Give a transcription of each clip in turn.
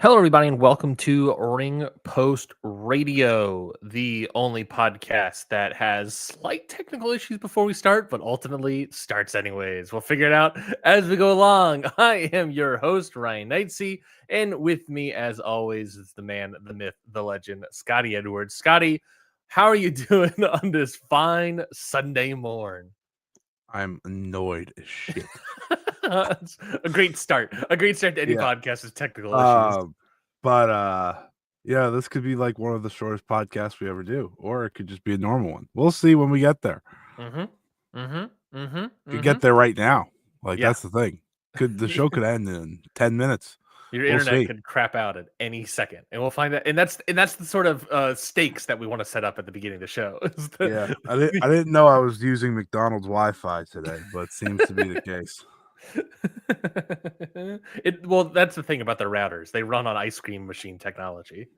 Hello, everybody, and welcome to Ring Post Radio, the only podcast that has slight technical issues before we start, but ultimately starts anyways. We'll figure it out as we go along. I am your host, Ryan Knightsey, and with me, as always, is the man, the myth, the legend, Scotty Edwards. Scotty, how are you doing on this fine Sunday morn? I'm annoyed as shit. It's a great start. A great start to any Yeah. podcast is technical issues. Yeah, this could be like one of the shortest podcasts we ever do, or it could just be a normal one. We'll see when we get there. Could get there right now. Like Yeah. that's the thing. The show could end in 10 minutes. Your We'll internet see. could crap out at any second, and we'll find that. And that's the sort of stakes that we want to set up at the beginning of the show. Yeah, I didn't know I was using McDonald's Wi-Fi today, but it seems to be the case. Well, that's the thing about the routers. They run on ice cream machine technology.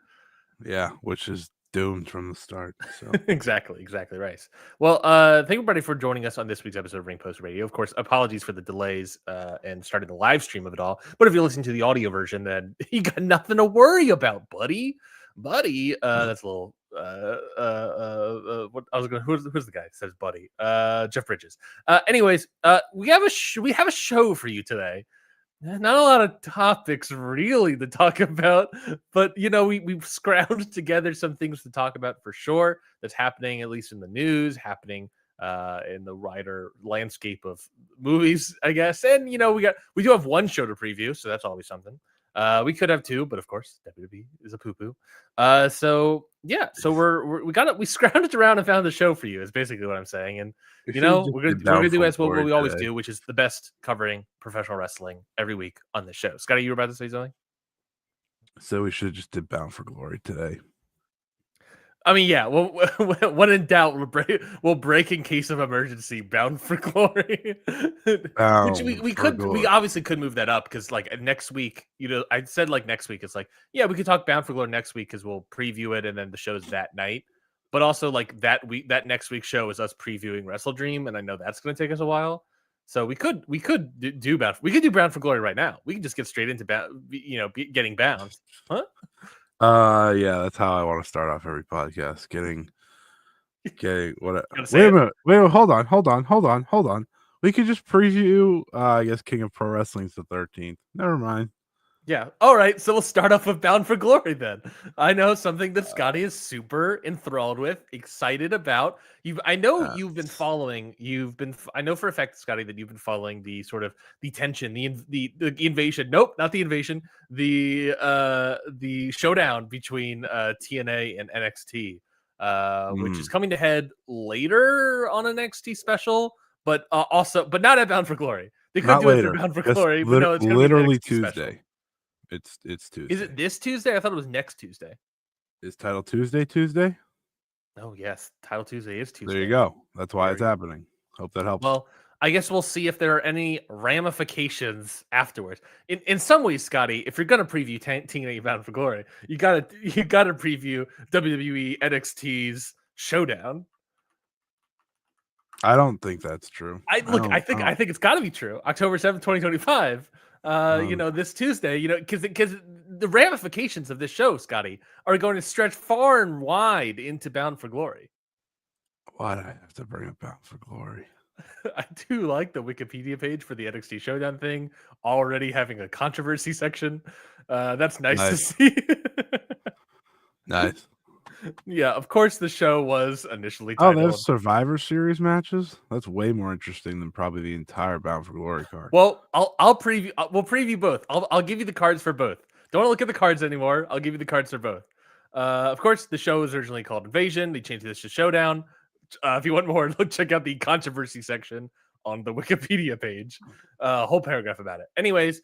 Yeah, which is doomed from the start. So exactly right. Well, thank everybody for joining us on this week's episode of Ring Post Radio. Of course, apologies for the delays and starting the live stream of it all. But if you're listening to the audio version, then you got nothing to worry about, buddy. That's a little. What I was gonna. Who's the guy that says buddy? Jeff Bridges. Anyways, we have a show for you today. Not a lot of topics really to talk about, but we've scrounged together some things to talk about for sure. That's happening, at least in the news, happening in the wider landscape of movies, I guess. And we do have one show to preview, so that's always something. We could have two, but of course, WWE is a poo-poo. So we scrounged around and found the show for you. Is basically what I'm saying, and we're gonna do as what we always do, which is the best covering professional wrestling every week on the show. Scotty, you were about to say something? So we should have just did Bound for Glory today. I mean, yeah. Well, when in doubt, we'll break in case of emergency. Bound for Glory, which we obviously could move that up because like next week, I said like next week. It's like we could talk Bound for Glory next week because we'll preview it and then the show's that night. But also like that next week's show is us previewing Wrestle Dream, and I know that's going to take us a while. So we could do Bound for Glory right now. We can just get straight into getting bound, huh? Yeah, that's how I want to start off every podcast. Getting what? Wait a minute. Hold on. We could just preview. I guess King of Pro Wrestling's the 13th. Never mind. Yeah. All right. So we'll start off with Bound for Glory then. I know something that Scotty is super enthralled with, excited about. I know for a fact, Scotty, that you've been following the sort of the tension, the invasion. Nope, not the invasion. The showdown between TNA and NXT, which is coming to head later on an NXT special, but not at Bound for Glory. They could do it for Bound for Glory, but no, it's literally Tuesday. Special. It's Tuesday. Is it this Tuesday? I thought it was next Tuesday. Is Title Tuesday? Oh, yes. Title Tuesday is Tuesday. There you go. That's why it's happening. Hope that helps. Well, I guess we'll see if there are any ramifications afterwards. In some ways, Scotty, if you're gonna preview TNA Bound for Glory, you gotta preview WWE NXT's Showdown. I don't think that's true. I think it's got to be true. October 7th, 2025. This Tuesday, because the ramifications of this show, Scotty, are going to stretch far and wide into Bound for Glory. Why do I have to bring up Bound for Glory? I do like the Wikipedia page for the NXT Showdown thing already having a controversy section. That's nice to see. Nice. Yeah, of course the show was initially titled... Oh, there's Survivor Series matches? That's way more interesting than probably the entire Bound for Glory card. Well, we'll preview both. I'll give you the cards for both. Don't want to look at the cards anymore. I'll give you the cards for both. Of course, the show was originally called Invasion. They changed this to Showdown. If you want more, check out the controversy section on the Wikipedia page. A whole paragraph about it. Anyways,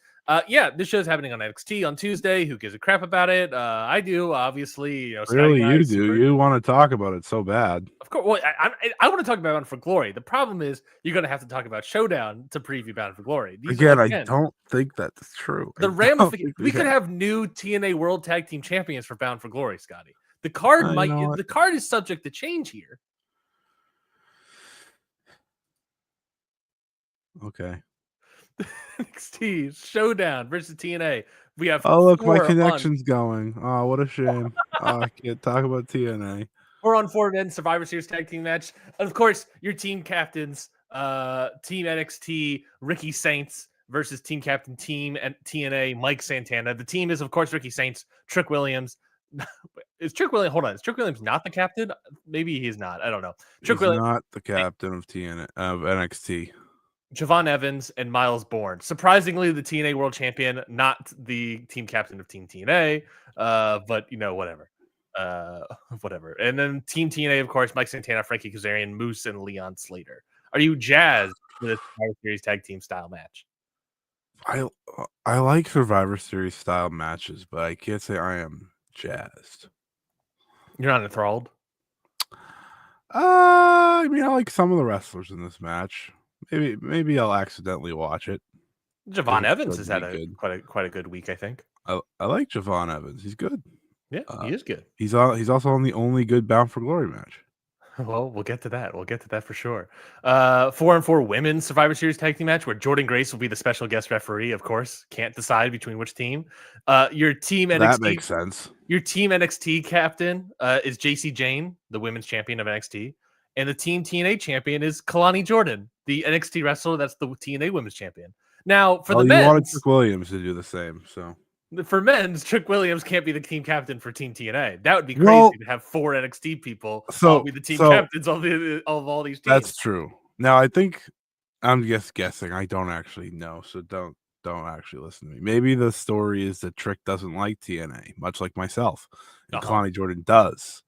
this show's happening on NXT on Tuesday. Who gives a crap about it? I do, obviously. Really, you do. You want to talk about it so bad. Of course. Well, I want to talk about Bound for Glory. The problem is you're going to have to talk about Showdown to preview Bound for Glory. I don't think that's true. We could have new TNA World Tag Team Champions for Bound for Glory, Scotty. The card is subject to change here. Okay. NXT Showdown versus TNA. We have Oh, look, my 4 on connection's going. Oh, what a shame. I can't talk about TNA. 4-on-4 men Survivor Series tag team match. And of course, your team captains, Team NXT Ricky Saints versus team captain Team and TNA Mike Santana. The team is of course Ricky Saints, Trick Williams. Is Trick Williams? Hold on, is Trick Williams not the captain? Maybe he's not. I don't know. Trick He's Williams, not the captain of NXT. Javon Evans, and Miles Bourne. Surprisingly, the TNA World Champion, not the team captain of Team TNA. But whatever. Whatever. And then Team TNA, of course, Mike Santana, Frankie Kazarian, Moose, and Leon Slater. Are you jazzed for this Survivor Series tag team style match? I like Survivor Series style matches, but I can't say I am jazzed. You're not enthralled? I mean, I like some of the wrestlers in this match. Maybe I'll accidentally watch it. Javon Evans has doesn't had be good. quite a good week, I think. I like Javon Evans. He's good. Yeah, he is good. He's also on the only good Bound for Glory match. Well, we'll get to that. We'll get to that for sure. 4-on-4 women's Survivor Series tag team match where Jordan Grace will be the special guest referee. Of course, can't decide between which team. Your team NXT. That makes sense. Your team NXT captain is JC Jane, the women's champion of NXT, and the team TNA champion is Kalani Jordan, the NXT wrestler that's the TNA women's champion. Now, for the you wanted men's, Trick Williams to do the same, so. For men's, Trick Williams can't be the team captain for Team TNA. That would be crazy to have 4 NXT people all be the team captains of all these teams. That's true. Now, I think I'm just guessing. I don't actually know, so don't actually listen to me. Maybe the story is that Trick doesn't like TNA, much like myself, and Kalani Jordan does.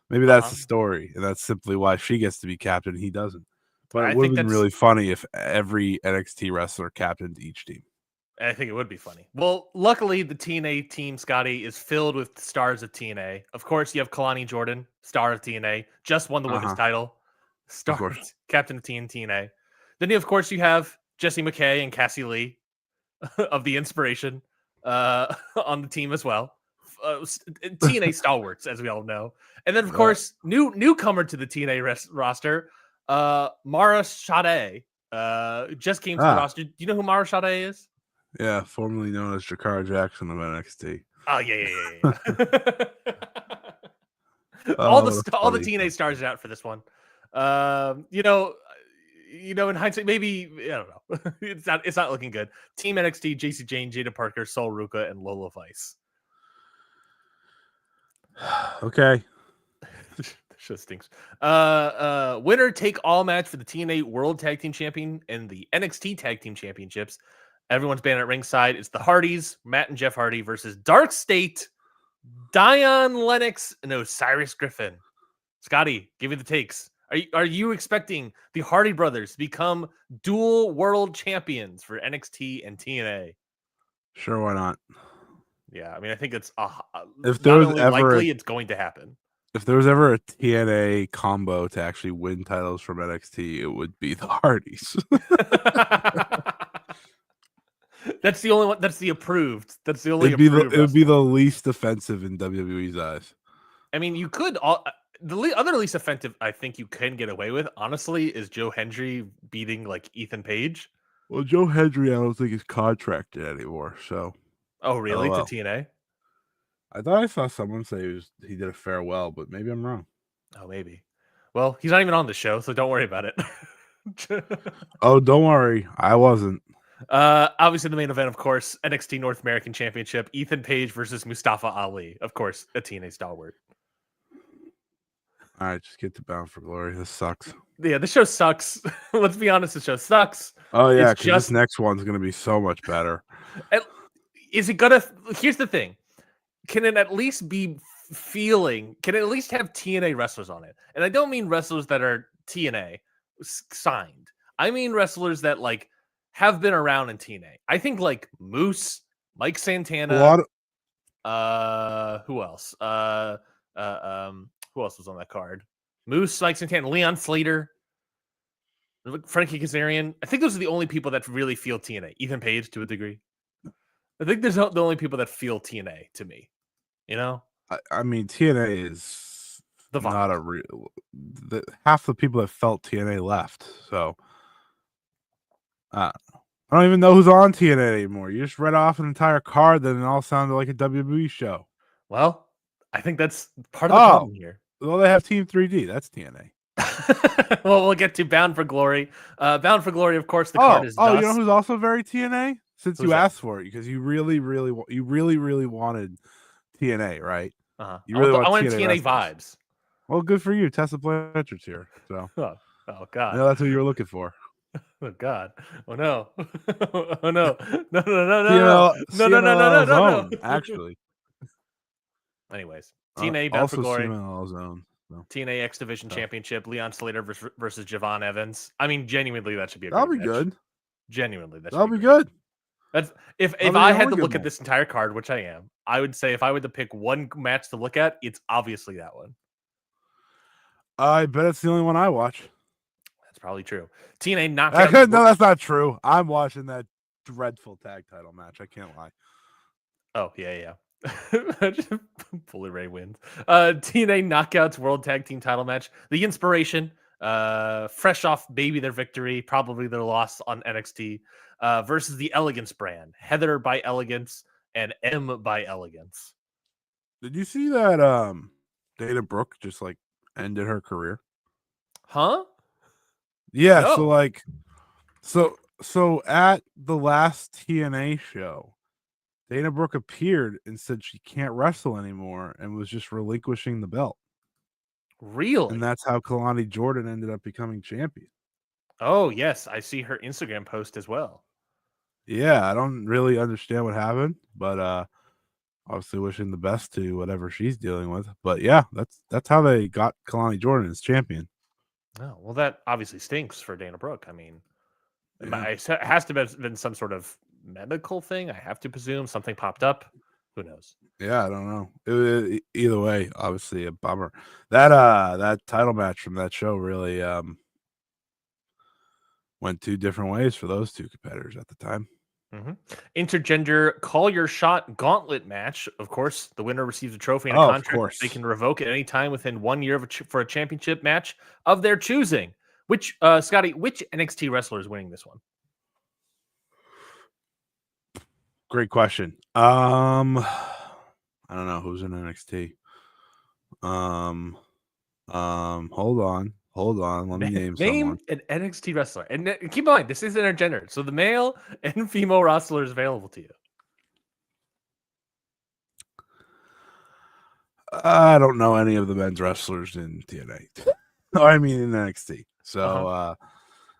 Maybe that's the story, and that's simply why she gets to be captain and he doesn't. But it would have been really funny if every NXT wrestler captained each team. I think it would be funny. Well, luckily, the TNA team, Scotty, is filled with stars of TNA. Of course, you have Kalani Jordan, star of TNA, just won the women's title, star captain of TNA. Then, of course, you have Jessie McKay and Cassie Lee of the Inspiration on the team as well. TNA stalwarts, as we all know. And then, of course, newcomer to the TNA roster, Mara Sade. Just came to the roster. Do you know who Mara Sade is? Yeah, formerly known as Jakara Jackson of NXT. Oh yeah. all the TNA stars are out for this one. In hindsight, maybe I don't know. It's not looking good. Team NXT: JC Jane, Jada Parker, Sol Ruka, and Lola Vice. Okay. Shit stinks. Winner take all match for the TNA World Tag Team Champion and the NXT Tag Team Championships. Everyone's been at ringside. It's the Hardys, Matt and Jeff Hardy versus Dark State, Dion Lennox, and Osiris Griffin. Scotty, give me the takes. Are you expecting the Hardy brothers to become dual world champions for NXT and TNA? Sure, why not? Yeah, I mean, I think it's if there was ever likely it's going to happen. If there was ever a TNA combo to actually win titles from NXT, it would be the Hardys. That's the only one. That's the approved. That's the only. It would be the least offensive in WWE's eyes. I mean, you could. The other least offensive I think you can get away with, honestly, is Joe Hendry beating like Ethan Page. Well, Joe Hendry, I don't think is contracted anymore. So. Oh really? To TNA? I thought I saw someone say he did a farewell, but maybe I'm wrong. Oh, maybe. Well, he's not even on the show, so don't worry about it. Oh, don't worry. I wasn't. Obviously, the main event, of course, NXT North American Championship, Ethan Page versus Mustafa Ali. Of course, a TNA stalwart. All right, just get to Bound for Glory. This sucks. Yeah, the show sucks. Let's be honest, the show sucks. Oh, yeah, because this next one's going to be so much better. Is it going to... Here's the thing. Can it at least be can it at least have TNA wrestlers on it? And I don't mean wrestlers that are TNA signed. I mean wrestlers that like have been around in TNA. I think like Moose, Mike Santana. Who else? Who else was on that card? Moose, Mike Santana, Leon Slater, Frankie Kazarian. I think those are the only people that really feel TNA. Ethan Page to a degree. I think there's the only people that feel TNA to me. You know? I mean, TNA is not a real... half the people that felt TNA left, so... I don't even know who's on TNA anymore. You just read off an entire card, then it all sounded like a WWE show. Well, I think that's part of the problem here. Well, they have Team 3D. That's TNA. Well, we'll get to Bound for Glory. Bound for Glory, of course, the card is you know Dust. who's also very TNA? Since Who's you that? asked for it, because you really wanted TNA, right? Uh-huh. You really I want want TNA TNA wrestlers. vibes. Well, good for you. Tessa Blanchard's here, so Oh, I God. know that's what you were looking for. Oh God! Oh no! Oh no! No! CMLL Zone, actually. Anyways, TNA Bound for Also Glory. CMLL Zone. So. TNA X Division Championship. Leon Slater versus Javon Evans. I mean, genuinely, that should be a That'll great be match. good. Genuinely, that should That'll be be great. good. That's if I had to look at this entire card, which I am, I would say if I were to pick one match to look at, it's obviously that one. I bet it's the only one I watch. That's probably true. TNA Knockout. No, that's not true. I'm watching that dreadful tag title match. I can't lie. Oh, yeah. Bully Ray wins. TNA Knockouts World Tag Team title match. The Inspiration, fresh off maybe their victory, probably their loss on NXT, versus the Elegance brand. Heather by Elegance and M by Elegance. Did you see that Dana Brooke just like ended her career? Huh? Yeah, No. so at the last TNA show, Dana Brooke appeared and said she can't wrestle anymore and was just relinquishing the belt. Really? And that's how Kalani Jordan ended up becoming champion. Oh, yes. I see her Instagram post as well. Yeah, I don't really understand what happened, but obviously wishing the best to whatever she's dealing with. But yeah, that's how they got Kalani Jordan as champion. Oh, well, that obviously stinks for Dana Brooke. I mean, Yeah. it has to have been some sort of medical thing. I have to presume something popped up. Who knows? Yeah, I don't know. Either way, obviously a bummer. That title match from that show really went two different ways for those two competitors at the time. Mm-hmm. Intergender call your shot gauntlet match. Of course, the winner receives a trophy and a Of contract course. they can revoke at any time within 1 year for a championship match of their choosing. Which Scotty, which NXT wrestler is winning this one? Great question. I don't know who's in NXT. Hold on. Let me name someone. An NXT wrestler, and keep in mind this is intergender, so the male and female wrestler is available to you. I don't know any of the men's wrestlers in TNA. I mean in NXT. So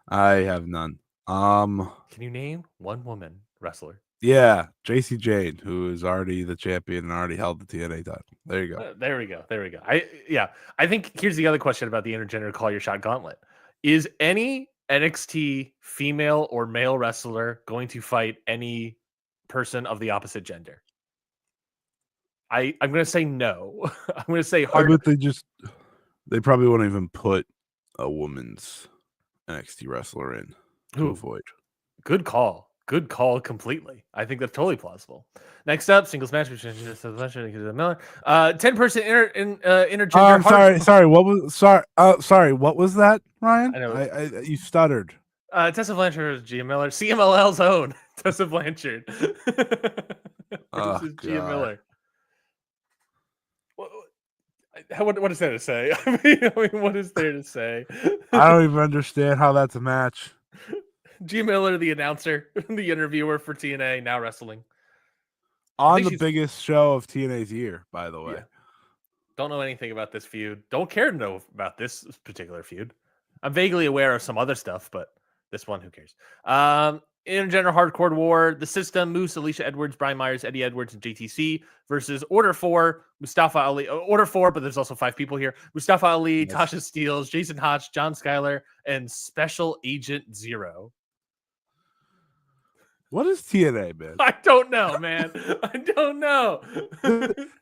I have none. Can you name one woman wrestler? Yeah, JC Jane, who is already the champion and already held the TNA title. There you go. There we go. I think here's the other question about the intergender call your shot gauntlet. Is any NXT female or male wrestler going to fight any person of the opposite gender? I'm going to say no. I'm going to say hard. I bet they probably won't even put a woman's NXT wrestler in to avoid. Good call. Good call completely. I think that's totally plausible. Next up, singles match between Miller. 10-person intergender. Sorry. What was that, Ryan? I know. You stuttered. Tessa Blanchard, Gia Miller, CMLL's own Tessa Blanchard. Versus Gia Miller. What is there to say? I mean, what is there to say? I don't even understand how that's a match. Gia Miller, the announcer, the interviewer for TNA, now wrestling. On the biggest show of TNA's year, by the way. Yeah. Don't know anything about this feud. Don't care to know about this particular feud. I'm vaguely aware of some other stuff, but this one, who cares? Intergender Hardcore War, The System, Moose, Alicia Edwards, Brian Myers, Eddie Edwards, and JTC versus Order 4, Mustafa Ali. Order 4, but there's also 5 people here. Mustafa Ali, yes. Tasha Steeles, Jason Hotch, John Schuyler, and Special Agent Zero. What is TNA, man? I don't know, man. I don't know.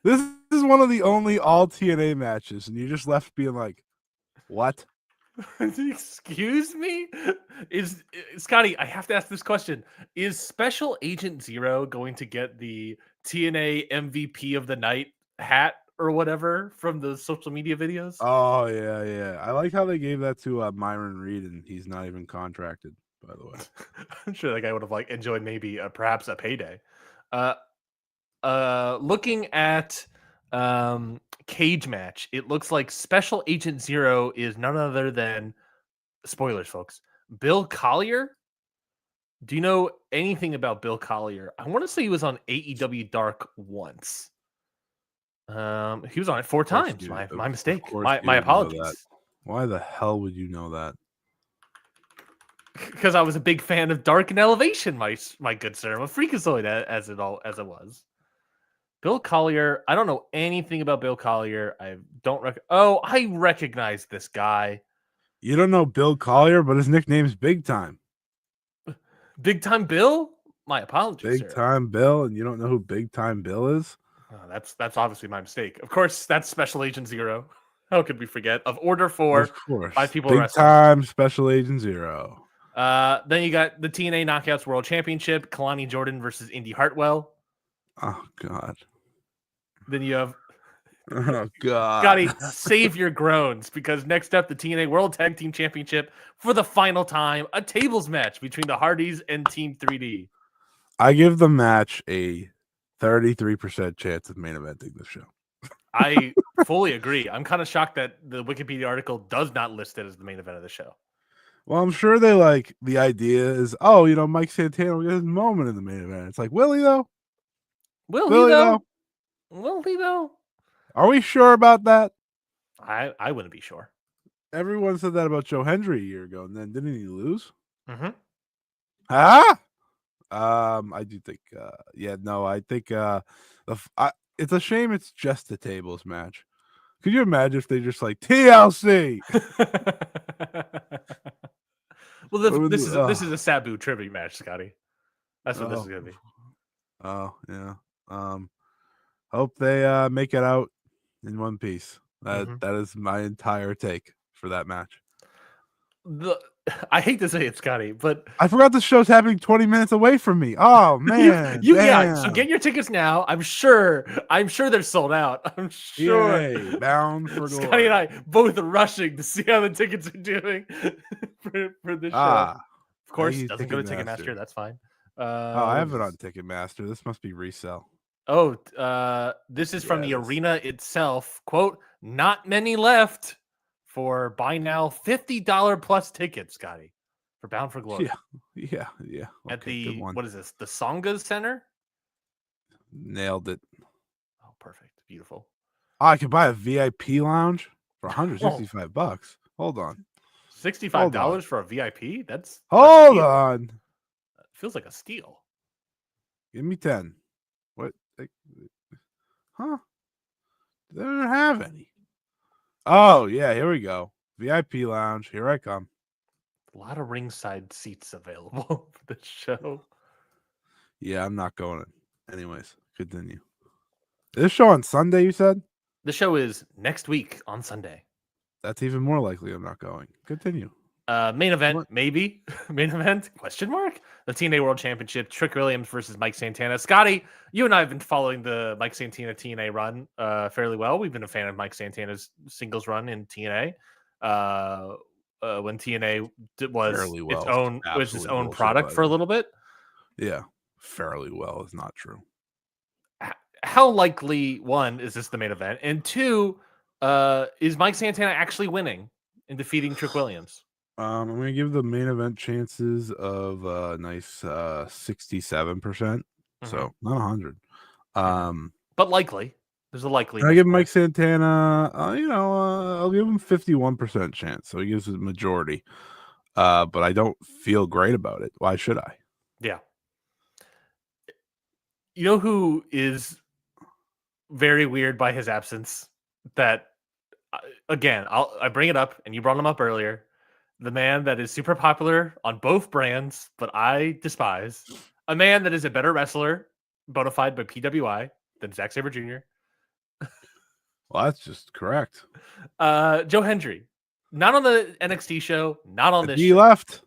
This is one of the only all TNA matches, and you're just left being like, what? Excuse me? Is Scotty, I have to ask this question. Is Special Agent Zero going to get the TNA MVP of the night hat or whatever from the social media videos? Oh, yeah. I like how they gave that to Myron Reed, and he's not even contracted. by the way. I'm sure that guy would have enjoyed maybe perhaps a payday. Looking at cage match, it looks like Special Agent Zero is none other than, spoilers, folks, Bill Collier. Do you know anything about Bill Collier? I want to say he was on AEW Dark once. He was on it 4 times. My mistake. My apologies. Why the hell would you know that? Because I was a big fan of Dark and Elevation, my good sir. I'm a freakazoid as it was. Bill Collier. I don't know anything about Bill Collier. I don't I recognize this guy. You don't know Bill Collier, but his nickname's Big Time. Big Time Bill? My apologies, Big Time Bill, and you don't know who Big Time Bill is? Oh, that's obviously my mistake. Of course, that's Special Agent Zero. How could we forget? Of Order 4, of course. 5 people Big wrestling. Time Special Agent Zero. Then you got the TNA Knockouts World Championship, Kalani Jordan versus Indy Hartwell. Oh, God. Then you have... Oh, God. Scotty, save your groans, because next up, the TNA World Tag Team Championship for the final time, a tables match between the Hardys and Team 3D. I give the match a 33% chance of main eventing this show. I fully agree. I'm kind of shocked that the Wikipedia article does not list it as the main event of the show. Well, I'm sure they the idea is, Mike Santana will get his moment in the main event. It's like, will he though? Will he though? Are we sure about that? I wouldn't be sure. Everyone said that about Joe Hendry a year ago, and then didn't he lose? Mm-hmm. I do think, I think it's a shame it's just the tables match. Could you imagine if they just TLC? Well, this is a Sabu tribute match, Scotty. That's what this is gonna be. Oh yeah. Hope they make it out in one piece. That is my entire take for that match. I hate to say it, Scotty, but I forgot the show's happening 20 minutes away from me. Oh man. So get your tickets now. I'm sure they're sold out. I'm sure. Yay, bound for glory. Scotty and I both rushing to see how the tickets are doing for this show. Of course, it doesn't go to Ticketmaster. That's fine. I have it on Ticketmaster. This must be resell. This is from the arena itself. Quote, not many left for buy now $50 plus tickets, Scotty, for Bound for Glory. Yeah. At the, what is this? The Songas Center? Nailed it. Oh, perfect. Beautiful. I could buy a VIP lounge for $165. Hold on. $65 for a VIP? That's hold on. That feels like a steal. Give me 10. What? Huh? They don't have any. Oh, yeah, here we go. VIP lounge. Here I come. A lot of ringside seats available for this show. Yeah, I'm not going. Anyways, continue. This show on Sunday, you said? The show is next week on Sunday. That's even more likely I'm not going. Continue. Main event, maybe. Main event, question mark? The TNA World Championship, Trick Williams versus Mike Santana. Scotty, you and I have been following the Mike Santana TNA run fairly well. We've been a fan of Mike Santana's singles run in TNA. When TNA was its own product for a little bit. Yeah, fairly well is not true. How likely, one, is this the main event? And two, is Mike Santana actually winning and defeating Trick Williams? I'm going to give the main event chances of a nice 67%. So not 100. But likely. There's a likely. I give Mike Santana, I'll give him 51% chance. So he gives a majority. But I don't feel great about it. Why should I? Yeah. You know who is very weird by his absence? That, again, I bring it up, and you brought him up earlier. The man that is super popular on both brands, but I despise. A man that is a better wrestler, bona fide by PWI, than Zack Sabre Jr. Well, that's just correct. Joe Hendry. Not on the NXT show, not on this show. He left.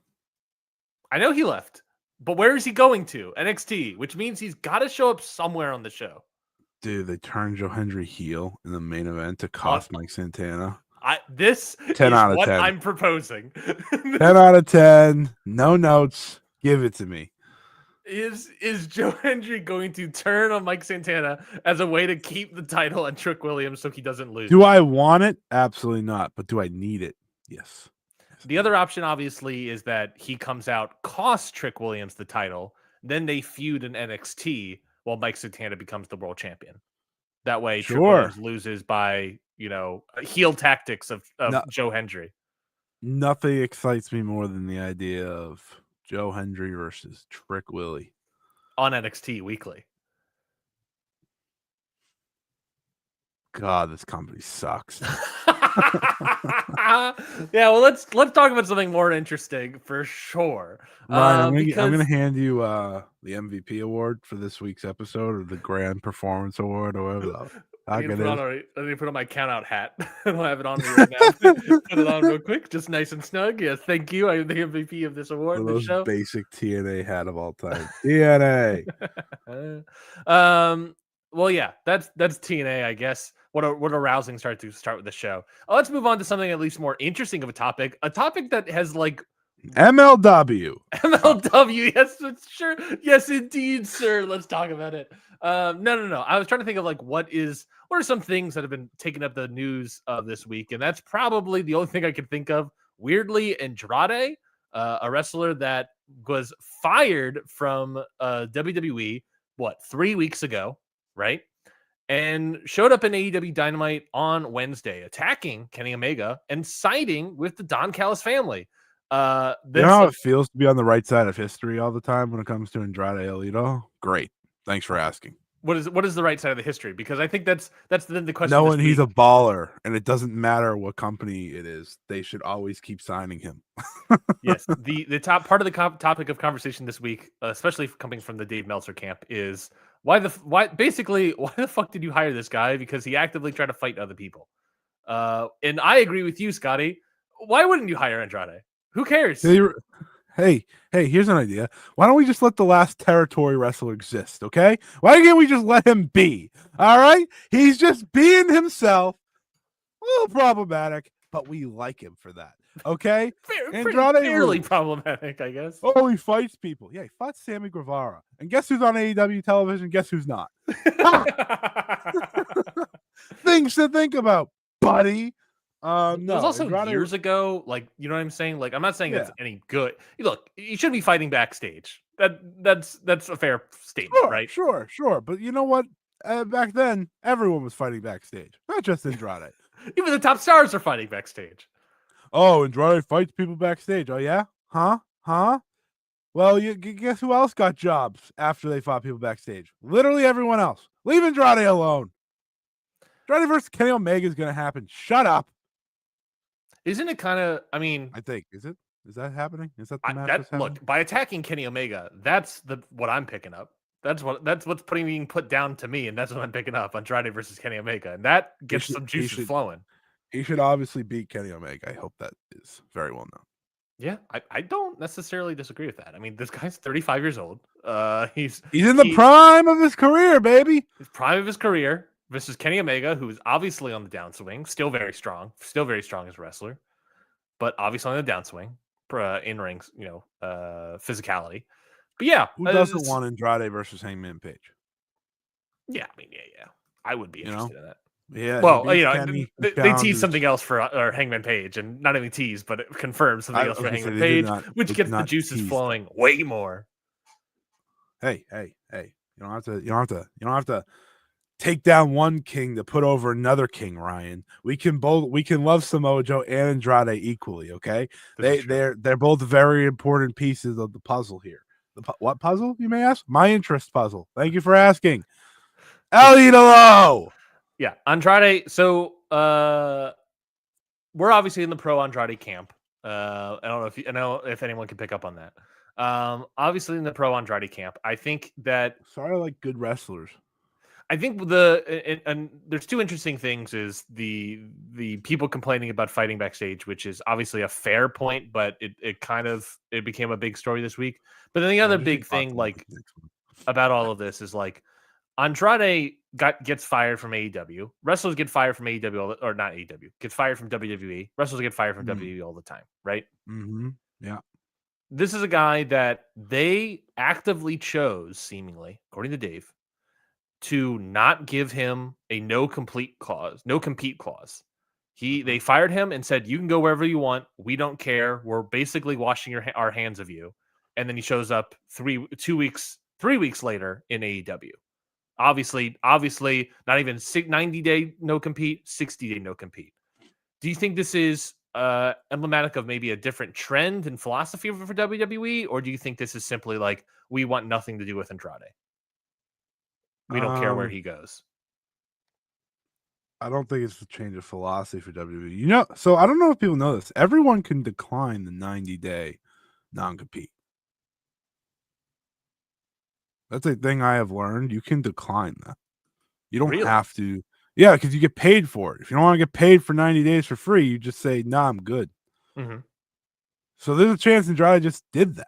I know he left. But where is he going to? NXT, which means he's got to show up somewhere on the show. Dude, they turned Joe Hendry heel in the main event to cost Mike Santana. This 10 is out of what 10. I'm proposing. 10 out of 10. No notes. Give it to me. Is Joe Hendry going to turn on Mike Santana as a way to keep the title and Trick Williams so he doesn't lose? Do I want it? Absolutely not. But do I need it? Yes. The other option, obviously, is that he comes out, costs Trick Williams the title, then they feud in NXT while Mike Santana becomes the world champion. That way, Trick Williams loses by, heel tactics of Joe Hendry. Nothing excites me more than the idea of Joe Hendry versus Trick Willie on NXT weekly. God, this company sucks. Yeah, well, let's talk about something more interesting for sure. Ryan, I'm gonna hand you the MVP award for this week's episode, or the Grand Performance Award, or whatever. I need to put on my count out hat. I don't have it on me right now. Put it on real quick, just nice and snug. Yes, thank you. I am the MVP of this award. The most basic TNA hat of all time. TNA. Well, yeah, that's TNA, I guess. What a rousing start with the show. Let's move on to something at least more interesting of a topic that has like MLW. Yes, sure. Yes, indeed, sir. Let's talk about it. No. I was trying to think of like what are some things that have been taking up the news of this week, and that's probably the only thing I could think of. Weirdly, Andrade, a wrestler that was fired from WWE 3 weeks ago, right? And showed up in AEW Dynamite on Wednesday, attacking Kenny Omega and siding with the Don Callis family. You know how it feels to be on the right side of history all the time when it comes to Andrade El Idolo? Great. Thanks for asking. What is the right side of the history? Because I think that's the question. Knowing he's a baller, and it doesn't matter what company it is, they should always keep signing him. Yes, the top part of the topic of conversation this week, especially coming from the Dave Meltzer camp, is why the fuck did you hire this guy? Because he actively tried to fight other people. And I agree with you, Scotty. Why wouldn't you hire Andrade? Who cares? Hey, here's an idea. Why don't we just let the last territory wrestler exist, okay? Why can't we just let him be? All right? He's just being himself. A little problematic, but we like him for that, okay? Fairly problematic, I guess. Oh, he fights people. Yeah, he fought Sammy Guevara. And guess who's on AEW television? Guess who's not? Things to think about, buddy. No, it was also years ago. Like, you know what I'm saying? Like, I'm not saying it's any good. Look, you should be fighting backstage. That's a fair statement, right? Sure. But you know what? Back then, everyone was fighting backstage, not just Andrade. Even the top stars are fighting backstage. Oh, Andrade fights people backstage. Oh yeah? Huh? Well, you guess who else got jobs after they fought people backstage? Literally everyone else. Leave Andrade alone. Andrade versus Kenny Omega is going to happen. Shut up. Isn't it kind of? I think is it? Is that happening? Is that the match? Look, by attacking Kenny Omega, that's what I'm picking up. That's what's being put down to me, and that's what I'm picking up. Andrade versus Kenny Omega, and that gets some juices flowing. He should obviously beat Kenny Omega. I hope that is very well known. Yeah, I don't necessarily disagree with that. I mean, this guy's 35 years old. He's in the prime of his career, baby. His prime of his career. Versus Kenny Omega, who is obviously on the downswing, still very strong as a wrestler, but obviously on the downswing, in ring, physicality. But yeah, who doesn't want Andrade versus Hangman Page? Yeah, I mean, yeah, I would be interested in that. Yeah, well, they tease something else for Hangman Page, and not even tease, but it confirms something else for Hangman Page, which gets the juices flowing way more. Hey! You don't have to take down one king to put over another king, Ryan. We can love Samoa Joe and Andrade equally, okay? They're both very important pieces of the puzzle here. What puzzle, you may ask? My interest puzzle. Thank you for asking. El Idolo! Yeah, Andrade. So we're obviously in the pro Andrade camp. I don't know if anyone can pick up on that. Obviously in the pro Andrade camp. I think that sorry, like good wrestlers. I think and there's two interesting things is the people complaining about fighting backstage, which is obviously a fair point, but it became a big story this week. But then the other big thing about all of this is like Andrade gets fired from AEW. Wrestlers get fired from AEW, or not AEW, gets fired from WWE. Wrestlers get fired from WWE all the time, right? Mm-hmm. Yeah. This is a guy that they actively chose, seemingly, according to Dave, to not give him a no compete clause. They fired him and said, "You can go wherever you want. We don't care. We're basically washing our hands of you." And then he shows up 3 weeks later in AEW. Obviously, not even 90-day no compete, 60-day no compete. Do you think this is emblematic of maybe a different trend and philosophy for WWE, or do you think this is simply like, we want nothing to do with Andrade? We don't care where he goes. I don't think it's a change of philosophy for WWE. So I don't know if people know this. Everyone can decline the 90-day non-compete. That's a thing I have learned. You can decline that. You don't have to. Yeah, because you get paid for it. If you don't want to get paid for 90 days for free, you just say, "Nah, I'm good." Mm-hmm. So there's a chance Andrade just did that.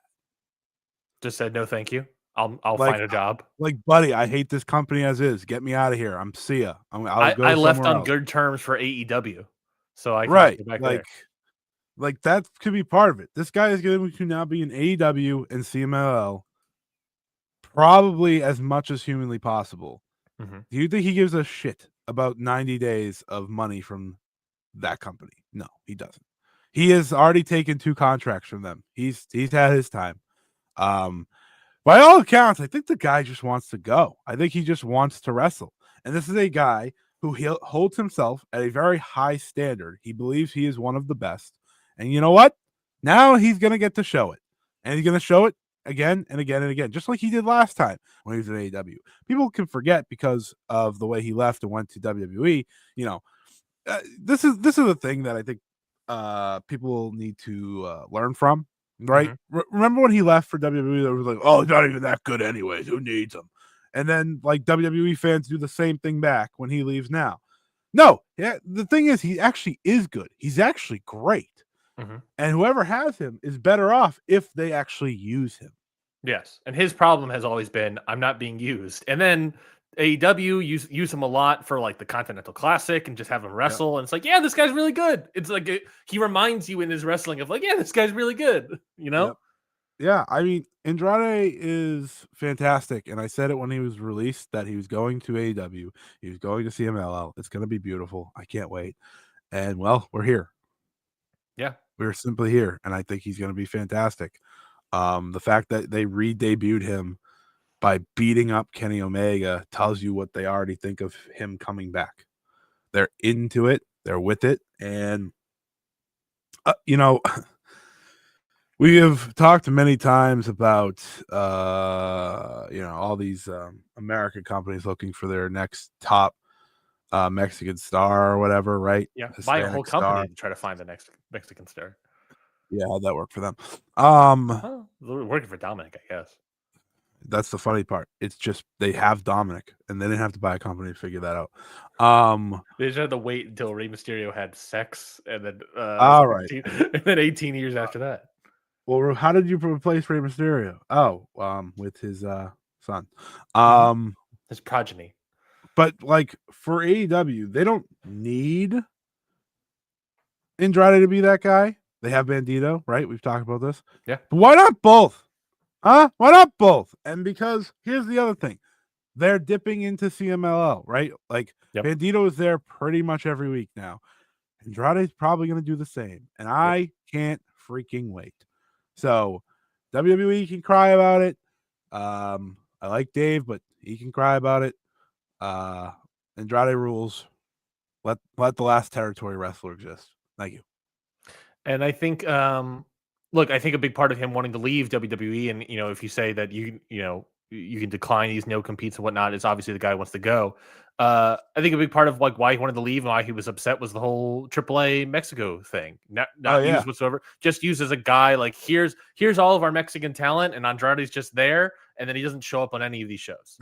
Just said, "No, thank you. I'll find a job." Like, buddy, I hate this company as is. Get me out of here. I'm see ya. I left on good terms for AEW, so I can right. go back there. Like that could be part of it. This guy is going to now be in AEW and CMLL probably as much as humanly possible. Mm-hmm. Do you think he gives a shit about 90 days of money from that company? No, he doesn't. He has already taken 2 contracts from them. He's had his time. By all accounts, I think the guy just wants to go. I think he just wants to wrestle. And this is a guy who holds himself at a very high standard. He believes he is one of the best. And you know what? Now he's going to get to show it. And he's going to show it again and again and again, just like he did last time when he was at AEW. People can forget because of the way he left and went to WWE. This is the thing that I think people need to learn from. Right? Mm-hmm. Remember when he left for WWE? They were like, "Oh, he's not even that good, anyways. Who needs him?" And then like WWE fans do the same thing back when he leaves now. No, yeah. The thing is, he actually is good. He's actually great. Mm-hmm. And whoever has him is better off if they actually use him. Yes, and his problem has always been, I'm not being used. And then AEW use him a lot for like the Continental Classic and just have him wrestle. Yep. And it's like, yeah, this guy's really good. It's like he reminds you in his wrestling of like, yeah, this guy's really good. Yep. Yeah, I mean, Andrade is fantastic, and I said it when he was released that he was going to AEW, he was going to CMLL. It's going to be beautiful. I can't wait. And well, we're here. Yeah, we're simply here, and I think he's going to be fantastic. The fact that they re-debuted him by beating up Kenny Omega tells you what they already think of him coming back. They're into it, they're with it, and we have talked many times about all these American companies looking for their next top Mexican star or whatever, right? Yeah, Hispanic buy a whole company star. to try to find the next Mexican star. Yeah, how'd that work for them? Working for Dominic, I guess. That's the funny part. It's just they have Dominic, and they didn't have to buy a company to figure that out. They just had to wait until Rey Mysterio had sex, and then all right, and then 18 years after that. Well, how did you replace Rey Mysterio? Oh, with his son, his progeny. But like for AEW, they don't need Andrade to be that guy. They have Bandito, right? We've talked about this. Yeah. But why not both? Huh? Why not both? And because here's the other thing. They're dipping into CMLL, right? Like Bandito is there pretty much every week now. Andrade's probably going to do the same. And I can't freaking wait. So WWE can cry about it. I like Dave, but he can cry about it. Andrade rules. Let the last territory wrestler exist. Thank you. And I think, look, I think a big part of him wanting to leave WWE, and if you say that you can decline these no competes and whatnot, is obviously the guy who wants to go. I think a big part of like why he wanted to leave and why he was upset was the whole AAA Mexico thing. Not used whatsoever. Just used as a guy like here's all of our Mexican talent, and Andrade's just there, and then he doesn't show up on any of these shows.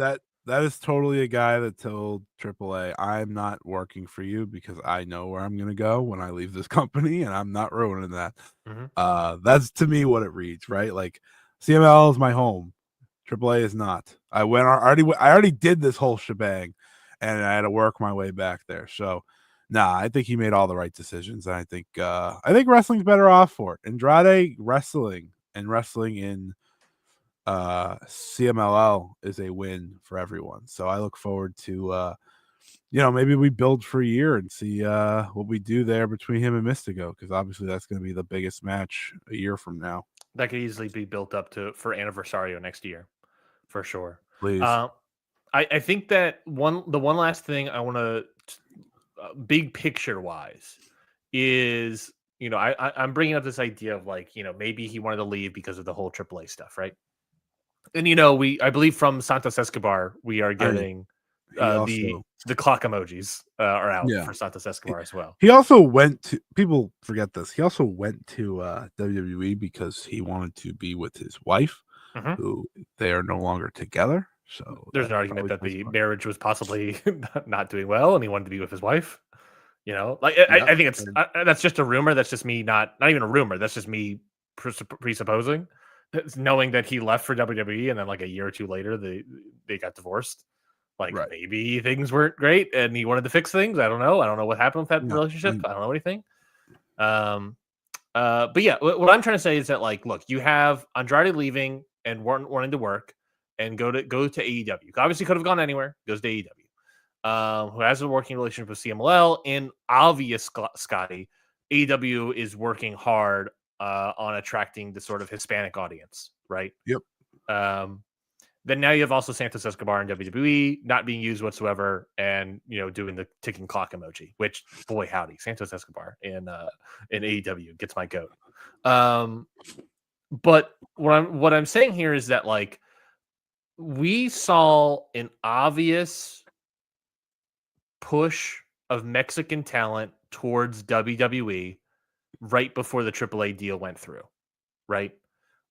That is totally a guy that told AAA, I'm not working for you because I know where I'm going to go when I leave this company, and I'm not ruining that. Mm-hmm. That's to me what it reads, right? Like CML is my home. AAA is not. I already did this whole shebang, and I had to work my way back there. So, nah, I think he made all the right decisions. I think wrestling's better off for it. Andrade wrestling in CMLL is a win for everyone. So I look forward to maybe we build for a year and see what we do there between him and Mystico, because obviously that's going to be the biggest match a year from now. That could easily be built up for Anniversario next year, for sure. Please. I think that the one last thing I want to, big picture wise, is I'm bringing up this idea of like maybe he wanted to leave because of the whole AAA stuff, right? And I believe from Santos Escobar we are getting he also the clock emojis are out Yeah. for Santos Escobar as well. He also went to, people forget this, he also went to WWE because he wanted to be with his wife, who they are no longer together. So there's an argument that the marriage was possibly not doing well, and he wanted to be with his wife. I think that's just a rumor. That's just me, not even a rumor. That's just me presupposing, knowing that he left for WWE, and then like a year or two later, they got divorced. Like maybe things weren't great, and he wanted to fix things. I don't know. I don't know what happened with that relationship. I don't know anything. But yeah, what I'm trying to say is that, like, look, you have Andrade leaving and wanting to work and go to AEW. Obviously, could have gone anywhere. Goes to AEW. Who has a working relationship with CMLL, and obvious Scotty, AEW is working hard on attracting the sort of Hispanic audience, right? Yep. Then now you have also Santos Escobar in WWE not being used whatsoever, and doing the ticking clock emoji. Which, boy howdy, Santos Escobar in AEW gets my goat. But what I'm saying here is that, like, we saw an obvious push of Mexican talent towards WWE right before the AAA deal went through, right?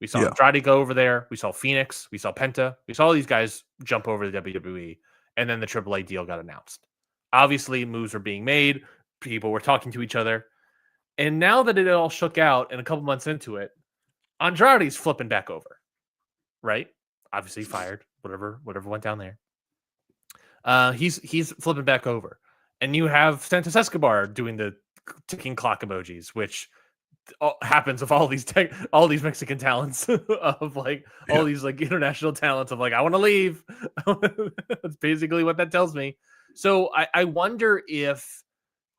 We saw Andrade go over there. We saw Phoenix. We saw Penta. We saw all these guys jump over to WWE, and then the AAA deal got announced. Obviously, moves were being made. People were talking to each other. And now that it all shook out and a couple months into it, Andrade's flipping back over, right? Obviously fired, whatever went down there. He's flipping back over. And you have Santos Escobar doing the ticking clock emojis, which happens of all these Mexican talents of like all these like international talents of like, I want to leave. That's basically what that tells me. So I wonder if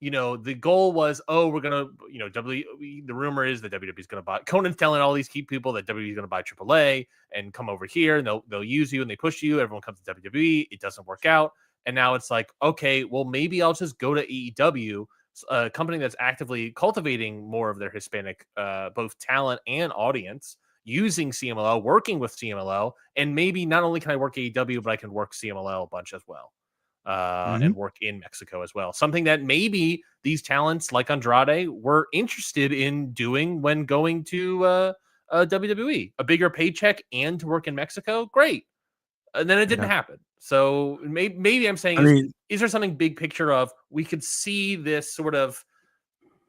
the goal was, we're gonna the rumor is that WWE is gonna buy. Conan's telling all these key people that WWE is gonna buy AAA and come over here, and they'll use you and they push you. Everyone comes to WWE. It doesn't work out, and now it's like, okay, well maybe I'll just go to AEW, a company that's actively cultivating more of their Hispanic both talent and audience, using CMLL, working with CMLL, and maybe not only can I work AEW, but I can work CMLL a bunch as well, and work in Mexico as well. Something that maybe these talents like Andrade were interested in doing when going to WWE. A bigger paycheck and to work in Mexico, great. And then it didn't happen. So maybe I'm saying, is there something big picture of we could see this sort of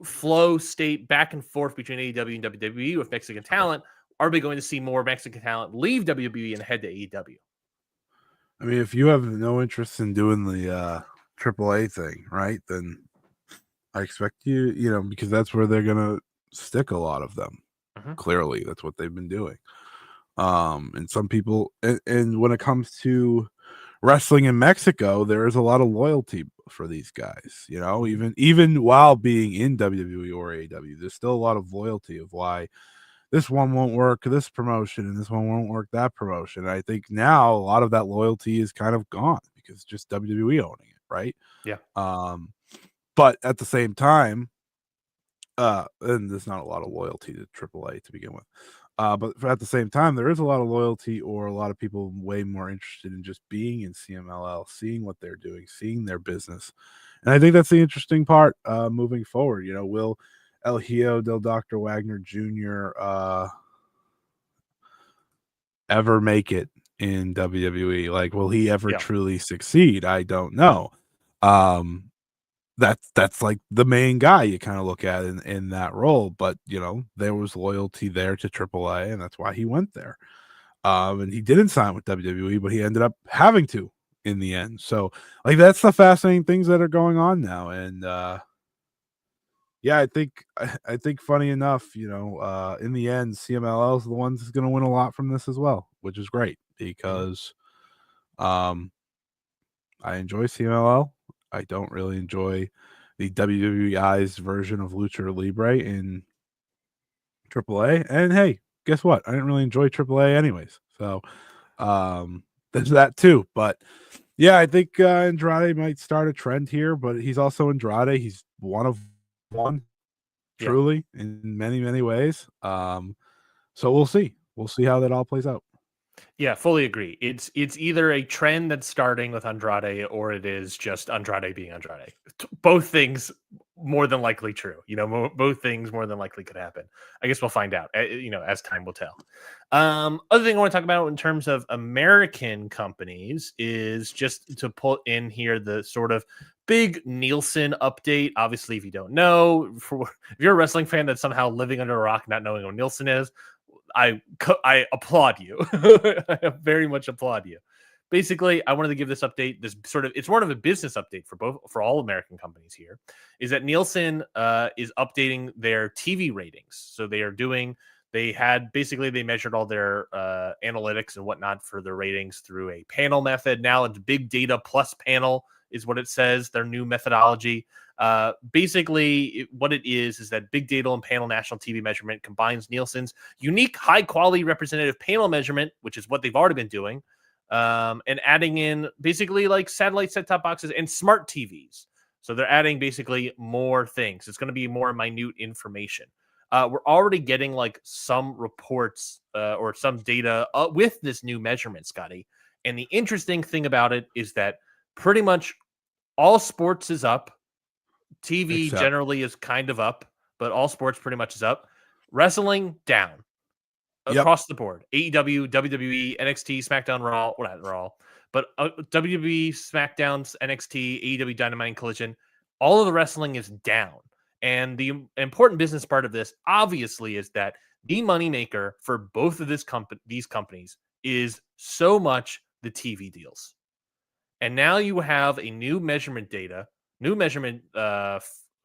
flow state back and forth between AEW and WWE with Mexican talent? Are we going to see more Mexican talent leave WWE and head to AEW? I mean, if you have no interest in doing the AAA thing, right, then I expect you, because that's where they're going to stick a lot of them. Clearly, that's what they've been doing. And some people, and when it comes to wrestling in Mexico, there is a lot of loyalty for these guys, even while being in WWE or AEW, there's still a lot of loyalty of why this one won't work, this promotion, and this one won't work, that promotion. And I think now a lot of that loyalty is kind of gone because just WWE owning it, right? Yeah. But at the same time, and there's not a lot of loyalty to AAA to begin with. But at the same time, there is a lot of loyalty, or a lot of people way more interested in just being in CMLL, seeing what they're doing, seeing their business. And I think that's the interesting part moving forward. Will El Hijo del Dr. Wagner Jr. Ever make it in WWE? Like, will he ever truly succeed? I don't know. That's like the main guy you kind of look at in that role, but there was loyalty there to AAA, and that's why he went there. And he didn't sign with WWE, but he ended up having to in the end. So, like, that's the fascinating things that are going on now. And yeah, I think funny enough, in the end, CMLL is the ones that's going to win a lot from this as well, which is great because um I enjoy CMLL. I don't really enjoy the WWE's version of Lucha Libre in AAA. And hey, guess what? I didn't really enjoy AAA anyways. So there's that too. But yeah, I think Andrade might start a trend here, but he's also Andrade. He's one of one, Yeah. truly, in many, many ways. So we'll see. We'll see how that all plays out. Yeah, fully agree. It's either a trend that's starting with Andrade or it is just Andrade being Andrade. Both things more than likely true. Both things more than likely could happen. I guess we'll find out. As time will tell. Other thing I want to talk about in terms of American companies is just to put in here the sort of big Nielsen update. Obviously, if you don't know, if you're a wrestling fan that's somehow living under a rock, not knowing what Nielsen is, I applaud you. I very much applaud you. Basically, I wanted to give this update. It's more of a business update for all American companies here. Is that Nielsen is updating their TV ratings? So they measured all their analytics and whatnot for their ratings through a panel method. Now it's big data plus panel is what it says. Their new methodology. Basically, what it is that big data and panel national TV measurement combines Nielsen's unique high quality representative panel measurement, which is what they've already been doing, and adding in basically like satellite set-top boxes and smart TVs. So they're adding basically more things. It's going to be more minute information. We're already getting like some reports or some data with this new measurement, Scotty. And the interesting thing about it is that pretty much all sports is up. TV generally is kind of up, but all sports pretty much is up. Wrestling down across the board. AEW, WWE, NXT, SmackDown, Raw, well, not Raw, but WWE, SmackDown, NXT, AEW, Dynamite, and Collision. All of the wrestling is down. And the important business part of this, obviously, is that the moneymaker for both of these companies is so much the TV deals. And now you have a new measurement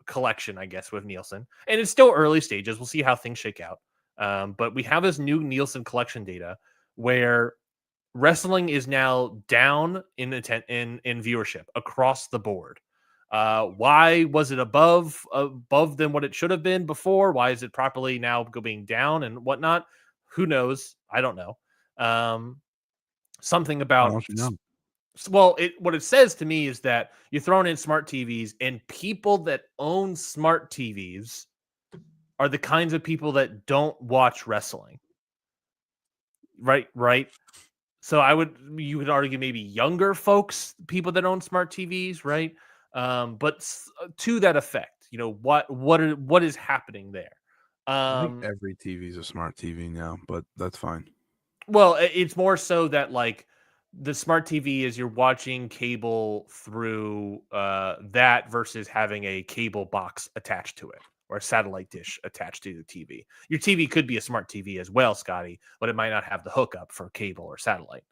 collection, I guess, with Nielsen. And it's still early stages. We'll see how things shake out. But we have this new Nielsen collection data where wrestling is now down in viewership across the board. Why was it above than what it should have been before? Why is it properly now being down and whatnot? Who knows? I don't know. Something about. Why don't you know? Well, what it says to me is that you're throwing in smart TVs, and people that own smart TVs are the kinds of people that don't watch wrestling. Right. So you would argue maybe younger folks, people that own smart TVs, right? But to that effect, what is happening there? I think every TV is a smart TV now, but that's fine. Well, it's more so that like the smart TV is you're watching cable through that versus having a cable box attached to it or a satellite dish attached to the TV. Your TV could be a smart TV as well, Scotty, but it might not have the hookup for cable or satellite.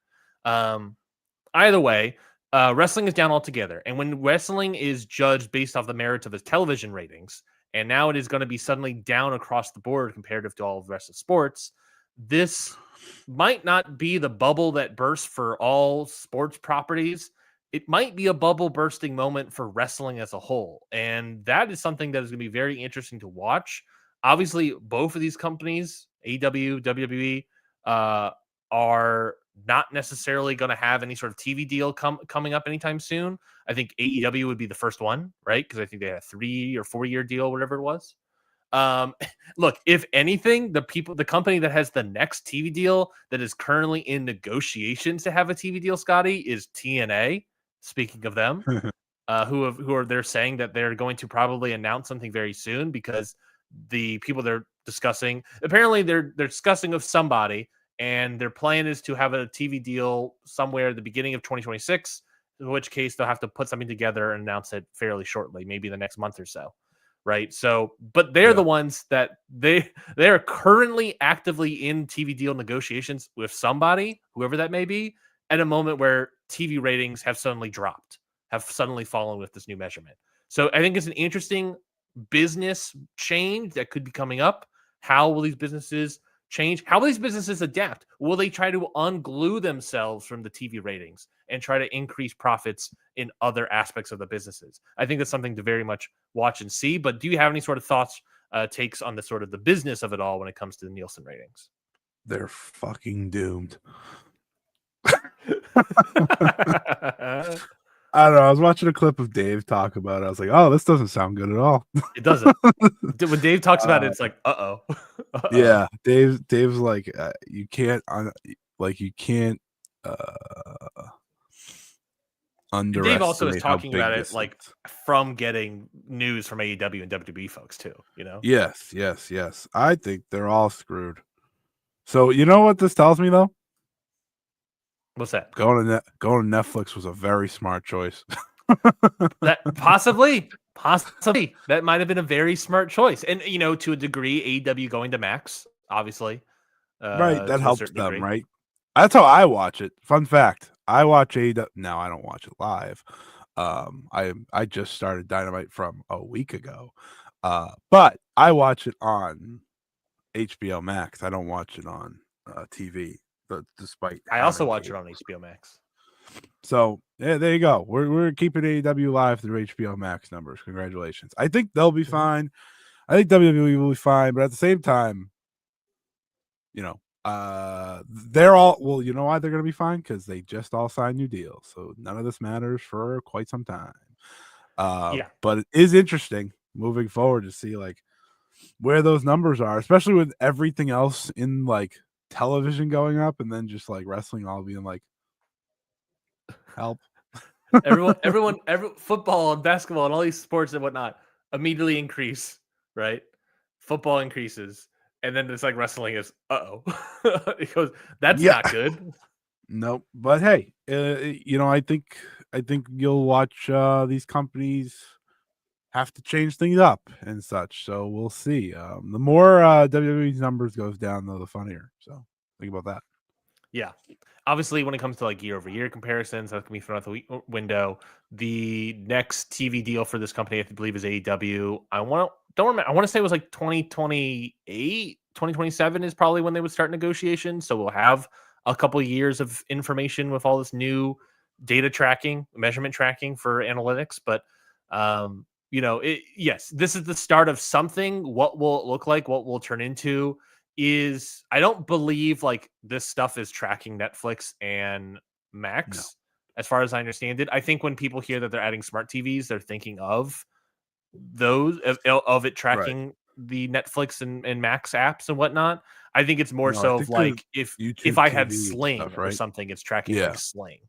Either way, wrestling is down altogether. And when wrestling is judged based off the merits of its television ratings, and now it is going to be suddenly down across the board comparative to all of the rest of sports, this might not be the bubble that bursts for all sports properties. It might be a bubble bursting moment for wrestling as a whole. And that is something that is going to be very interesting to watch. Obviously, both of these companies, AEW, WWE, are not necessarily going to have any sort of TV deal coming up anytime soon. I think AEW would be the first one, right? Because I think they had a 3 or 4 year deal, whatever it was. Look, if anything, the company that has the next TV deal that is currently in negotiations to have a TV deal, Scotty, is TNA. Speaking of them, they're saying that they're going to probably announce something very soon because the people they're discussing, apparently they're discussing with somebody, and their plan is to have a TV deal somewhere at the beginning of 2026, in which case they'll have to put something together and announce it fairly shortly, maybe the next month or so. right? So, but they're the ones that they are currently actively in TV deal negotiations with somebody, whoever that may be, at a moment where TV ratings have suddenly dropped, have suddenly fallen with this new measurement. So I think it's an interesting business change that could be coming up. How will these businesses change? How will these businesses adapt? Will they try to unglue themselves from the TV ratings and try to increase profits in other aspects of the businesses? I think that's something to very much watch and see. But do you have any sort of thoughts, takes on the sort of the business of it all when it comes to the Nielsen ratings? They're fucking doomed. I don't know. I was watching a clip of Dave talk about it. I was like, oh, this doesn't sound good at all. It doesn't. When Dave talks about it, it's like, uh-oh. Yeah, Dave's like, you can't underestimate. Dave also is how talking big about this it like is. from getting news from AEW and WWE folks too, you know? Yes. I think they're all screwed. So you know what this tells me though? What's that? Going to Netflix was a very smart choice. That possibly that might have been a very smart choice. And you know, to a degree, AEW going to Max, obviously. Right, that To a helps certain them, degree. right? That's how I watch it. Fun fact: I watch AEW. Now I don't watch it live. I just started Dynamite from a week ago, but I watch it on HBO Max. I don't watch it on TV, but despite I also having watch it cable. on HBO Max. So yeah, there you go. We're keeping AEW live through HBO Max numbers. Congratulations. I think they'll be fine. I think WWE will be fine, but at the same time, you know, they're all well. You know why they're going to be fine? Because they just all signed new deals, so none of this matters for quite some time. Yeah. But it is interesting moving forward to see like where those numbers are, especially with everything else in like television going up, and then just like wrestling all being like, help. Every football and basketball and all these sports and whatnot immediately increase, right? Football increases, and then it's like wrestling is it goes, that's Yeah. not good. Nope. But hey, I think you'll watch these companies have to change things up and such. So we'll see. The more WWE's numbers goes down, though, the funnier. So think about that. Yeah. Obviously, when it comes to like year over year comparisons, that can be thrown out the window. The next TV deal for this company, I believe, is AEW. I want to say it was like 2028, 2027 is probably when they would start negotiations. So we'll have a couple years of information with all this new data tracking, measurement tracking for analytics. But yes, this is the start of something. What will it look like? What will it turn into? Is I don't believe like this stuff is tracking Netflix and Max, No. as far as I understand it. I think when people hear that they're adding smart TVs, they're thinking of those of it tracking the Netflix and Max apps and whatnot. I think it's more No, I so of think the like if YouTube I had TV and Sling stuff, or right? something, it's tracking Yeah. like Sling.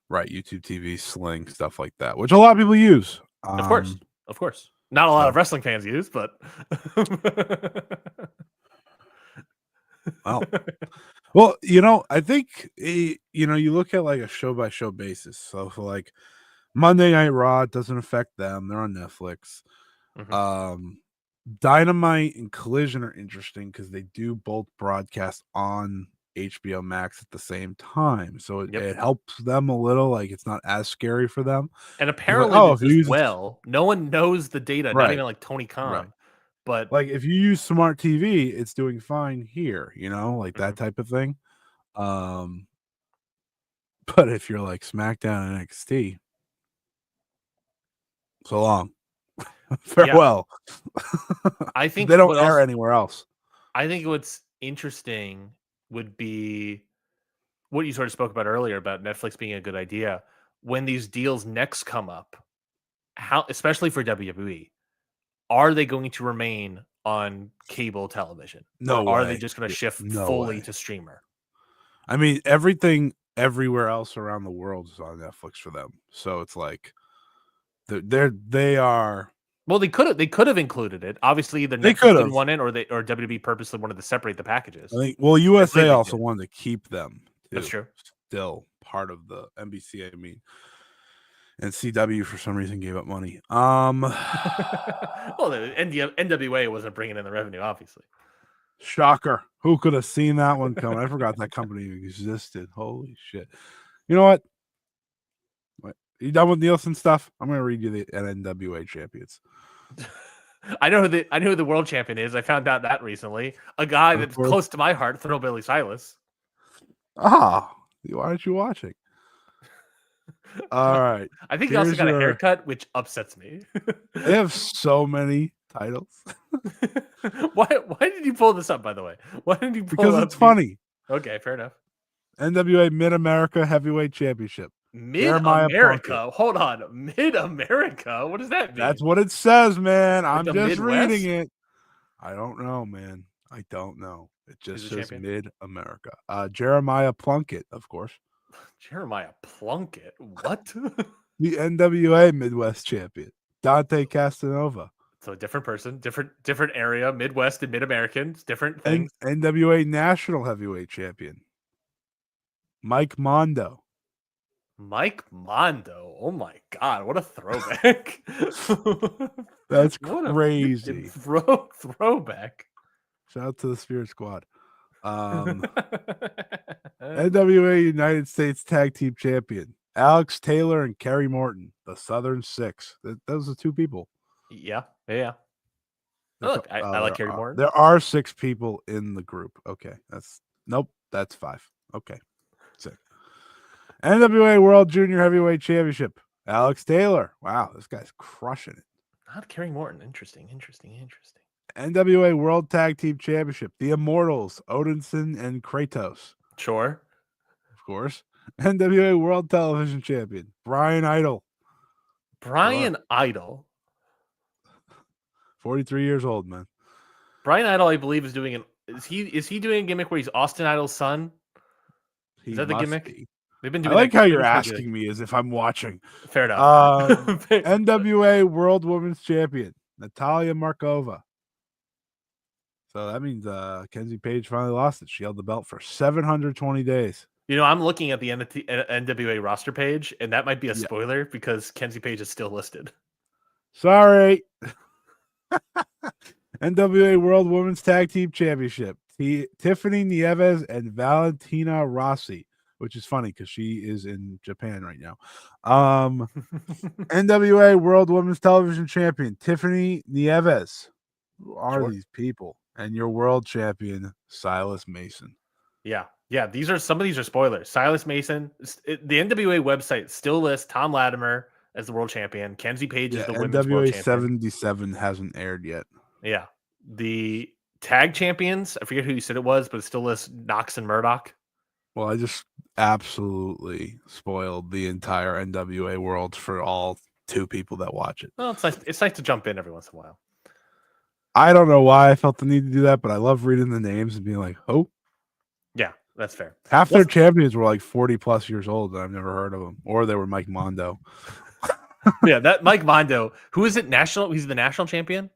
Right. YouTube TV, Sling, stuff like that, which a lot of people use. Of course. Not a lot of wrestling fans use, but Well, I think you look at like a show by show basis. So for like Monday Night Raw, it doesn't affect them. They're on Netflix. Dynamite and Collision are interesting because they do both broadcast on HBO Max at the same time. So it helps them a little. Like it's not as scary for them. And Like, apparently if you use no one knows the data, not even like Tony Khan. Right. But like if you use smart TV, it's doing fine here, like that type of thing. But if you're like SmackDown and NXT, so long. Farewell. I think they don't air anywhere else. I think what's interesting would be what you sort of spoke about earlier about Netflix being a good idea. When these deals next come up, how, especially for WWE, are they going to remain on cable television? No or are way. they just going to shift No fully way. to streamer? I mean, everything everywhere else around the world is on Netflix for them. So it's like they are. Well, they could have included it. Obviously, either They Netflix could didn't have. want it, or WWE purposely wanted to separate the packages. I think. Well, USA also wanted to keep them. Too, That's true. Still part of the NBC. I mean, And CW for some reason gave up money. Well, the NWA wasn't bringing in the revenue, obviously. Shocker. Who could have seen that one coming? I forgot that company existed. Holy shit. You know what? You done with Nielsen stuff? I'm going to read you the NWA champions. I know who the world champion is. I found out that recently. A guy that's close to my heart, Thrillbilly Silas. Ah, why aren't you watching? All right. I think he also got a haircut, which upsets me. They have so many titles. Why did you pull this up, by the way? Why did you pull because it up? It's funny. Okay, fair enough. NWA Mid-America Heavyweight Championship. Mid-America? Hold on. Mid-America? What does that mean? That's what it says, man. Like I'm just Midwest? reading it. I don't know, man. I don't know. It just says Mid-America. Jeremiah Plunkett, of course. Jeremiah Plunkett? What? The NWA Midwest champion. Dante Castanova. So a different person, different area, Midwest and Mid-Americans, different things. NWA National Heavyweight Champion. Mike Mondo. Mike Mondo. Oh my God, what a throwback. That's crazy. Throwback. Shout out to the Spirit Squad. NWA United States Tag Team Champion. Alex Taylor and Kerry Morton, the Southern Six. Those are two people. Yeah. Look, I like Kerry Morton. There are 6 people in the group. Okay. That's 5. Okay. 6. NWA World Junior Heavyweight Championship. Alex Taylor. Wow, this guy's crushing it. Not Kerry Morton. Interesting. NWA World Tag Team Championship. The Immortals, Odinson and Kratos. Sure. Of course. NWA World Television Champion. Brian Idol. Idol. 43 years old, man. Brian Idol, I believe, is doing is he doing a gimmick where he's Austin Idol's son? Is that the gimmick? They've been doing. I like how you're asking me as if I'm watching. Fair enough. NWA World Women's Champion Natalia Markova. So that means Kenzie Page finally lost it. She held the belt for 720 days. You know, I'm looking at the NWA roster page, and that might be a spoiler because Kenzie Page is still listed. Sorry. NWA World Women's Tag Team Championship. Tiffany Nieves and Valentina Rossi, which is funny because she is in Japan right now. NWA World Women's Television Champion Tiffany Nieves. Who are these people? And your world champion Silas Mason. Yeah. Some of these are spoilers. Silas Mason. The NWA website still lists Tom Latimer as the world champion. Kenzie Page is the women's world champion. 77 hasn't aired yet. Yeah. The tag champions, I forget who you said it was, but it still lists Knox and Murdoch. Well, I just absolutely spoiled the entire NWA world for all 2 people that watch it. Well, it's nice to jump in every once in a while. I don't know why I felt the need to do that, but I love reading the names and being like, oh. Yeah, that's fair. Half their champions were like 40 plus years old, and I've never heard of them. Or they were Mike Mondo. Yeah, that Mike Mondo. Who is it? National? He's the national champion?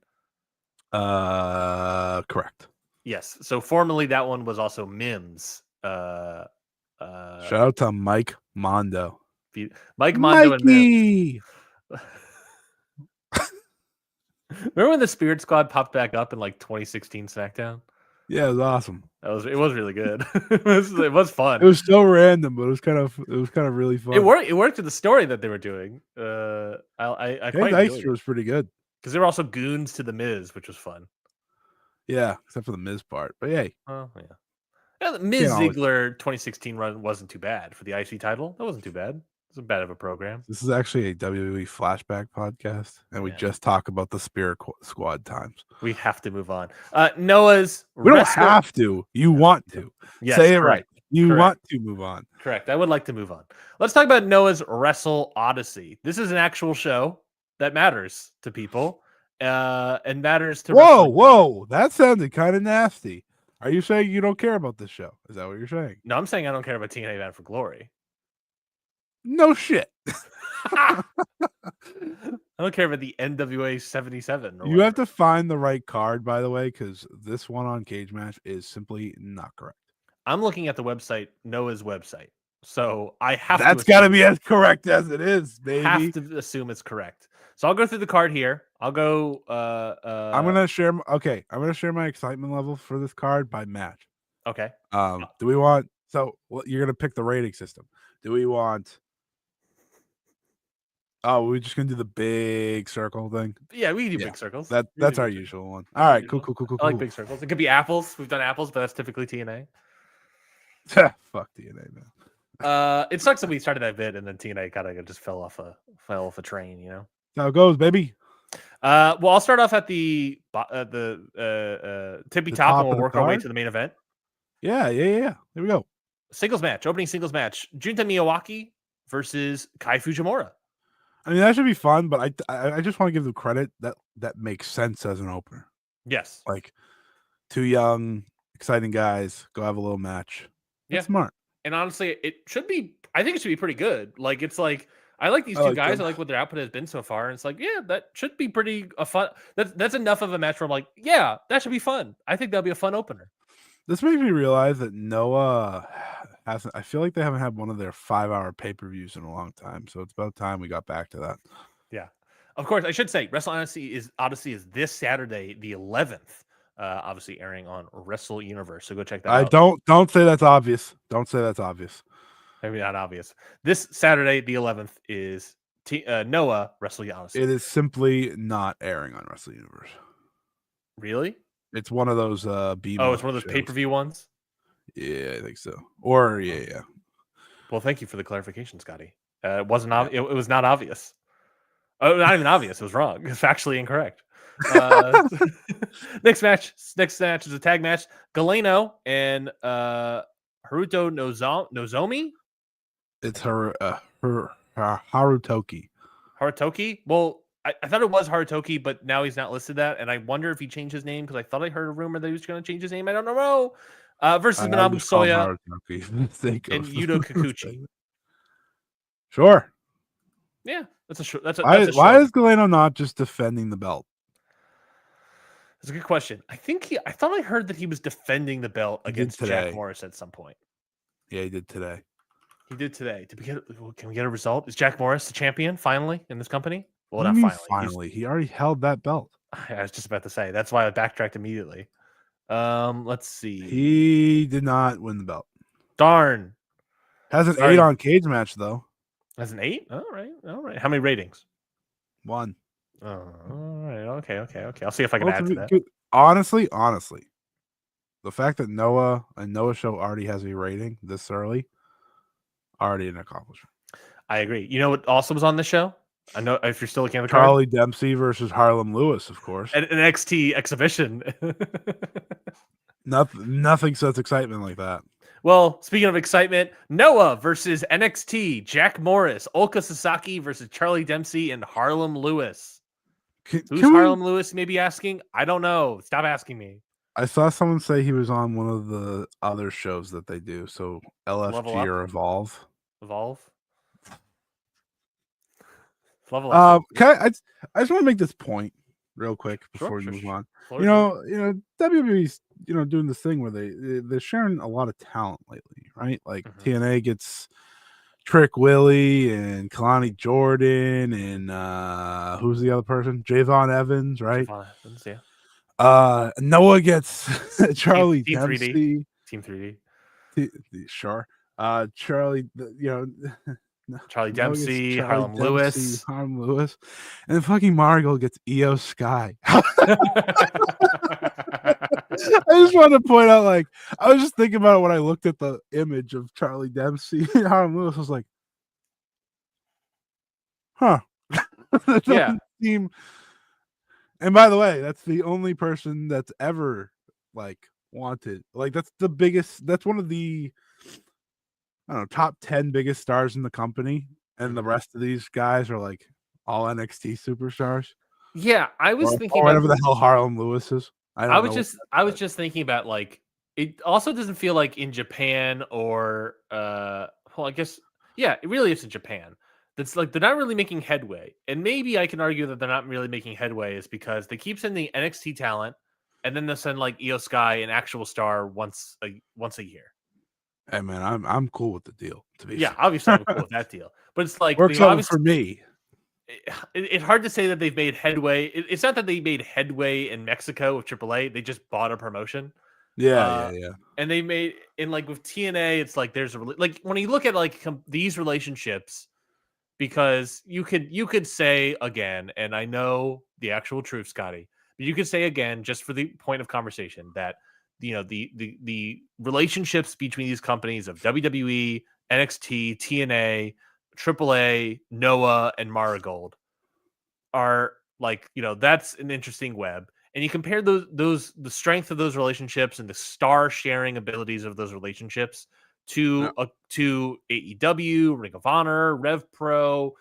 Correct. Yes. So formerly that one was also Mims. Shout out to Mike Mondo. Mike Mondo and Mims. Remember when the Spirit Squad popped back up in like 2016 SmackDown? Yeah, it was awesome. It was really good. it was fun. It was so random, but it was kind of really fun. It worked with the story that they were doing. I quite enjoyed it. Was pretty good because they were also goons to the Miz, which was fun. Yeah, except for the Miz part. But yay. Oh yeah. The Miz Ziggler 2016 run wasn't too bad for the IC title. That wasn't too bad. It wasn't bad of a program. This is actually a WWE flashback podcast, and we just talk about the Spirit Squad times. We have to move on. Noah's. We don't have to. You want to. Yes, say it right. You want to move on. Correct. I would like to move on. Let's talk about Noah's Wrestle Odyssey. This is an actual show that matters to people, and matters to. Whoa! That sounded kind of nasty. Are you saying you don't care about this show? Is that what you're saying? No, I'm saying I don't care about TNA Bound for Glory. No shit. I don't care about the NWA 77. You have to find the right card, by the way, because this one on Cage Match is simply not correct. I'm looking at the website, Noah's website. So I have That's to got to assume, be as correct as it is, have baby. to assume it's correct. So I'll go through the card here. I'll go. I'm gonna share. Okay, I'm gonna share my excitement level for this card by match. Okay. Do we want? So you're gonna pick the rating system. Do we want? Oh, we're just gonna do the big circle thing. Yeah, we can do Yeah, big circles. We can that's do our big circles. usual one. That's All our right, cool, usual. cool, cool, cool, I like cool. big circles. It could be apples. We've done apples, but that's typically TNA. Fuck DNA, man. It sucks that we started that bit and then TNA kind of just fell off a train, you know. That's how it goes, baby. Well, I'll start off at the tippy The top, and top we'll of the work our way card? to the main event. Yeah. Here we go. Singles match, opening singles match: Junta Miyawaki versus Kai Fujimura. I mean, that should be fun, but I just want to give them credit that makes sense as an opener. Yes. Like, two young, exciting guys go have a little match. That's smart. And honestly, it should be. I think it should be pretty good. Like, it's like I like these two guys. I like what their output has been so far. And it's like, yeah, that should be pretty fun. That's enough of a match where I'm like, yeah, that should be fun. I think that'll be a fun opener. This makes me realize that Noah hasn't. I feel like they haven't had one of their 5-hour pay-per-views in a long time. So it's about time we got back to that. Yeah. Of course, I should say Wrestle Odyssey is this Saturday, the 11th. Obviously airing on Wrestle Universe. So go check that out. Don't say that's obvious. Don't say that's obvious. Maybe not obvious. This Saturday, the 11th, is Noah Wrestle Odyssey. It is simply not airing on Wrestle Universe. Really? It's one of those it's one of those pay-per-view ones? Yeah, I think so. Or yeah. Well, thank you for the clarification, Scotty. It wasn't it was not obvious. Oh, not even obvious. It was wrong. It's factually incorrect. Next match is a tag match. Galeno and Haruto Nozomi. It's Harutoki. Harutoki? Well, I thought it was Harutoki, but now he's not listed that, and I wonder if he changed his name because I thought I heard a rumor that he was going to change his name. I don't know. Versus Manabu Soya and Yuto Kikuchi. Sure. Yeah, why is Galeno not just defending the belt? That's a good question. I thought I heard that he was defending the belt against Jack Morris at some point. Yeah, he did today. Can we get a result? Is Jack Morris the champion finally in this company? Well, not finally. He already held that belt. I was just about to say. That's why I backtracked immediately. Let's see. He did not win the belt. Darn. Has an 8 on Cage Match though. Has an 8? All right. How many ratings? 1. Oh, all right. Okay. I'll see if I can add to that. Honestly, the fact that Noah Show already has a rating this early, already an accomplishment. I agree. You know what also was on the show? I know if you're still looking at the Charlie card. Dempsey versus Harlem Lewis, of course. An NXT exhibition. Nothing sets excitement like that. Well, speaking of excitement, Noah versus NXT, Jack Morris, Ulka Sasaki versus Charlie Dempsey and Harlem Lewis. Who's Harlem Lewis? Maybe asking. I don't know. Stop asking me. I saw someone say he was on one of the other shows that they do. So LFG or Evolve. Level up. I just want to make this point real quick before we move on. WWE's doing this thing where they're sharing a lot of talent lately, right? Like TNA gets Trick Willie and Kalani Jordan and who's the other person? Javon Evans, right? Javon Evans, yeah. Noah gets Charlie Dempsey. Team 3D. Sure. Charlie, Charlie Dempsey, Harlem Lewis, and then fucking Margot gets Io Sky. I just wanted to point out, like, I was just thinking about it when I looked at the image of Charlie Dempsey and Harlem Lewis. I was like, huh. Yeah. And by the way, that's the only person that's ever wanted. That's the biggest. That's one of the top 10 biggest stars in the company, and the rest of these guys are all NXT superstars. Yeah, I was thinking whatever the hell Harlem Lewis is. I was just thinking about it also doesn't feel like in Japan or I guess it really is in Japan. That's they're not really making headway, and maybe I can argue that they're not really making headway is because they keep sending NXT talent, and then they'll send Io Sky, an actual star, once a year. Hey man, I'm cool with the deal. To be Yeah, fair, obviously I'm cool with that deal, but it's like works they've out obviously. for me. It's hard to say that they've made headway. It's not that they made headway in Mexico with AAA. They just bought a promotion. Yeah, Uh, yeah, yeah. and they made in like with TNA, it's like there's like when you look at like these relationships, because you could say again, and I know the actual truth, Scotty, but you could say again just for the point of conversation that the relationships between these companies of WWE, NXT, TNA, AAA, Noah, and Marigold are like that's an interesting web, and you compare those the strength of those relationships and the star sharing abilities of those relationships Yeah, to AEW, Ring of Honor, Rev Pro,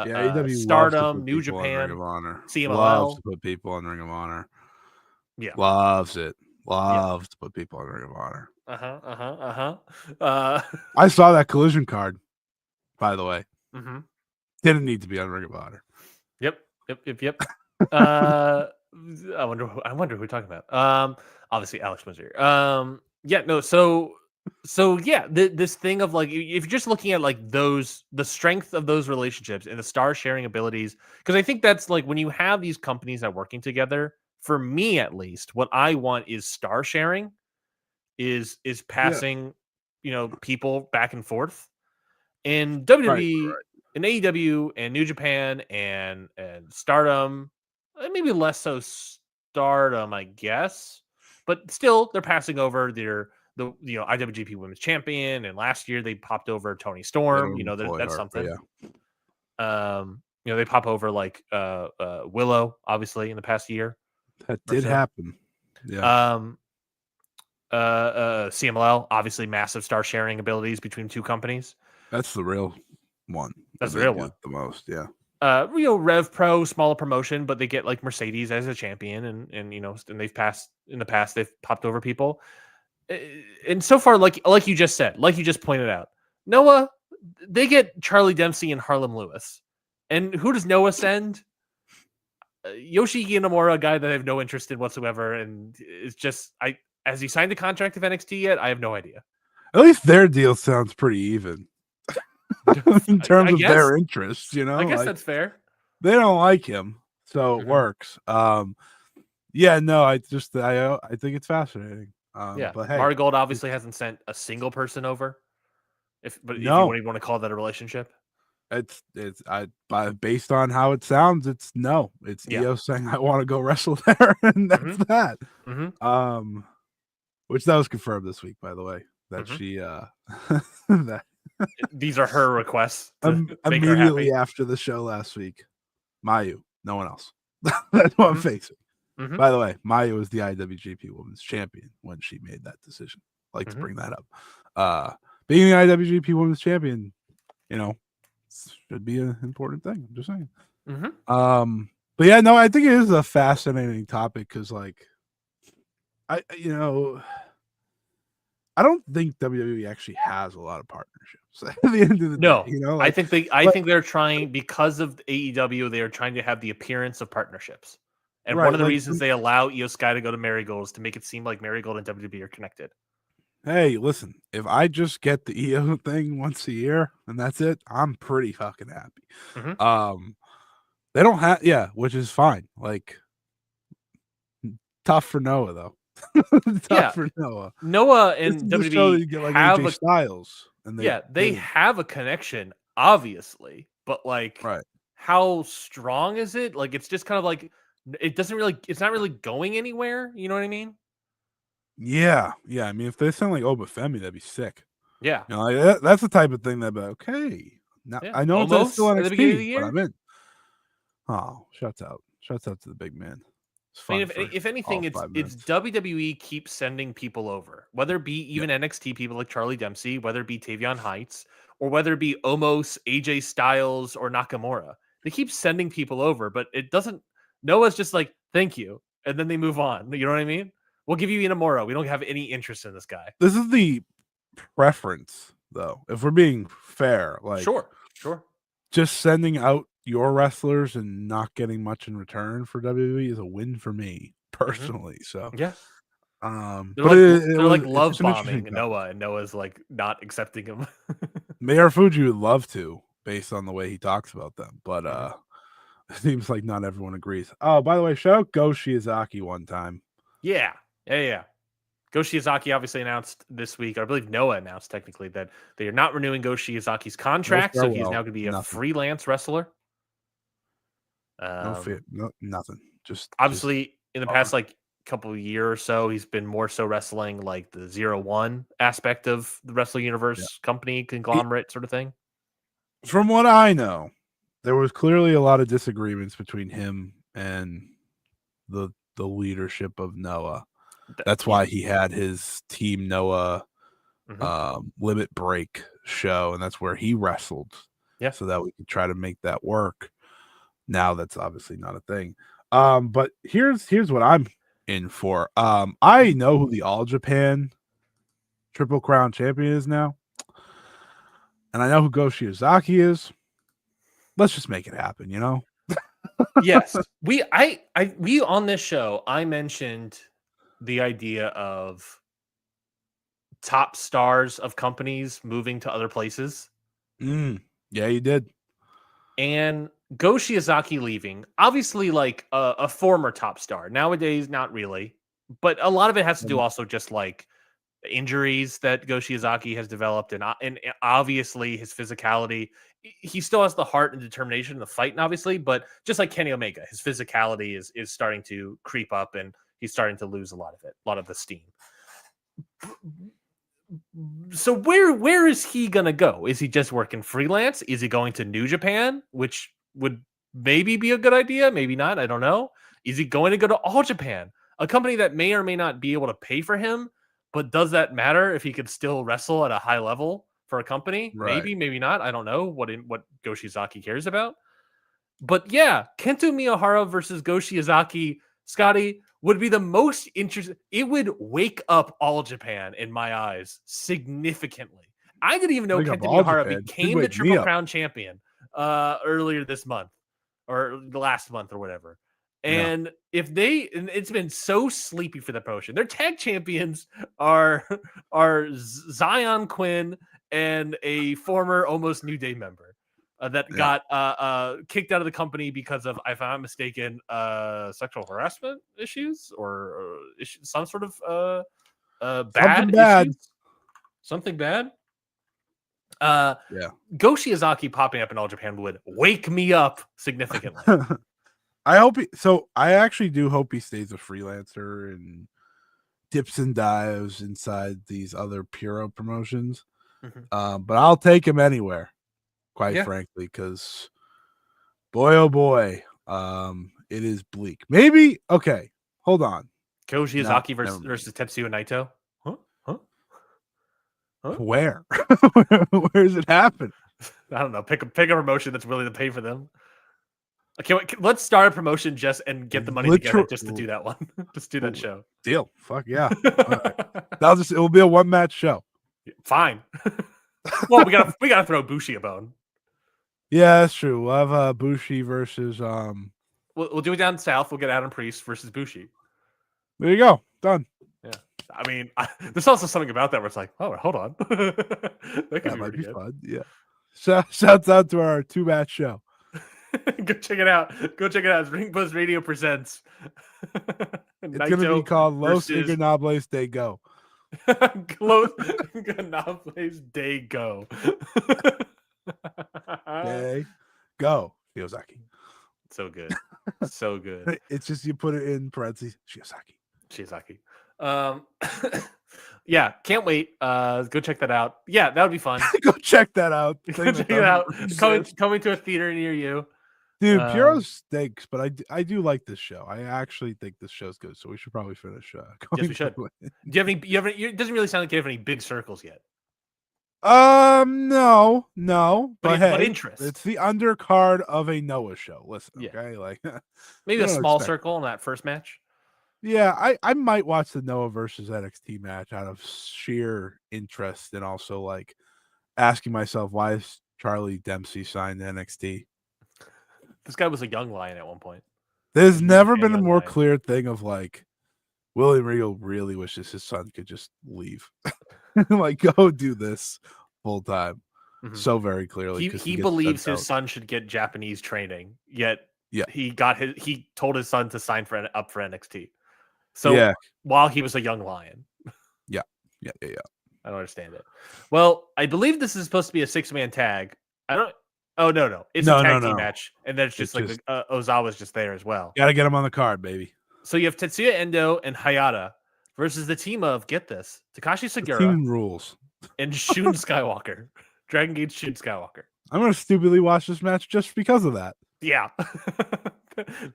yeah. AEW loves to Stardom, put New people on Ring Japan, of Honor. Loves CMLL. to put people on Ring of Honor. Yeah, Loves it. yeah. Loves to put people on Ring of Honor. Uh, I saw that collision card, by the way. mhm. Didn't need to be on Ring of Honor. Yep, yep. Uh, I wonder who we're talking about. Obviously Alex Windsor. Yeah, no. So yeah, this thing of like if you're just looking at like the strength of those relationships and the star sharing abilities, because I think that's like when you have these companies that are working together. For me, at least, what I want is star sharing, is Yeah. passing, people back and forth in Right. WWE, in AEW, and New Japan, and Stardom, maybe less so Stardom, I guess, but still they're passing over the IWGP Women's Champion, and last year they popped over Tony They Storm. don't employ That's her, but something. yeah. They pop over like Willow, obviously, in the past year That or did so. happen. Yeah. Um, CMLL, obviously, massive star sharing abilities between two companies. That's the real one that That's the they real use one. the most. Yeah. Rev Pro, smaller promotion, but they get like Mercedes as a champion, and they've passed in the past. They've popped over people, and so far, like you just said, like you just pointed out, Noah, they get Charlie Dempsey and Harlem Lewis, and who does Noah send? Yoshiki Inamura, a guy that I have no interest in whatsoever, and it's just has he signed a contract with NXT yet? I have no idea. At least their deal sounds pretty even in terms I of guess, their interests, I guess like that's fair. they don't like him, so it Mhm. works. Yeah, no, I think it's fascinating. Yeah, But hey, Marigold obviously it's hasn't sent a single person over. If you no, want to call that a relationship, based on how it sounds, it's no. It's yeah. Io saying I want to go wrestle there, and that's hmm that. hmm Um, which that was confirmed this week, by the way, that hmm she that These are her requests to make her immediately happy. after the show last week. Mayu, no one else. That's what I'm hmm facing. hmm By the way, Mayu was the IWGP Women's Champion when she made that decision. I like to hmm bring that up. Being the IWGP Women's Champion, you know, should be an important thing. I'm just saying. hmm But yeah, no, I think it is a fascinating topic because, like, I don't think WWE actually has a lot of partnerships at the end of the day. No, Like, I like think they're trying because of AEW. They are trying to have the appearance of partnerships, and one right, of the like, reasons they allow Io Sky to go to Marigold is to make it seem like Marigold and WWE are connected. hey, listen, if I just get the EO thing once a year and that's it, I'm pretty fucking happy. hmm Um, they don't have, yeah, which is fine. Like, tough for Noah though. Tough Yeah, for Noah. Noah This and is the show that WWE you get like have AJ a Styles, and they yeah, they didn't. have a connection, obviously, but like, Right. how strong is it? Like, it's just kind of like it's not really going anywhere. You know what I mean? Yeah, yeah. I mean, if they sound like Obafemi, that'd be sick. Yeah, Like, that's the type of thing that'd be like, okay. Now yeah. I know it's still Almost at the beginning of NXT, the but year. I'm in. Oh, shouts out to the big man. It's I mean, fun for if anything, all it's 5 minutes. WWE keeps sending people over, whether it be Yeah, even NXT people like Charlie Dempsey, whether it be Tavion Heights, or whether it be Omos, AJ Styles, or Nakamura. They keep sending people over, but it doesn't. Noah's just like, thank you, and then they move on. You know what I mean? We'll give you Inamura. We don't have any interest in this guy. this is the preference, though. If we're being fair, like Sure. just sending out your wrestlers and not getting much in return for WWE is a win for me hmm personally. So, Yeah. They're like love it's an interesting bombing topic. Noah, and Noah's like not accepting him. Mayor Fuji would love to, based on the way he talks about them, but Mhm. it seems like not everyone agrees. Oh, by the way, shout out Go Shiozaki one time. Yeah. Go Shiozaki obviously announced this week, or I believe Noah announced technically that they are not renewing Go Shiozaki's No contract, so he is now farewell, going to be a nothing. freelance wrestler. No fit, no nothing. Just Obviously, in the past gone. like couple of year or so, he's been more so wrestling like the 0-1 aspect of the Wrestle Yeah. Universe company conglomerate sort of thing. From what I know, there was clearly a lot of disagreements between him and the leadership of Noah. That's Yeah. why he had his Team Noah Mhm. Limit Break show, and that's where he wrestled. Yeah. So that we could try to make that work. Now that's obviously not a thing. But here's what I'm in for. I know who the All Japan Triple Crown champion is now, and I know who Go Shiozaki is. Let's just make it happen, you know? Yes. We on this show, I mentioned the idea of top stars of companies moving to other places. Yeah, you did. And Go Shiozaki leaving, obviously like a former top star. Nowadays, not really. But a lot of it has to do also just like injuries that Go Shiozaki has developed, and obviously his physicality. He still has the heart and determination in the fight, obviously, but just like Kenny Omega, his physicality is starting to creep up, and he's starting to lose a lot of it, a lot of the steam. So where is he gonna go? Is he just working freelance? Is he going to New Japan, which would maybe be a good idea, maybe not, I don't know. Is he going to go to All Japan, a company that may or may not be able to pay for him, but does that matter if he could still wrestle at a high level for a company? Right. Maybe, maybe not, I don't know what Go Shiozaki cares about. But yeah, Kento Miyahara versus Go Shiozaki, Scotty, would be the most interesting. It would wake up All Japan in my eyes significantly. I didn't even know Wake up Kento All Miyahara Japan. Should became the wake me Triple up. Crown champion earlier this month or the last month or whatever. Yeah. And it's been so sleepy for the promotion. Their tag champions are Zion Quinn and a former almost New Day member that Yeah. got kicked out of the company because of, if I'm not mistaken, sexual harassment issues or some sort of Something bad bad. issues, something bad. Yeah. Go Shiozaki popping up in All Japan would wake me up significantly. I actually do hope he stays a freelancer and dips and dives inside these other Puro promotions. Mhm. But I'll take him anywhere, quite Yeah. frankly, because boy, oh boy, it is bleak. Maybe okay. Hold on. Go No, Shiozaki never versus mind. Tetsuya Naito. Huh? Huh? Huh? Where? Where does it happen? I don't know. Pick a promotion that's willing to pay for them. Okay, let's start a promotion just and get the money together just to do that one. Just do that show. Deal. Fuck yeah. It will be a one match show. Fine. Well, we gotta throw Bushi a bone. Yeah, that's true. We'll have Bushi versus We'll do it down south. We'll get Adam Priest versus Bushi. There you go. Done. Yeah. I mean, there's also something about that where it's like, oh, hold on. That could That be might pretty be good. fun. Yeah. Shouts out to our 2-match show. Go check it out. Go check it out. It's Ring Buzz Radio presents. It's going to be called Los Ingobernables de Go. Los Ingobernables de Go. Okay. Go. Shiozaki. So good. So good. It's just you put it in parentheses. Shiozaki. Yeah, can't wait. Go check that out. Yeah, that would be fun. Go check that out. Go check it out. Coming to a theater near you. Dude, Puro stinks, but I do like this show. I actually think this show's good, so we should probably finish. Yes, we should. Do you have any? It doesn't really sound like you have any big circles yet. No, but hey, interest. It's the undercard of a Noah show. Listen, Yeah. okay, like maybe a small circle in that first match. Yeah, I might watch the Noah versus NXT match out of sheer interest, and also like asking myself, why is Charlie Dempsey signed to NXT? This guy was a young lion at one point. There's never been a more clear thing of like, William Regal really wishes his son could just leave, like go do this full time. Mhm. So very clearly, because He believes his son should get Japanese training, yet Yeah. he told his son to sign up for NXT. So Yeah. while he was a young lion. Yeah. I don't understand it. Well, I believe this is supposed to be a 6-man tag. I don't. Oh no, it's a tag team match, and then it's just Ozawa's just there as well. Gotta get him on the card, baby. So you have Tetsuya Endo and Hayata versus the team of, get this, Takashi Sagura, team rules, and Shun Skywalker, Dragon Gate Shun Skywalker. I'm gonna stupidly watch this match just because of that. Yeah,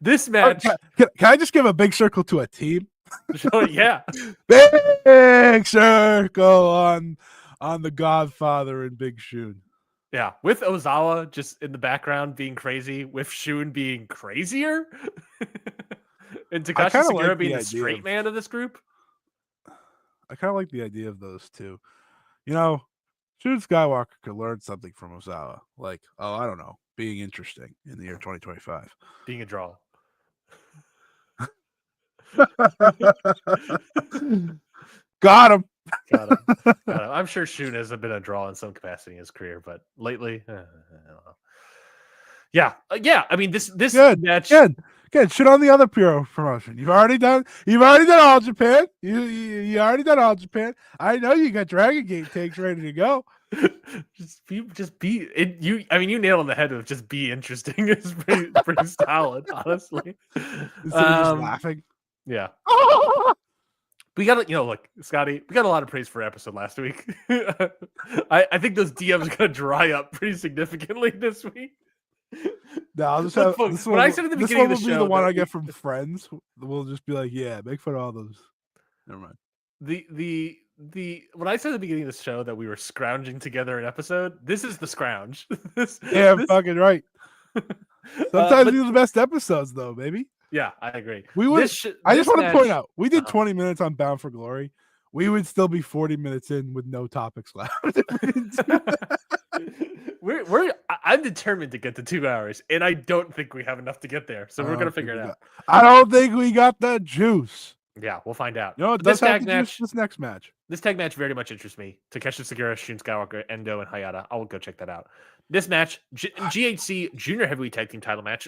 this match. Can I just give a big circle to a team? Oh yeah, big circle on the Godfather and Big Shun. Yeah, with Ozawa just in the background being crazy, with Shun being crazier, and Takashi Sagura being the straight man of this group. I kind of like the idea of those two. You know, Shun Skywalker could learn something from Ozawa, like, I don't know, being interesting in the year 2025. Being a draw. Got him. Got him. I'm sure Shun has been a draw in some capacity in his career, but lately, I don't know. Yeah. I mean, this good match. Good. Shit on the other promotion. You've already done All Japan. You already done All Japan. I know you got Dragon Gate takes ready to go. just be it. You nailed on the head of just be interesting. It's pretty solid, honestly. Instead of just laughing. Yeah. We got look, Scotty, we got a lot of praise for our episode last week. I think those DMs are gonna dry up pretty significantly this week. No, I'll just have when I said at the beginning of the show, the one I get from friends. We'll just be like, yeah, make fun of all those. Never mind. The when I said at the beginning of the show that we were scrounging together an episode, this is the scrounge. I'm fucking right. Sometimes these are the best episodes, though, baby. Yeah, I agree. I just want to point out, we did 20 minutes on Bound for Glory. We would still be 40 minutes in with no topics left. I'm determined to get to 2 hours, and I don't think we have enough to get there. So we're gonna figure it out. I don't think we got the juice. Yeah, we'll find out. This tag match. This next match. This tag match very much interests me. Takeshi Sagura, Shun Skywalker, Endo, and Hayata. I'll go check that out. This match, GHC Junior Heavyweight Tag Team Title match.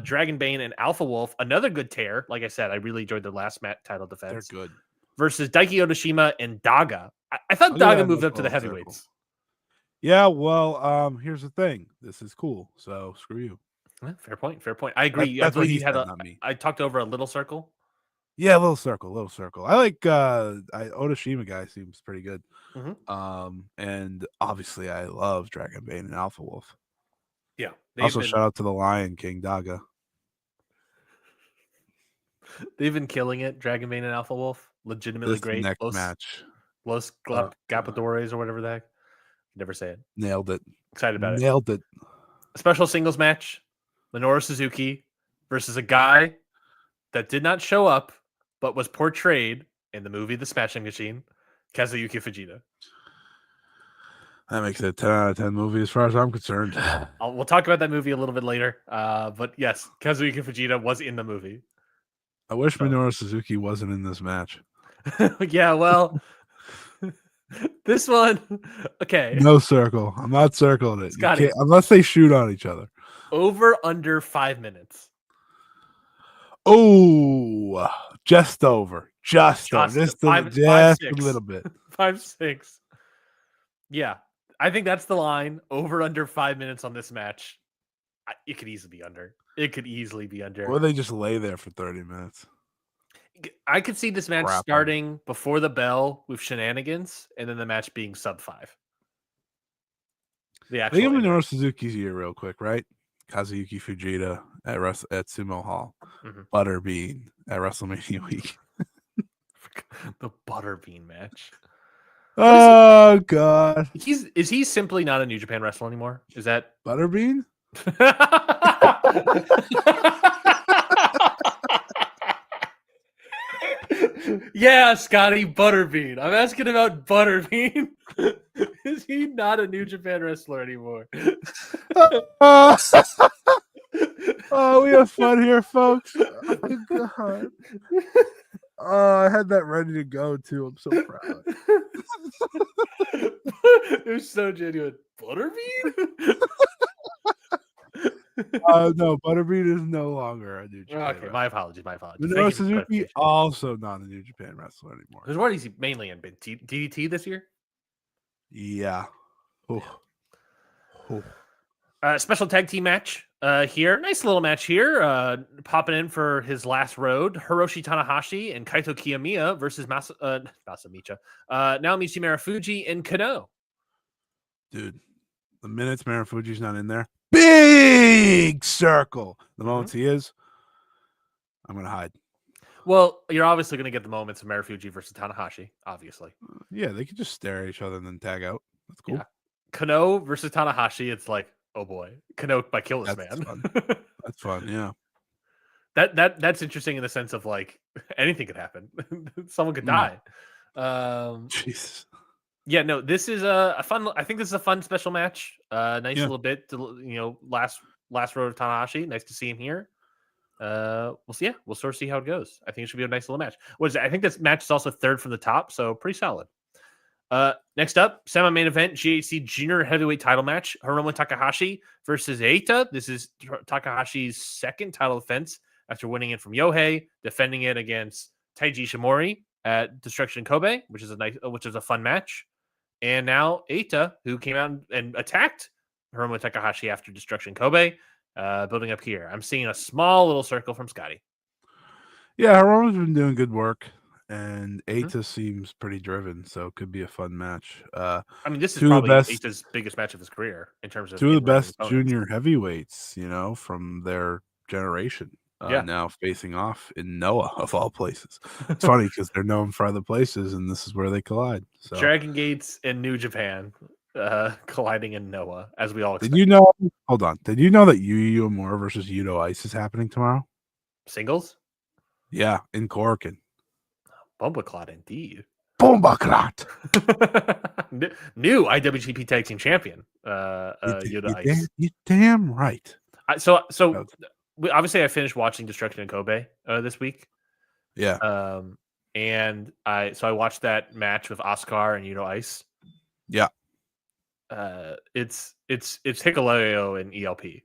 Dragon Bane and Alpha Wolf. Another good tear. Like I said, I really enjoyed their last title defense. They're good. Versus Daiki Otoshima and Daga. I thought Daga moved up to the heavyweights. Circle. Yeah, well, here's the thing. This is cool. So screw you. Fair point. I agree. That's what he had said, not me. I talked over a little circle. Yeah, little circle. I like Otoshima guy seems pretty good. Mm-hmm. And obviously I love Dragon Bane and Alpha Wolf. Yeah. Also shout out to the Lion King Daga. They've been killing it, Dragon Bane and Alpha Wolf. Legitimately great. Next match. Los Gapadores or whatever the heck. Never say it. Nailed it. Excited about it. Nailed it. A special singles match. Minoru Suzuki versus a guy that did not show up but was portrayed in the movie The Smashing Machine, Kazuyuki Fujita. That makes it a 10 out of 10 movie as far as I'm concerned. We'll talk about that movie a little bit later. But yes, Kazuyuki Fujita was in the movie. I wish Minoru Suzuki wasn't in this match. Yeah, well, this one, okay. No circle. I'm not circling it. Scotty, unless they shoot on each other. Over under 5 minutes. Oh, just over. Just a little bit. 5-6. Yeah, I think that's the line. Over under 5 minutes on this match. It could easily be under. Or they just lay there for 30 minutes. I could see this match starting before the bell with shenanigans, and then the match being sub 5. Think of Minoru Suzuki's year real quick, right? Kazuyuki Fujita at Sumo Hall. Mm-hmm. Butterbean at WrestleMania week. The Butterbean match. Oh God. Is he simply not a New Japan wrestler anymore? Is that Butterbean? Yeah, Scotty, Butterbean. I'm asking about Butterbean. Is he not a New Japan wrestler anymore? Oh, we have fun here, folks. Oh, God. I had that ready to go too. I'm so proud. It was so genuine. Butterbean? No, Butterbean is no longer a New Japan Okay, wrestler. my apologies. My apologies. Minoru Thank you for the Suzuki clarification. also not a New Japan wrestler anymore. There's what is he mainly in? Been DDT this year? Yeah. Oh. Special tag team match here. Nice little match here. Popping in for his last road. Hiroshi Tanahashi and Kaito Kiyomiya versus Masamicha. Naomichi Marufuji and Kano. Dude, the minutes Marufuji's not in there, big circle. The moments he is, I'm going to hide. Well, you're obviously going to get the moments of Marufuji versus Tanahashi, obviously. Yeah, they could just stare at each other and then tag out. That's cool. Yeah. Kano versus Tanahashi, it's like, oh boy. Kano by kill this man. Fun. That's fun, yeah. That's interesting in the sense of like anything could happen. Someone could die. Jesus. Yeah, no, this is a fun. I think this is a fun special match. Nice little bit to last road of Tanahashi. Nice to see him here. We'll see. Yeah, we'll sort of see how it goes. I think it should be a nice little match. What is it? I think this match is also third from the top, so pretty solid. Next up, semi-main event, GHC Junior Heavyweight Title match: Hiromu Takahashi versus Eita. This is Takahashi's second title defense after winning it from Yohei, defending it against Taiji Ishimori at Destruction Kobe, which is a fun match. And now Eita, who came out and attacked Hiromu Takahashi after Destruction Kobe, building up here. I'm seeing a small little circle from Scotty. Yeah, Hiromu's been doing good work, and Eita seems pretty driven, so it could be a fun match. I mean, this is probably Eita's biggest match of his career in terms of two of the best junior heavyweights, from their generation. Now facing off in Noah of all places. It's funny because they're known for other places, and this is where they collide. So. Dragon Gates and New Japan colliding in Noah, as we all expect. Did you know? Hold on. Did you know that Yu Uemura versus Yuto Ice is happening tomorrow? Singles? Yeah, in Corkin. Bumbleclot, indeed. Bumbleclot. New IWGP Tag Team Champion. Yuto Ice. You're damn right. So obviously I finished watching Destruction in Kobe this week. Yeah. And I watched that match with Oscar and Yuto Ice. Yeah. It's Hikuleo and ELP.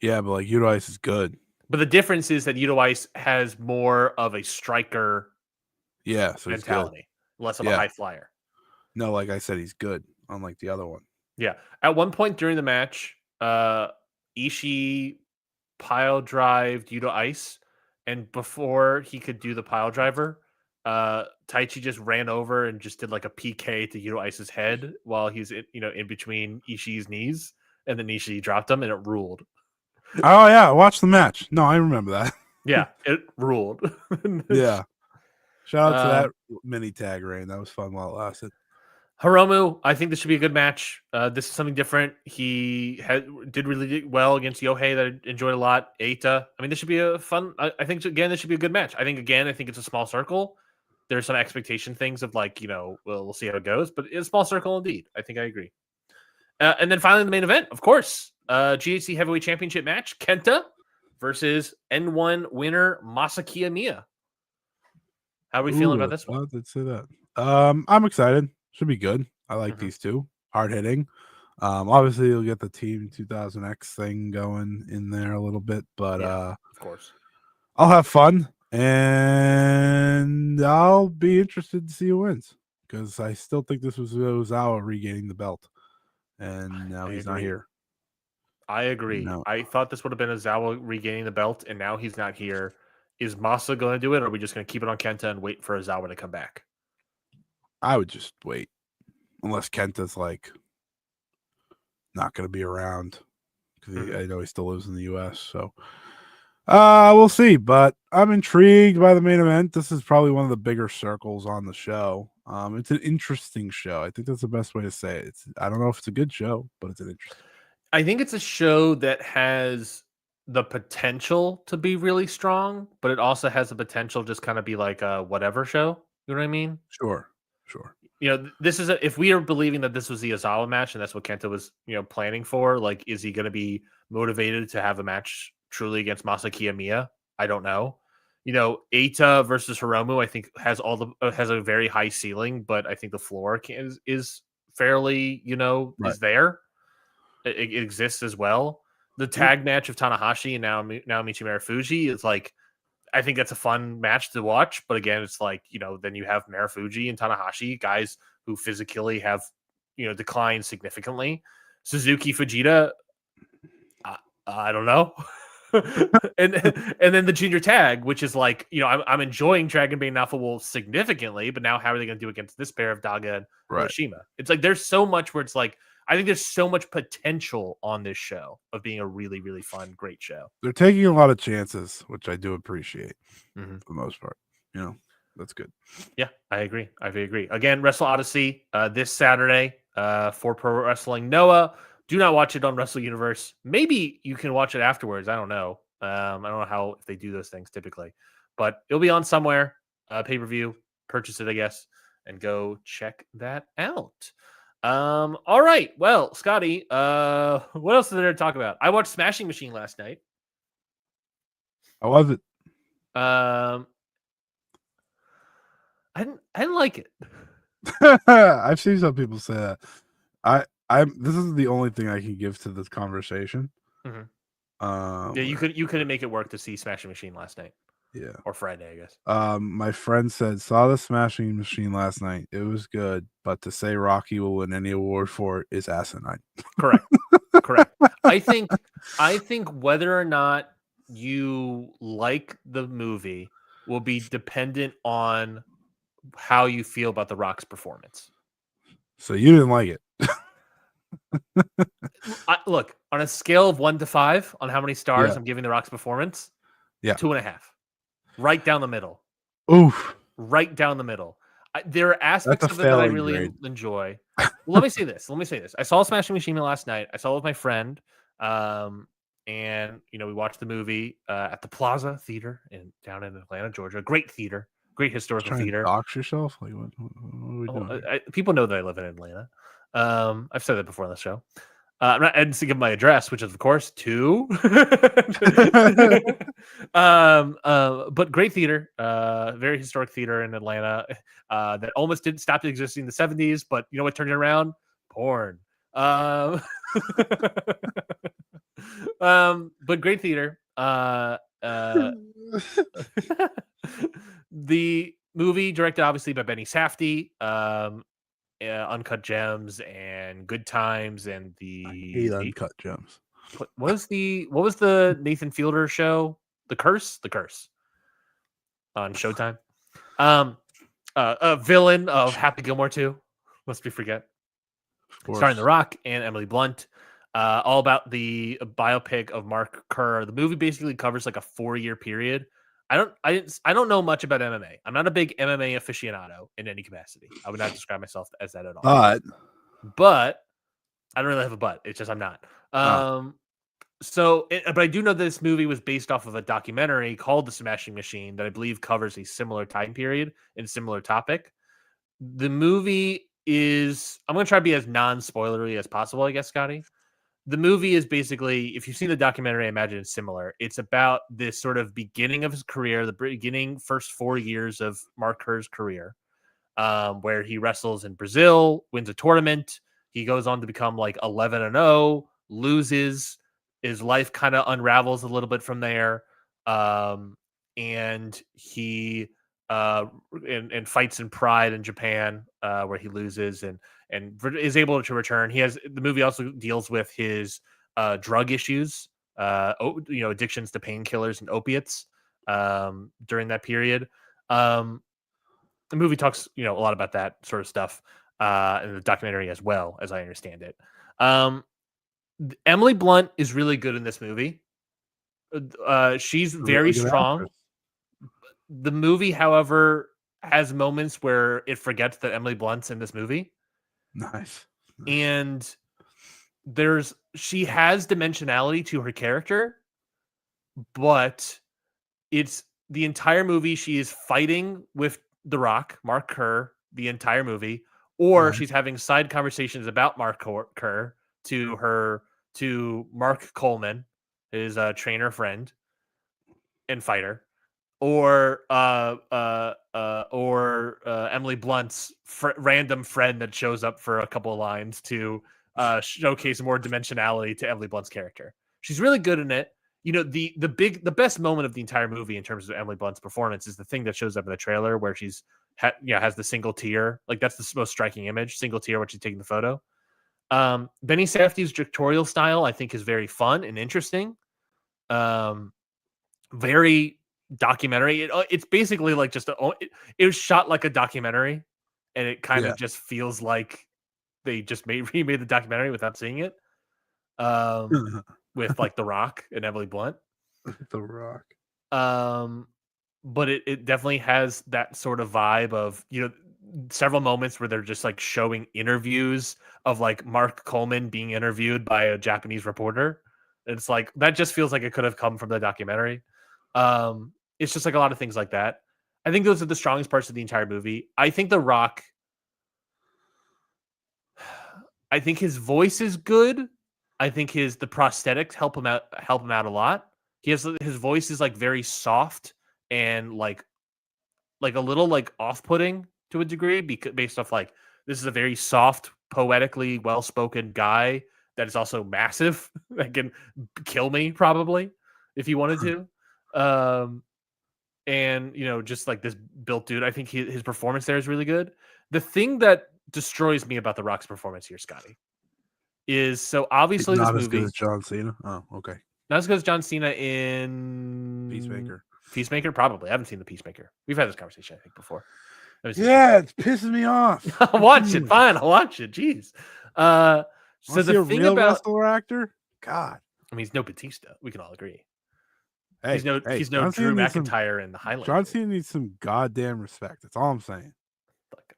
Yeah, but like Yuto Ice is good. But the difference is that Yuto Ice has more of a striker mentality, less of a high flyer. No, like I said, he's good, unlike the other one. Yeah. At one point during the match, Ishii pile drived Yuto Ice, and before he could do the pile driver, Taichi just ran over and just did like a PK to Yuto Ice's head while he's in between Ishii's knees, and then Ishii dropped him, and it ruled. Oh yeah, watch the match. No, I remember that. Yeah, it ruled. Yeah. Shout out to that mini tag reign. That was fun while it lasted. Hiromu, I think this should be a good match. This is something different. He did really well against Yohei that I enjoyed a lot. Eita. I mean, this should be a fun. I think again, this should be a good match. I think it's a small circle. There's some expectation things of like we'll see how it goes, but it's a small circle indeed. I think I agree. And then finally the main event, of course, GHC Heavyweight Championship match: Kenta versus N1 winner Masaki Amiya. How are we feeling about this one? Let's say that. I'm excited. Should be good. I like these two. Hard hitting. Obviously you'll get the Team 2000X thing going in there a little bit, but of course. I'll have fun and I'll be interested to see who wins because I still think this was Ozawa regaining the belt, and now he's not here. I agree. No. I thought this would have been Ozawa regaining the belt, and now he's not here. Is Masa going to do it, or are we just going to keep it on Kenta and wait for Ozawa to come back? I would just wait, unless Kenta's like not going to be around because I know he still lives in the U.S. So we'll see. But I'm intrigued by the main event. This is probably one of the bigger circles on the show. It's an interesting show. I think that's the best way to say it. I don't know if it's a good show, but it's an interesting. I think it's a show that has the potential to be really strong, but it also has the potential to just kind of be like a whatever show. You know what I mean? Sure. This is if we are believing that this was the Ozawa match and that's what Kenta was, planning for, like, is he going to be motivated to have a match truly against Masaki Amiya? I don't know. Eita versus Hiromu, I think has has a very high ceiling, but I think the floor is fairly, Right. is there. It exists as well. The tag match of Tanahashi and Naomichi Marufuji is like, I think that's a fun match to watch. But again, it's like, then you have Marufuji and Tanahashi, guys who physically have, declined significantly. Suzuki Fujita, I don't know. and then the junior tag, which is like, I'm enjoying Dragon Bane and Alpha Wolf significantly, but now how are they going to do against this pair of Daga and Hiroshima? It's like there's so much where it's like, I think there's so much potential on this show of being a really, really fun, great show. They're taking a lot of chances, which I do appreciate for the most part. That's good. Yeah, I agree. Again, Wrestle Odyssey this Saturday for Pro Wrestling Noah. Do not watch it on Wrestle Universe. Maybe you can watch it afterwards. I don't know. I don't know how if they do those things typically, but it'll be on somewhere. Pay-per-view. Purchase it, I guess, and go check that out. All right. Well, Scotty, what else is there to talk about? I watched Smashing Machine last night. How was it? I didn't like it. I've seen some people say that. This is the only thing I can give to this conversation. Yeah, you couldn't make it work to see Smashing Machine last night. Yeah. Or Friday, I guess. My friend saw the Smashing Machine last night. It was good, but to say Rocky will win any award for it is asinine. Correct. I think whether or not you like the movie will be dependent on how you feel about The Rock's performance. So you didn't like it? Look, on a scale of 1 to 5 on how many stars I'm giving The Rock's performance, 2.5. Right down the middle. Oof. Right down the middle. There are aspects of it that I really enjoy. Well, let me say this. I saw Smashing Machine last night. I saw it with my friend. And we watched the movie at the Plaza Theater down in Atlanta, Georgia. Great theater. Great historical theater. Dox yourself? Like what are we doing? People know that I live in Atlanta. I've said that before on the show. I'm not. I didn't give my address, which is of course 2. But great theater, very historic theater in Atlanta that almost didn't stop existing in the 70s. But you know what turned it around? Porn. But great theater. The movie directed obviously by Benny Safdie. Uncut Gems and Good Times and I hate Uncut Gems. What was the Nathan Fielder show? The Curse on Showtime. A villain of Happy Gilmore 2. Must we forget? Starring The Rock and Emily Blunt. All about the biopic of Mark Kerr. The movie basically covers like a 4-year period. I don't know much about MMA. I'm not a big MMA aficionado in any capacity. I would not describe myself as that at all. But I don't really have a but. It's just I'm not. But I do know that this movie was based off of a documentary called The Smashing Machine that I believe covers a similar time period and similar topic. The movie is, I'm going to try to be as non-spoilery as possible, I guess, Scotty. The movie is basically, if you've seen the documentary, I imagine it's similar. It's about this sort of beginning of his career, the beginning first 4 years of Mark Kerr's career, where he wrestles in Brazil, wins a tournament. He goes on to become like 11-0, loses. His life kind of unravels a little bit from there. And he and fights in Pride in Japan, where he loses and is able to return. The movie also deals with his drug issues, addictions to painkillers and opiates during that period. The movie talks, a lot about that sort of stuff in the documentary as well, as I understand it. Emily Blunt is really good in this movie. She's very strong. Actress. The movie, however, has moments where it forgets that Emily Blunt's in this movie. Nice. And she has dimensionality to her character, but it's the entire movie she is fighting with The Rock, Mark Kerr, the entire movie, or she's having side conversations about Mark Kerr to Mark Coleman, his trainer friend and fighter. or Emily Blunt's random friend that shows up for a couple of lines to showcase more dimensionality to Emily Blunt's character. She's really good in it. You know, the best moment of the entire movie in terms of Emily Blunt's performance is the thing that shows up in the trailer where she's has the single tear. Like, that's the most striking image, single tear when she's taking the photo. Benny Safdie's directorial style, I think, is very fun and interesting. Very documentary. It's basically like just it was shot like a documentary, and it kind of just feels like they just remade the documentary without seeing it. With like The Rock and Emily Blunt. The Rock. But it definitely has that sort of vibe of, you know, several moments where they're just like showing interviews of like Mark Coleman being interviewed by a Japanese reporter. It's like, that just feels like it could have come from the documentary. It's just like a lot of things like that. I think those are the strongest parts of the entire movie. I think The Rock, I think his voice is good. I think the prosthetics help him out a lot. His voice is like very soft and like a little like off-putting to a degree, because based off like, this is a very soft, poetically well-spoken guy that is also massive that can kill me probably if he wanted to. And you know, just like this built dude, I think his performance there is really good. The thing that destroys me about The Rock's performance here, Scotty, is so obviously not this as good movie as John Cena. Oh, okay. not as good as John Cena in Peacemaker. Peacemaker, probably. I haven't seen the Peacemaker. We've had this conversation, I think, before. Yeah, it's pissing me off. I'll watch it. Fine, I'll watch it. Jeez. So the thing real about wrestler actor, God, I mean, he's no Batista. We can all agree. hey, He's no John Drew Cena McIntyre in the Highlander. John Cena needs some goddamn respect. That's all I'm saying. Look,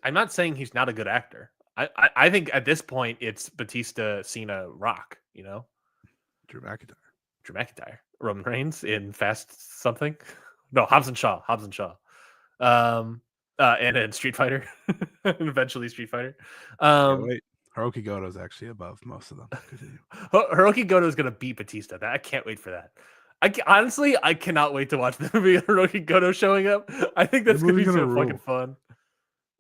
I'm not saying he's not a good actor. I think at this point it's Batista, Cena, Rock. You know, Drew McIntyre, Roman Reigns in Fast something. No, Hobbs and Shaw. And then Street Fighter, and eventually Street Fighter. Wait, Hiroki Goto is actually above most of them. Hiroki Goto is going to beat Batista. I can't wait for that. Honestly, I cannot wait to watch the movie of Hiroki Goto showing up. I think that's going to be so fucking fun.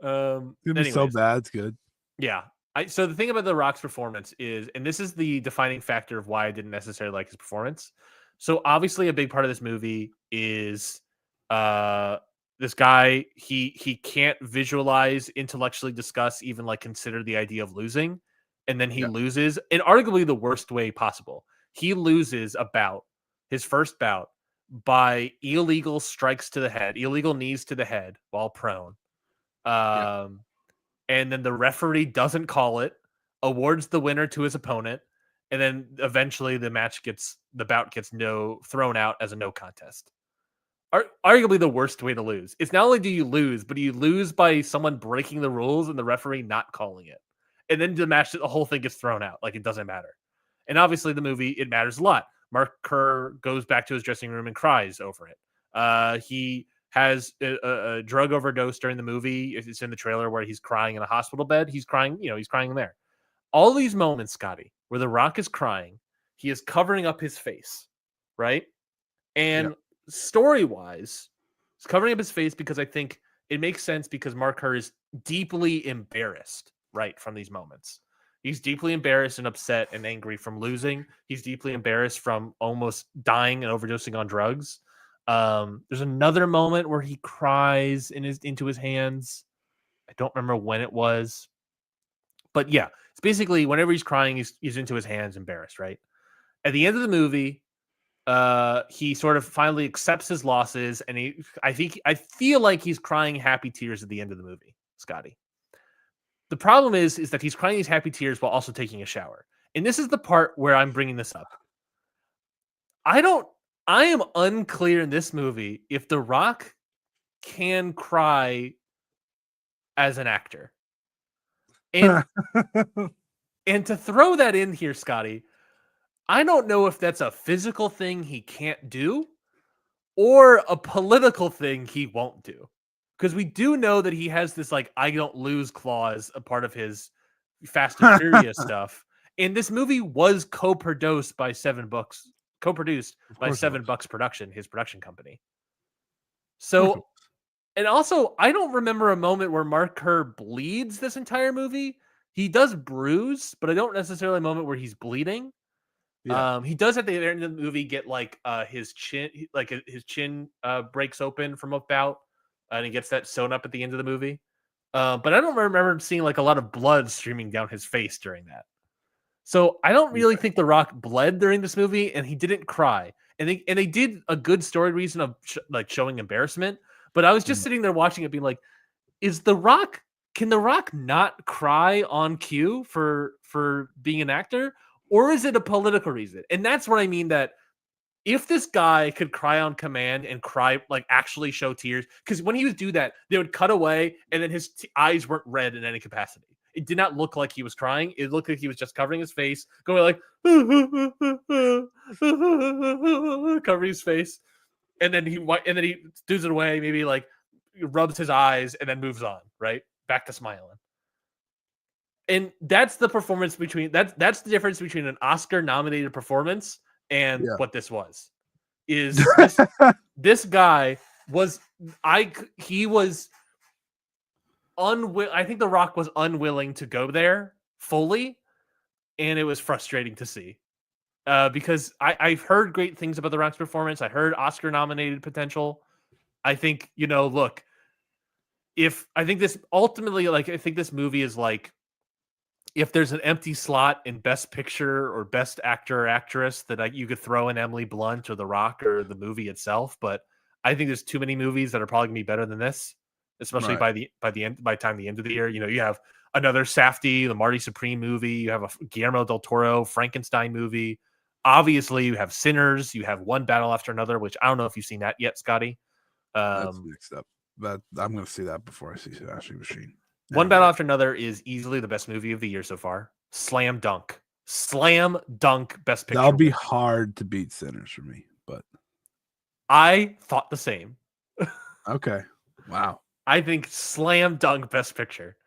It's gonna be so bad. It's good. Yeah. So the thing about The Rock's performance is, and this is the defining factor of why I didn't necessarily like his performance. So obviously a big part of this movie is this guy, he can't visualize, intellectually discuss, even like consider the idea of losing. And then he loses in arguably the worst way possible. He loses his first bout by illegal strikes to the head, illegal knees to the head while prone. And then the referee doesn't call it, awards the winner to his opponent, and then eventually the bout gets thrown out as a no contest. Arguably the worst way to lose. It's not only do you lose, but you lose by someone breaking the rules and the referee not calling it. And then the whole thing gets thrown out. Like, it doesn't matter. And obviously the movie, it matters a lot. Mark Kerr goes back to his dressing room and cries over it. He has a drug overdose during the movie. It's in the trailer where he's crying in a hospital bed. He's crying, he's crying there. All these moments, Scotty, where The Rock is crying, he is covering up his face, right? And story-wise, he's covering up his face because I think it makes sense, because Mark Kerr is deeply embarrassed, right, from these moments. He's deeply embarrassed and upset and angry from losing. He's deeply embarrassed from almost dying and overdosing on drugs. There's another moment where he cries into his hands. I don't remember when it was, but yeah, it's basically whenever he's crying, he's into his hands, embarrassed, right? At the end of the movie, he sort of finally accepts his losses, and I feel like he's crying happy tears at the end of the movie, Scotty. The problem is that he's crying these happy tears while also taking a shower. And this is the part where I'm bringing this up. I am unclear in this movie if The Rock can cry as an actor. And and to throw that in here, Scotty, I don't know if that's a physical thing he can't do or a political thing he won't do. Because we do know that he has this, like, I don't lose clause, a part of his Fast and Furious stuff. And this movie was co-produced by Seven Bucks Production, his production company. So, and also, I don't remember a moment where Mark Kerr bleeds this entire movie. He does bruise, but I don't necessarily a moment where he's bleeding. Yeah. He does at the end of the movie get like his chin, his chin breaks open from a bout, and he gets that sewn up at the end of the movie. But I don't remember seeing like a lot of blood streaming down his face during that. So I don't really think The Rock bled during this movie, and he didn't cry. And they did a good story reason of like showing embarrassment. But I was just sitting there watching it, being like, "Is The Rock? Can The Rock not cry on cue for being an actor, or is it a political reason?" And that's what I mean. That if this guy could cry on command and cry, like actually show tears, because when he would do that, they would cut away and then his eyes weren't red in any capacity. It did not look like he was crying. It looked like he was just covering his face, going like, covering his face. And then he does it away, maybe like rubs his eyes and then moves on, right? Back to smiling. And that's the performance between that's the difference between an Oscar nominated performance and what this was. Is this guy was he was unwilling. I think The Rock was unwilling to go there fully, and it was frustrating to see. Because I've heard great things about The Rock's performance. I heard Oscar nominated potential. I think, look, if I think this ultimately, like, I think this movie is like, if there's an empty slot in Best Picture or Best Actor or Actress that you could throw in Emily Blunt or The Rock or the movie itself, but I think there's too many movies that are probably gonna be better than this, especially by the time the end of the year. You have another Safdie, the Marty Supreme movie. You have a Guillermo del Toro Frankenstein movie. Obviously, you have Sinners. You have One Battle After Another, which I don't know if you've seen that yet, Scotty. That's next up. But I'm going to see that before I see Smashing Machine. One Battle After Another is easily the best movie of the year so far. Slam dunk. Best Picture. That'll be hard to beat Sinners for me, but I thought the same. Okay. Wow. I think slam dunk Best Picture.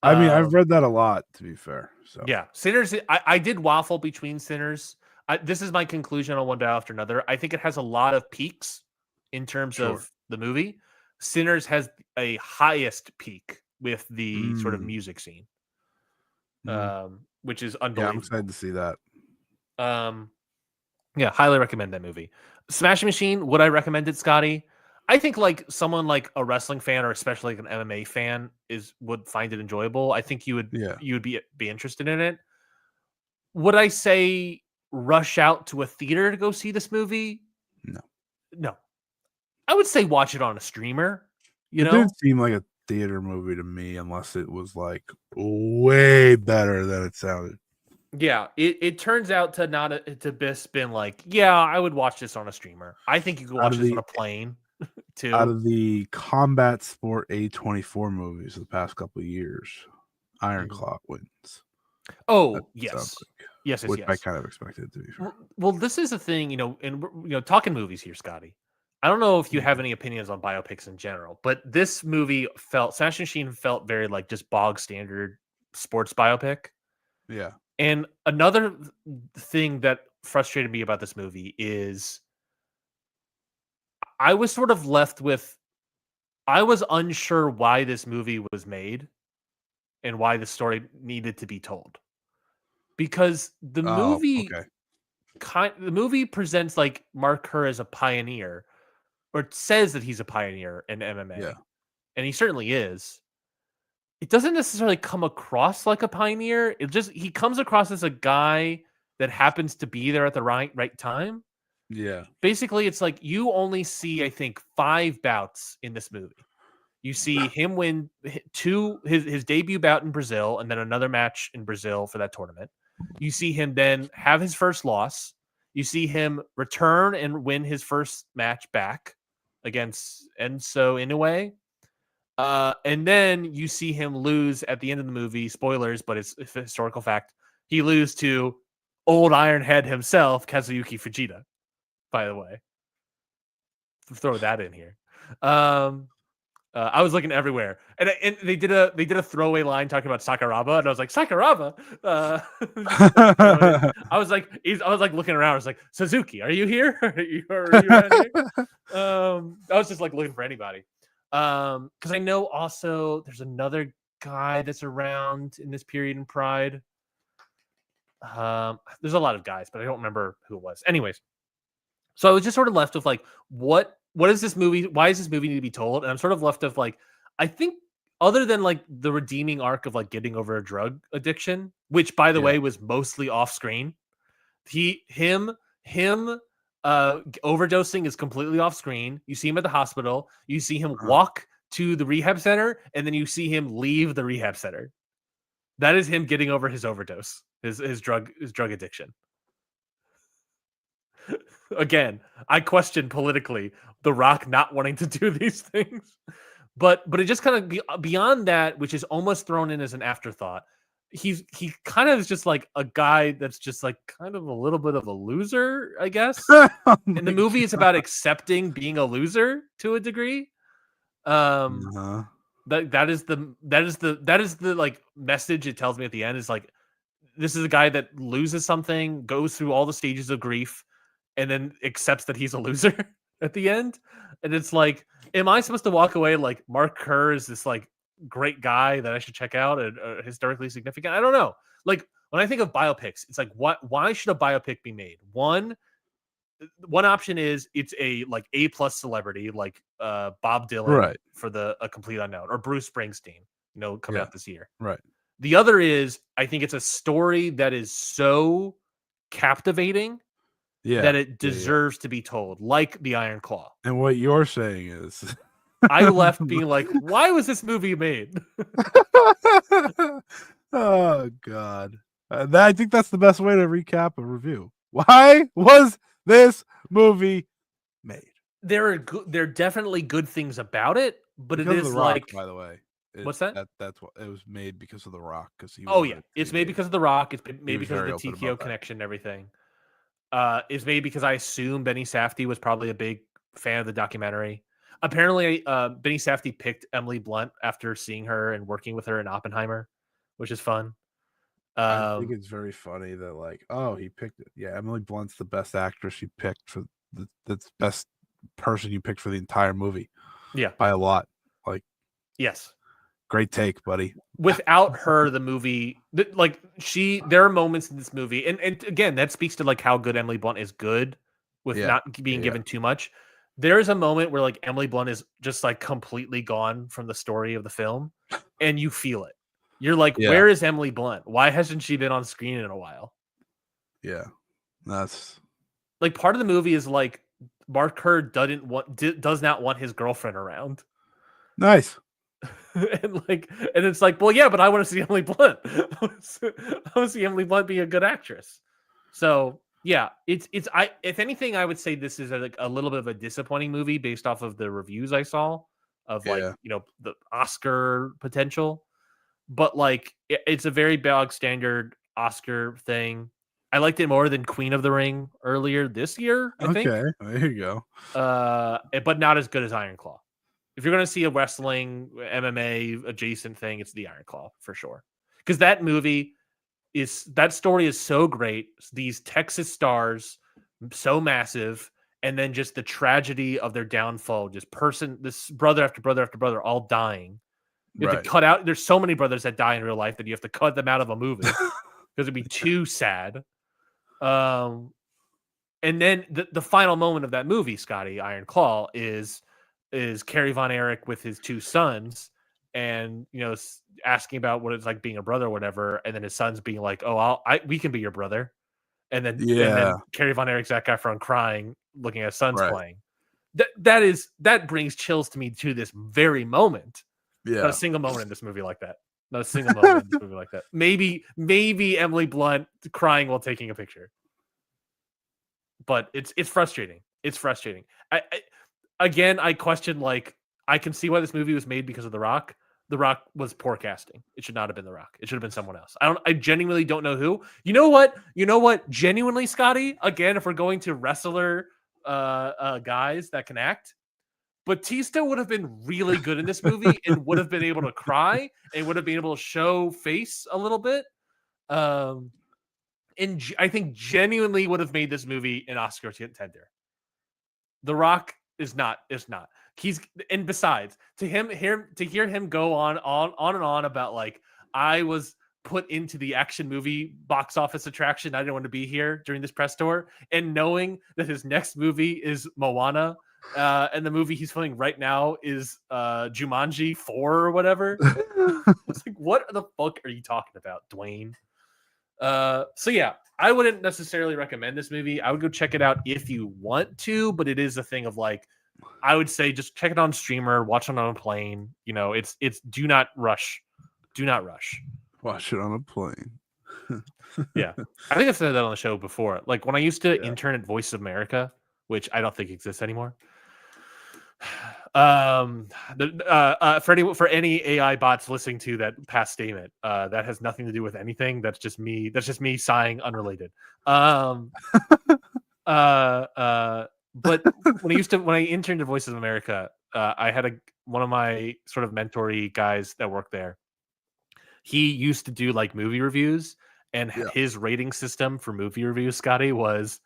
I mean, I've read that a lot, to be fair. So yeah, Sinners. I did waffle between Sinners. This is my conclusion on One Battle After Another. I think it has a lot of peaks in terms of the movie. Sinners has a highest peak with the sort of music scene, which is unbelievable. Yeah, I'm excited to see that. Yeah, highly recommend that movie. Smashing Machine, would I recommend it, Scotty? I think like someone like a wrestling fan or especially like an MMA fan would find it enjoyable. I think you would be interested in it. Would I say rush out to a theater to go see this movie? No. I would say watch it on a streamer. It didn't seem like a theater movie to me unless it was like way better than it sounded. Yeah, it turns out to just been like, yeah, I would watch this on a streamer. I think you could watch this on a plane too. Out of the combat sport A24 movies of the past couple of years, Iron Claw wins. Oh, yes. Yes, which I kind of expected to be fair. Well, this is the thing, and talking movies here, Scotty. I don't know if you have any opinions on biopics in general, but this movie Smashing Machine felt very like just bog standard sports biopic. Yeah. And another thing that frustrated me about this movie is I was sort of left with, I was unsure why this movie was made and why the story needed to be told. Because the movie the movie presents like Mark Kerr as a pioneer, or it says that he's a pioneer in MMA. Yeah. And he certainly is. It doesn't necessarily come across like a pioneer. He comes across as a guy that happens to be there at the right time. Yeah. Basically, it's like you only see, I think, 5 bouts in this movie. You see him win his debut bout in Brazil and then another match in Brazil for that tournament. You see him then have his first loss. You see him return and win his first match back against Enzo Inoue. And then you see him lose at the end of the movie. Spoilers, but it's a historical fact. He loses to old Ironhead himself, Kazuyuki Fujita, by the way. Throw that in here. I was looking everywhere, and they did a throwaway line talking about Sakuraba, and I was like, Sakuraba. I was like looking around. I was like, Suzuki, are you here? Are you around here? I was just like looking for anybody. Because I know also there's another guy that's around in this period in Pride. There's a lot of guys, but I don't remember who it was. Anyways, so I was just sort of left with like, what is this movie? Why does this movie need to be told? And I'm sort of left with like, I think other than like the redeeming arc of like getting over a drug addiction, which by the way was mostly off screen. Him overdosing is completely off screen. You see him at the hospital, you see him walk to the rehab center, and then you see him leave the rehab center. That is him getting over his overdose, his drug addiction. Again, I question politically The Rock not wanting to do these things, but it just kind of beyond that, which is almost thrown in as an afterthought. He kind of is just like a guy that's just like kind of a little bit of a loser, I guess. And the movie is about accepting being a loser to a degree. That is the like message it tells me at the end, is like, this is a guy that loses something, goes through all the stages of grief, and then accepts that he's a loser at the end. And it's like, am I supposed to walk away like Mark Kerr is this like great guy that I should check out and historically significant? I don't know. Like when I think of biopics, it's like, why should a biopic be made? One option is it's a like A+ celebrity like Bob Dylan for A Complete Unknown, or Bruce Springsteen, coming out this year. Right. The other is, I think it's a story that is so captivating that it deserves to be told, like The Iron Claw. And what you're saying is, I left being like, why was this movie made? Oh God, I think that's the best way to recap a review. Why was this movie made? There are definitely good things about it, but because it is Rock, like, by the way. What's that? That's what it was made because of The Rock. It's made because of The Rock. It's made because of the TKO connection and everything. It's made because I assume Benny Safdie was probably a big fan of the documentary. Apparently, Benny Safdie picked Emily Blunt after seeing her and working with her in Oppenheimer, which is fun. I think it's very funny that like, he picked it. Yeah, Emily Blunt's the best actress you picked for that's best person you picked for the entire movie. Yeah, by a lot. Like, yes. Great take, buddy. Without her, the movie, there are moments in this movie, and again, that speaks to like how good Emily Blunt is good with not being given too much. There is a moment where like Emily Blunt is just like completely gone from the story of the film, and you feel it. You're like, where is Emily Blunt? Why hasn't she been on screen in a while? Yeah, that's like part of the movie is like Mark Kerr does not want his girlfriend around. Nice. and it's like, well, yeah, but I want to see Emily Blunt. I want to see Emily Blunt be a good actress. So yeah, if anything, I would say this is a little bit of a disappointing movie based off of the reviews I saw of the Oscar potential. But like, it's a very bog standard Oscar thing. I liked it more than Queen of the Ring earlier this year, I think. Okay, there you go. But not as good as Iron Claw. If you're going to see a wrestling MMA adjacent thing, it's the Iron Claw for sure. Because that story is so great. These Texas stars, so massive, and then just the tragedy of their downfall. This brother after brother after brother, all dying. You have to cut out. There's so many brothers that die in real life that you have to cut them out of a movie because it'd be too sad. And then the final moment of that movie, Scotty, Iron Claw, is Kerry Von Erich with his two sons, and asking about what it's like being a brother or whatever, and then his sons being like, "Oh, we can be your brother," and then Kerry Von Erich's Zac Efron crying, looking at his sons playing. That brings chills to me to this very moment. Yeah, not a single moment in this movie like that. Not a single moment in this movie like that. Maybe Emily Blunt crying while taking a picture, but it's frustrating. It's frustrating. I question, like, I can see why this movie was made because of The Rock. The Rock was poor casting. It should not have been The Rock. It should have been someone else. I genuinely don't know who. You know what? Genuinely, Scotty, again, if we're going to wrestler guys that can act, Batista would have been really good in this movie and would have been able to cry and would have been able to show face a little bit. And I think genuinely would have made this movie an Oscar contender. The Rock is not. He's, and besides, to hear him go on and on about like, I was put into the action movie box office attraction. I didn't want to be here during this press tour, and knowing that his next movie is Moana, and the movie he's filming right now is Jumanji 4 or whatever. It's like, what the fuck are you talking about, Dwayne? So yeah, I wouldn't necessarily recommend this movie. I would go check it out if you want to, but it is a thing of like, I would say just check it on streamer, watch it on a plane. You know, it's do not rush. Do not rush. Watch it on a plane. Yeah. I think I've said that on the show before. Like when I used to intern at Voice of America, which I don't think exists anymore. For any AI bots listening to that past statement, that has nothing to do with anything. That's just me sighing unrelated. But when I interned at Voice of America, I had one of my sort of mentor-y guys that worked there. He used to do like movie reviews, and his rating system for movie reviews, Scotty, was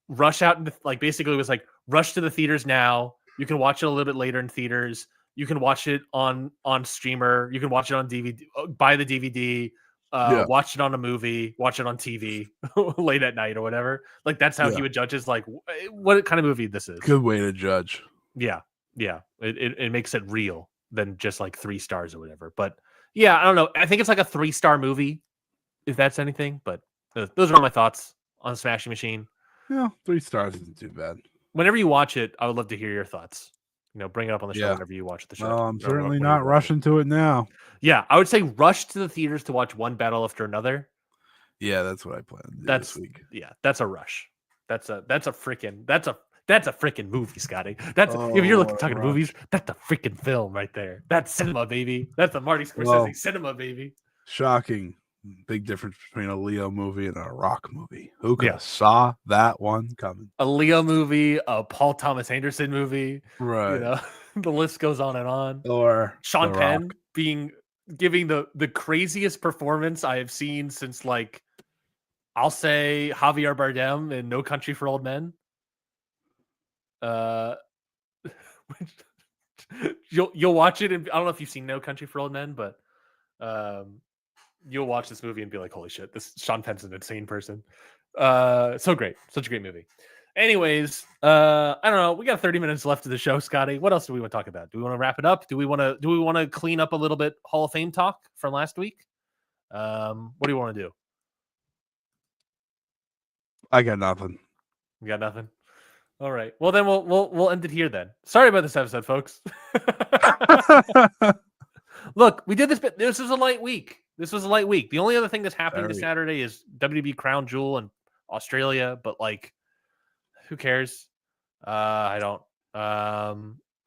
rush out into, like, basically it was like, rush to the theaters now. You can watch it a little bit later in theaters. You can watch it on streamer. You can watch it on DVD. Buy the DVD. Watch it on a movie. Watch it on TV late at night or whatever. Like that's how he would judge is like what kind of movie this is. Good way to judge. Yeah. It makes it real than just like 3 stars or whatever. But yeah, I don't know. I think it's like a 3-star movie, if that's anything. But those are all my thoughts on Smashing Machine. Yeah, 3 stars isn't too bad. Whenever you watch it, I would love to hear your thoughts. You know, bring it up on the show whenever you watch the show. Well, I'm certainly not rushing to it now. Yeah, I would say rush to the theaters to watch one battle after another. Yeah, that's what I plan to do this week. Yeah, that's a rush. That's a freaking movie, Scotty. If you're talking movies, that's a freaking film right there. That's cinema, baby. That's a Marty Scorsese cinema, baby. Shocking. Big difference between a Leo movie and a Rock movie. Who could have saw that one coming? A Leo movie, a Paul Thomas Anderson movie. Right. You know, the list goes on and on. Or Sean Penn giving the craziest performance I have seen since, like, I'll say Javier Bardem in No Country for Old Men. You'll watch it, and I don't know if you've seen No Country for Old Men, but you'll watch this movie and be like, holy shit, this Sean Penn's an insane person. So great. Such a great movie. Anyways, I don't know. We got 30 minutes left of the show, Scotty. What else do we want to talk about? Do we want to wrap it up? Do we want to clean up a little bit Hall of Fame talk from last week? What do you want to do? I got nothing. You got nothing? All right. Well, then we'll end it here then. Sorry about this episode, folks. Look, we did this, but this was a light week. The only other thing that's happening this Saturday is WWE Crown Jewel in Australia, but like, who cares? I don't.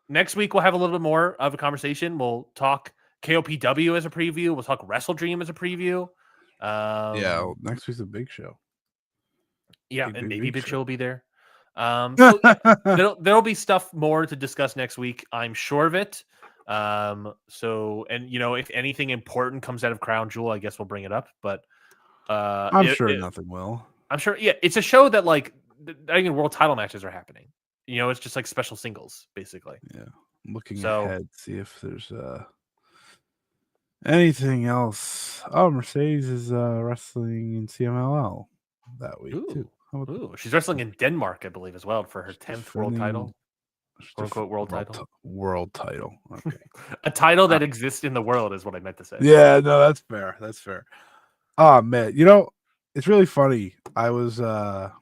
Next week we'll have a little bit more of a conversation. We'll talk KOPW as a preview. We'll talk Wrestle Dream as a preview. Next week's a big show. Yeah, and maybe Big Show will be there. So yeah, there'll be stuff more to discuss next week. I'm sure of it. So, and you know, if anything important comes out of Crown Jewel, I guess we'll bring it up. But I'm sure nothing will. I'm sure. Yeah, it's a show that like not even world title matches are happening. You know, it's just like special singles, basically. Yeah, I'm looking ahead, see if there's anything else. Oh, Mercedes is wrestling in CMLL that week too. Ooh, she's wrestling in Denmark, I believe, as well for her 10th world title. "Quote unquote" world title. World title. Okay. A title that exists in the world is what I meant to say. Yeah, no, that's fair. That's fair. Oh man, you know, it's really funny. I was sitting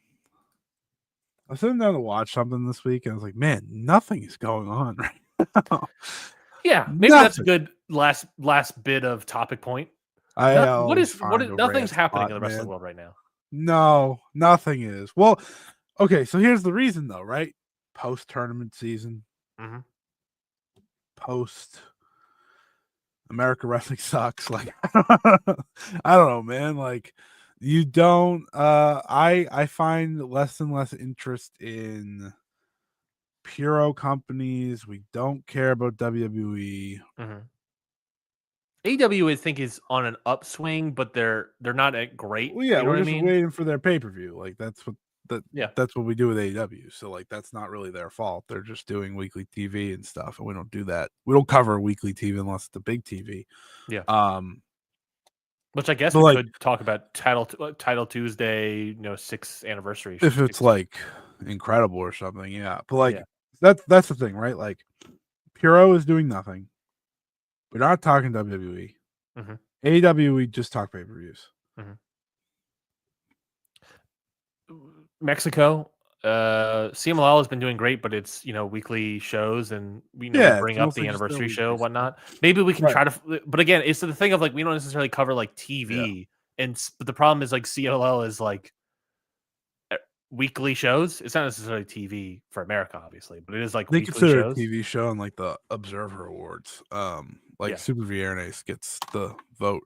down to watch something this week, and I was like, man, nothing is going on right now. Yeah, maybe that's a good last bit of topic point. Nothing's happening in the wrestling world right now. No, nothing is. Well, okay, so here's the reason though, right? Post-tournament season. Mm-hmm. Post America Wrestling sucks. Like I don't know, man. Like you don't I find less and less interest in Puro companies. We don't care about WWE. Mm-hmm. AEW, I think, is on an upswing, but they're not great. Well, yeah, You know we're what I just mean? waiting for their pay-per-view. Like Yeah. that's what we do with AEW. So like that's not really their fault. They're just doing weekly TV and stuff, and we don't do that. We don't cover weekly TV unless it's the big TV. Yeah. Um, Which I guess but we like could talk about Title Tuesday, 6th anniversary. if it's like incredible or something, yeah. But like Yeah. that's the thing, right? Like Puro is doing nothing. We're not talking WWE. Mm-hmm. AEW, we just talk pay-per-views. Mm-hmm. Mexico, CMLL has been doing great, but it's weekly shows, and we Yeah, it's bring up mostly the just their anniversary show, weekly stuff. whatnot. Maybe we can Right. try to, but again, it's the thing of like we don't necessarily cover like TV, but the problem is like CMLL is like weekly shows. It's not necessarily TV for America, obviously, but it is like They weekly consider shows. a TV show in like the Observer Awards. Like Yeah. Super Viernes gets the vote.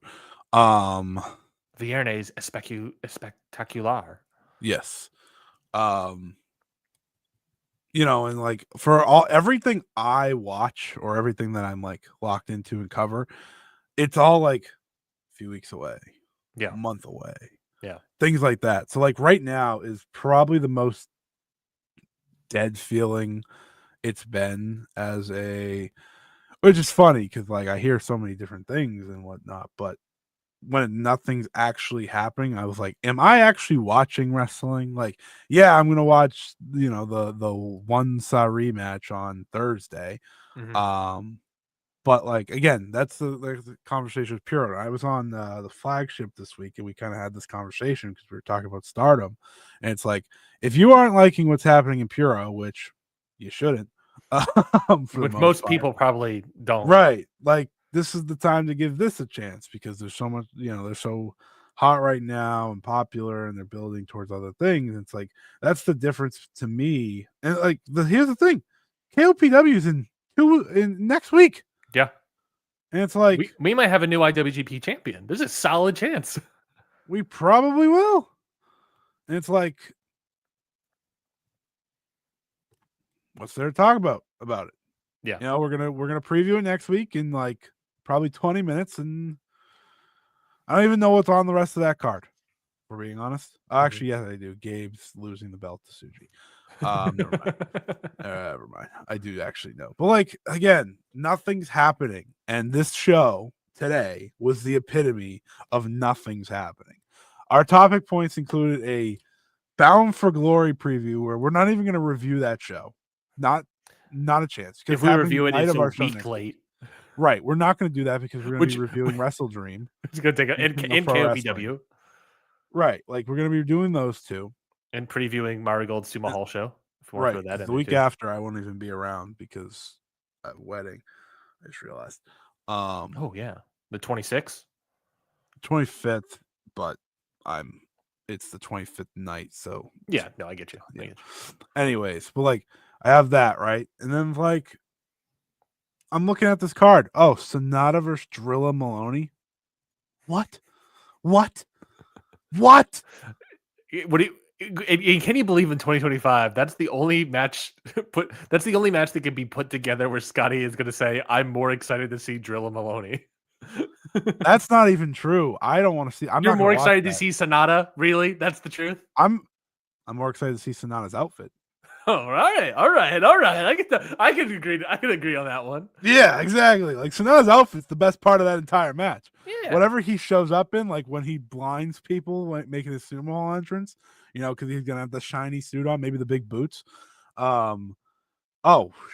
Viernes Espectacular. Yes. And like for everything I watch or everything that I'm like locked into and cover, it's all like a few weeks away, Yeah. a month away. Yeah. Things like that. So like right now is probably the most dead feeling it's been which is funny because like I hear so many different things and whatnot, but when nothing's actually happening, I was like, am I actually watching wrestling? Like, yeah, I'm gonna watch, the one Sari match on Thursday. Mm-hmm. But like again, that's the conversation with Puro. I was on the flagship this week, and we kind of had this conversation because we were talking about Stardom, and it's like if you aren't liking what's happening in Puro, which you shouldn't, for the Which most most part, people probably don't. right? Like this is the time to give this a chance because there's so much, they're so hot right now and popular, and they're building towards other things. It's like that's the difference to me. And like here's the thing, KOPW is in next week. Yeah. And it's like we might have a new IWGP champion. There's a solid chance. we probably will. And it's like, what's there to talk about it? Yeah. We're gonna preview it next week in like probably 20 minutes, and I don't even know what's on the rest of that card. For being honest, actually, yes, I do. Gabe's losing the belt to Suji. Never mind. Never mind. I do actually know, but like again, nothing's happening, and this show today was the epitome of nothing's happening. Our topic points included a Bound for Glory preview where we're not even going to review that show. Not a chance. If we review it, it's a week late. Right. We're not going to do that because we're going to be reviewing Wrestle Dream. It's going to take in KOPW. Right. Like we're going to be doing those two. And previewing Marigold Sumo Hall show. If we want to throw that in the week after, I won't even be around because at wedding, I just realized. Oh, yeah. The 26th? 25th, but it's the 25th night, so yeah, no, I get you. Anyways, but like I have that, right? And then like I'm looking at this card. Oh, Sonata versus Drilla Maloney. What? What do you can you believe in 2025 that's the only match that's the only match that can be put together where Scotty is going to say I'm more excited to see Drilla Maloney? That's not even true. I don't want to see. You're more excited to see Sonata? Really? That's the truth? I'm more excited to see Sonata's outfit. Oh, all right. I can agree on that one. Yeah, exactly. Like Sonata's outfit's the best part of that entire match. Yeah. Whatever he shows up in, like when he blinds people when making his sumo hall entrance, because he's gonna have the shiny suit on, maybe the big boots. Oh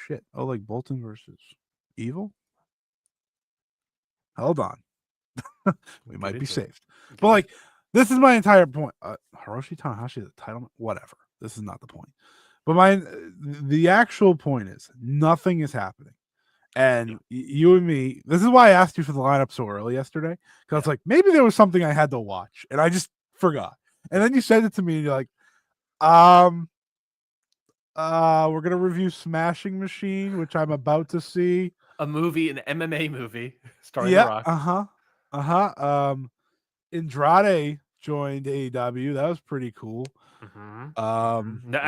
shit. Oh, like Bolton versus Evil. Hold on. we might be saved. But like, this is my entire point. Hiroshi Tanahashi, the title, whatever. This is not the point. But the actual point is nothing is happening. And you and me, this is why I asked you for the lineup so early yesterday. Because I was like, maybe there was something I had to watch. And I just forgot. And then you said it to me and you're like, we're gonna review Smashing Machine, which I'm about to see. A movie, an MMA movie starring The Rock. Andrade joined AEW. That was pretty cool. No,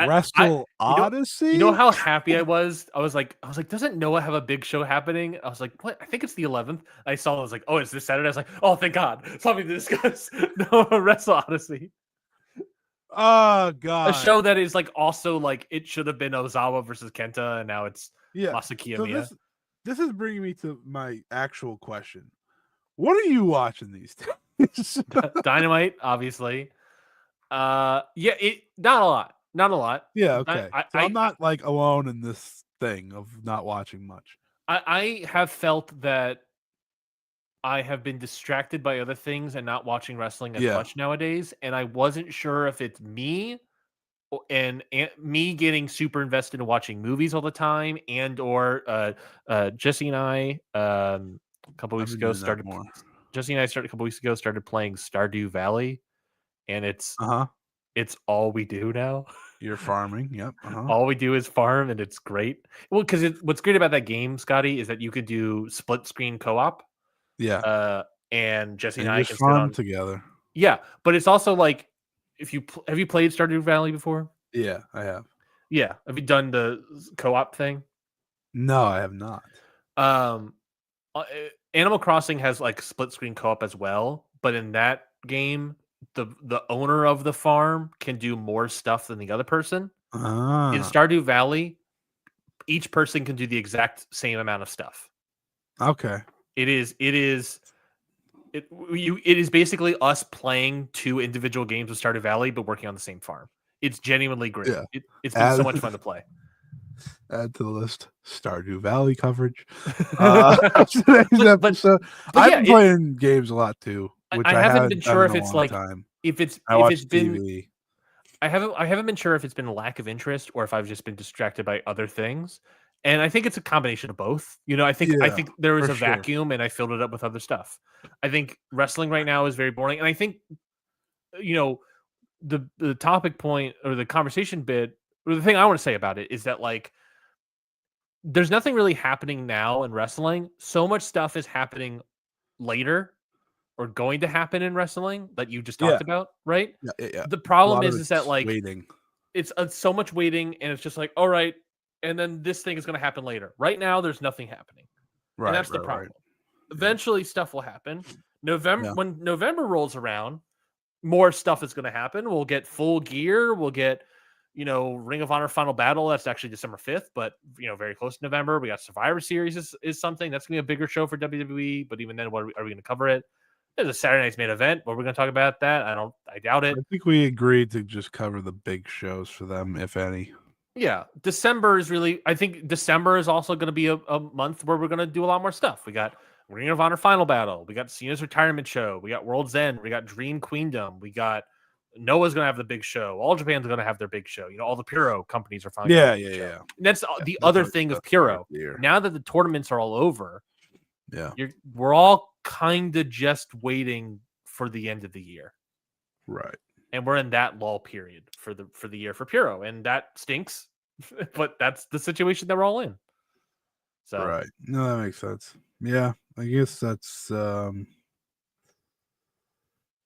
Wrestle you know, Odyssey. how happy I was? I was like, doesn't Noah have a big show happening? I was like, what? I think it's the 11th. I saw. I was like, oh, it's this Saturday. I was like, oh, thank God, something to discuss. Noah Wrestle Odyssey, Oh a God. show that is like also like it should have been Ozawa versus Kenta, and now it's Masaki So Miya. this is bringing me to my actual question. What are you watching these days? Dynamite, obviously. Yeah, not a lot. Not a lot. Yeah, okay. So I'm not like alone in this thing of not watching much. I have felt that I have been distracted by other things and not watching wrestling as much nowadays, and I wasn't sure if it's me and me getting super invested in watching movies all the time, and or Jesse and I a couple I've weeks been ago doing that started. more. Jesse and I started a couple weeks ago started playing Stardew Valley, and it's all we do now. You're farming. Yep. All we do is farm, and it's great. Well, because what's great about that game, Scotty, is that you could do split screen co-op. Yeah. And Jesse and And I just can sit farm on. together. Yeah, but it's also like if you have you played Stardew Valley before? Yeah, I have. Yeah, have you done the co-op thing? No, I have not. Um, Animal Crossing has like split screen co-op as well, but in that game, the owner of the farm can do more stuff than the other person. In Stardew Valley, each person can do the exact same amount of stuff. Okay. It is basically us playing two individual games of Stardew Valley, but working on the same farm. It's genuinely great. Yeah. It's been so much fun to play. Add to the list Stardew Valley coverage. Today's episode. I've been playing games a lot too, which I haven't been sure if in a it's long time. if it's TV. been. I haven't been sure if it's been a lack of interest or if I've just been distracted by other things. And I think it's a combination of both. You know, I think there was a vacuum and I filled it up with other stuff. I think wrestling right now is very boring. And I think, you know, the topic point or the conversation bit or the thing I want to say about it is that like there's nothing really happening now in wrestling. So much stuff is happening later or going to happen in wrestling that you just talked about, right? Yeah. The problem is that like waiting. It's so much waiting, and it's just like, all right, and then this thing is going to happen later. Right now, there's nothing happening, and that's the problem. Right. Eventually, stuff will happen. When November rolls around, more stuff is going to happen. We'll get Full Gear. We'll get, Ring of Honor Final Battle. That's actually December 5th, but very close to November. We got Survivor Series is something that's going to be a bigger show for WWE. But even then, are we going to cover it? There's a Saturday night's main event. What are we going to talk about that? I doubt it. I think we agreed to just cover the big shows for them, if any. Yeah. I think December is also going to be a month where we're going to do a lot more stuff. We got Ring of Honor Final Battle. We got Cena's retirement show. We got World's End. We got Dream Queendom. We got Noah's going to have the big show. All Japan's going to have their big show. All the Puro companies are finally. Yeah. And that's the other thing of Puro. Now that the tournaments are all over, we're all kind of just waiting for the end of the year, right? And we're in that lull period for the year for Puro, and that stinks, but that's the situation that we're all in. So right, no, that makes sense. Yeah, I guess that's kind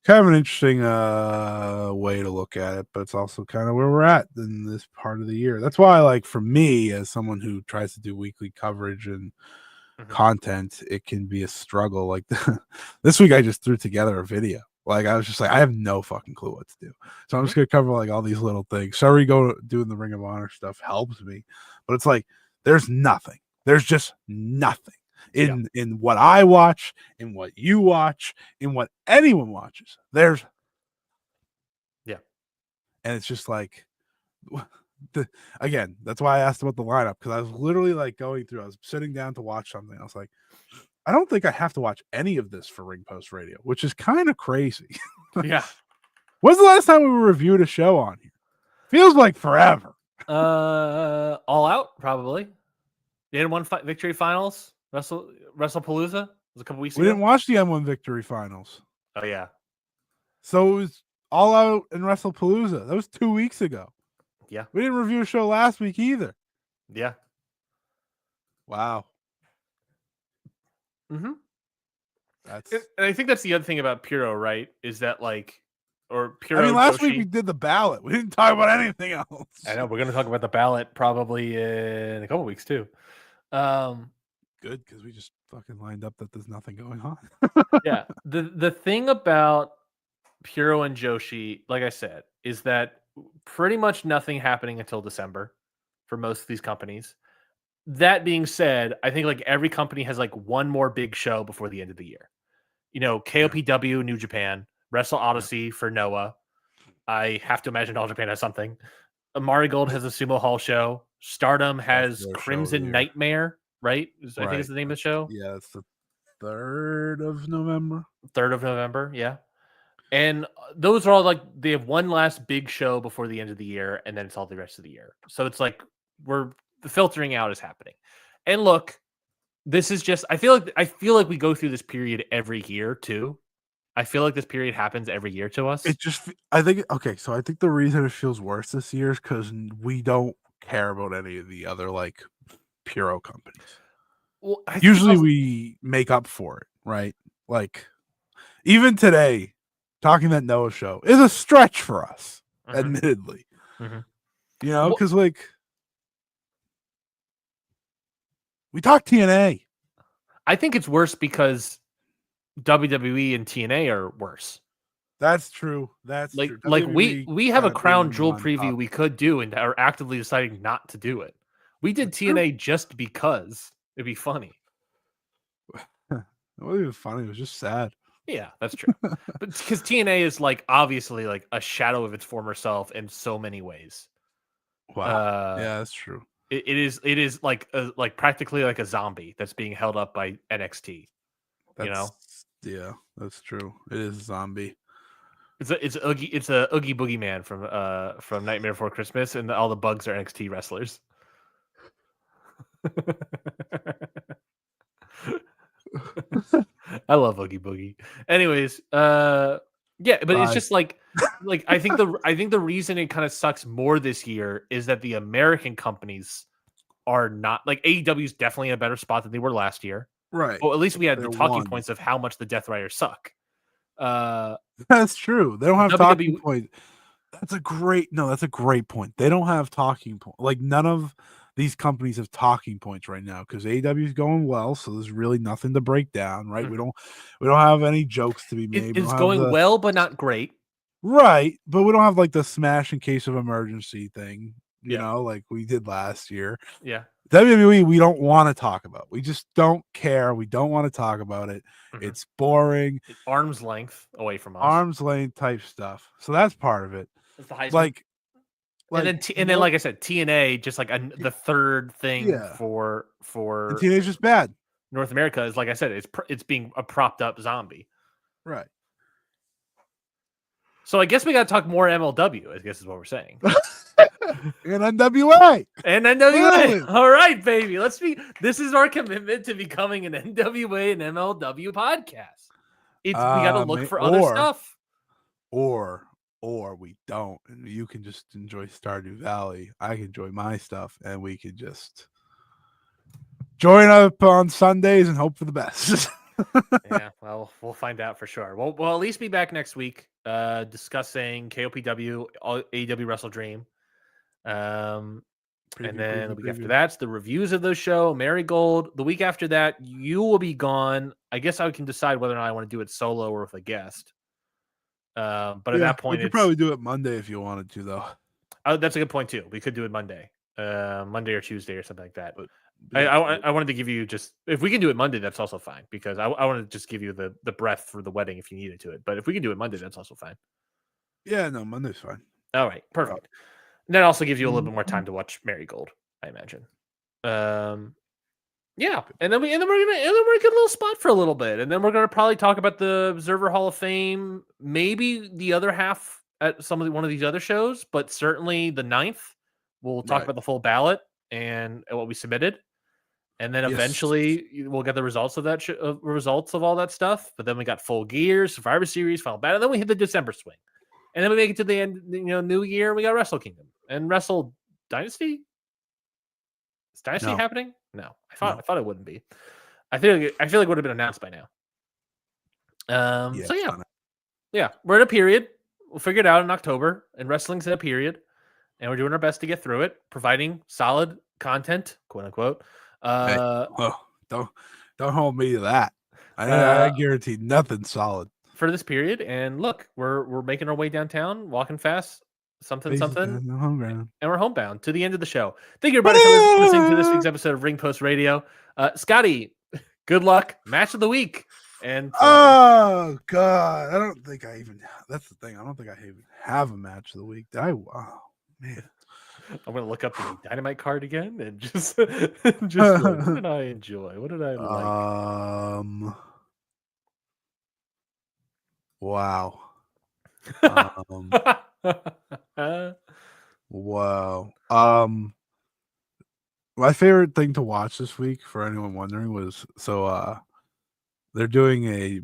of an interesting way to look at it, but it's also kind of where we're at in this part of the year. That's why, like, for me, as someone who tries to do weekly coverage and content, it can be a struggle. Like this week I just threw together a video. Like I was just like, I have no fucking clue what to do, so I'm just gonna cover like all these little things. Sorry, doing the Ring of Honor stuff helps me, but it's like there's just nothing in what I watch, in what you watch, in what anyone watches. And it's just like again, that's why I asked about the lineup, because I was literally like going through, I was sitting down to watch something. I was like, I don't think I have to watch any of this for Ring Post Radio, which is kind of crazy. Yeah. When's the last time we reviewed a show on here? Feels like forever. All Out, probably. They had one victory finals. WrestlePalooza was a couple weeks ago. We didn't watch the M1 victory finals. Oh, yeah. So it was All Out and WrestlePalooza. That was 2 weeks ago. Yeah. We didn't review a show last week either. Yeah. Wow. And I think that's the other thing about Puro, right? Is that like or I mean, Puro last week we Joshi. did the ballot. We didn't talk about anything else. I know we're going to talk about the ballot probably in a couple weeks too. Good, because we just fucking lined up that there's nothing going on. Yeah, the thing about Puro and Joshi, like I said, is that pretty much nothing happening until December for most of these companies. That being said, I think like every company has like one more big show before the end of the year. You know, KOPW, New Japan, Wrestle Odyssey for Noah. I have to imagine All Japan has something. Amari Gold has a Sumo Hall show. Stardom has their show of the Crimson year. Nightmare, right? I think Right. is the name of the show. Yeah, it's the 3rd of November. 3rd of November, yeah. And those are all like they have one last big show before the end of the year, and then it's all the rest of the year. So it's like the filtering out is happening. And look, this is just I feel like we go through this period every year too. I feel like this period happens every year to us. It just, I think, okay, so I think the reason it feels worse this year is because we don't care about any of the other like Puro companies. Well, I think Usually also, we make up for it, right? Like, even today, talking that Noah show is a stretch for us, admittedly. Mhm. You know, because like we talk TNA. I think it's worse because WWE and TNA are worse. That's true. That's Like true. like WWE we have a kinda Crown bringing them Jewel on preview top. we could do and are actively deciding not to do it. We did That's true. TNA just because it'd be funny. It wasn't even funny. It was just sad. Yeah, that's true. But because TNA is like obviously like a shadow of its former self in so many ways. Wow. Yeah, that's true. It is like practically like a zombie that's being held up by NXT. You know, Yeah, that's true. It is a zombie. it's a Oogie Boogie Man from Nightmare Before Christmas, and all the bugs are NXT wrestlers. I love Oogie Boogie. Anyways, yeah, but it's just like I think the reason it kind of sucks more this year is that the American companies are not like AEW is definitely in a better spot than they were last year. Right. Well, at least we had the They're talking one. points of how much the Death Riders suck. That's true. They don't have talking points. That's a great point. They don't have talking point. Like none of these companies have talking points right now because AEW is going well, so there's really nothing to break down, right? We don't have any jokes to be made. It's going well, but not great. Right, but we don't have like the smash in case of emergency thing, you know, like we did last year. Yeah. WWE, we don't want to talk about. We just don't care. We don't want to talk about it. It's boring. Arm's length away from us. Arm's length type stuff. So that's part of it. It's the like and then like I said, TNA just like the third thing for and TNA's just bad. North America is like I said, it's being a propped up zombie. Right. So I guess we got to talk more MLW, I guess is what we're saying. And NWA. And NWA. All right, baby. This is our commitment to becoming an NWA and MLW podcast. We got to look for other stuff. Or we don't. And you can just enjoy Stardew Valley. I can enjoy my stuff. And we can just join up on Sundays and hope for the best. Yeah, well, we'll find out for sure. We'll at least be back next week discussing KOPW, AEW Wrestle Dream. And then the week after that's the reviews of those show, Marigold. The week after that, you will be gone. I guess I can decide whether or not I want to do it solo or with a guest. But at that point, we could probably do it Monday if you wanted to, though. That's a good point too. We could do it Monday or Tuesday or something like that. But I wanted to give you just if we can do it Monday, that's also fine because I want to just give you the breath for the wedding if you needed to it. But if we can do it Monday, that's also fine. Yeah, no, Monday's fine. All right, perfect. And that also gives you a little bit more time to watch Marigold, I imagine. Yeah, and then we're gonna get a little spot for a little bit, and then we're gonna probably talk about the Observer Hall of Fame, maybe the other half at one of these other shows, but certainly the 9th. We'll talk about the full ballot and what we submitted. And then eventually we'll get the results of that results of all that stuff. But then we got Full Gear, Survivor Series, Final Battle. And then we hit the December swing. And then we make it to the end, New Year. We got Wrestle Kingdom and Wrestle Dynasty. Is Dynasty happening? No, I thought it wouldn't be. I feel like it would have been announced by now. So yeah, we're in a period. we'll figure it out in October, and wrestling's in a period, and we're doing our best to get through it, providing solid content, quote unquote. Hey, Uh, don't hold me to that. I uh, guarantee nothing solid. for this period, and look, we're making our way downtown, walking fast, something, Faces something, down the home ground. and we're homebound to the end of the show. Thank you, everybody, for listening to this week's episode of Ring Post Radio. Scotty, good luck, match of the week, and Oh God, I don't think I even. That's the thing. I don't think I even have a match of the week. Oh man. I'm gonna look up the Dynamite card again and just what did I enjoy? What did I like? Wow. Wow. My favorite thing to watch this week, for anyone wondering, was they're doing a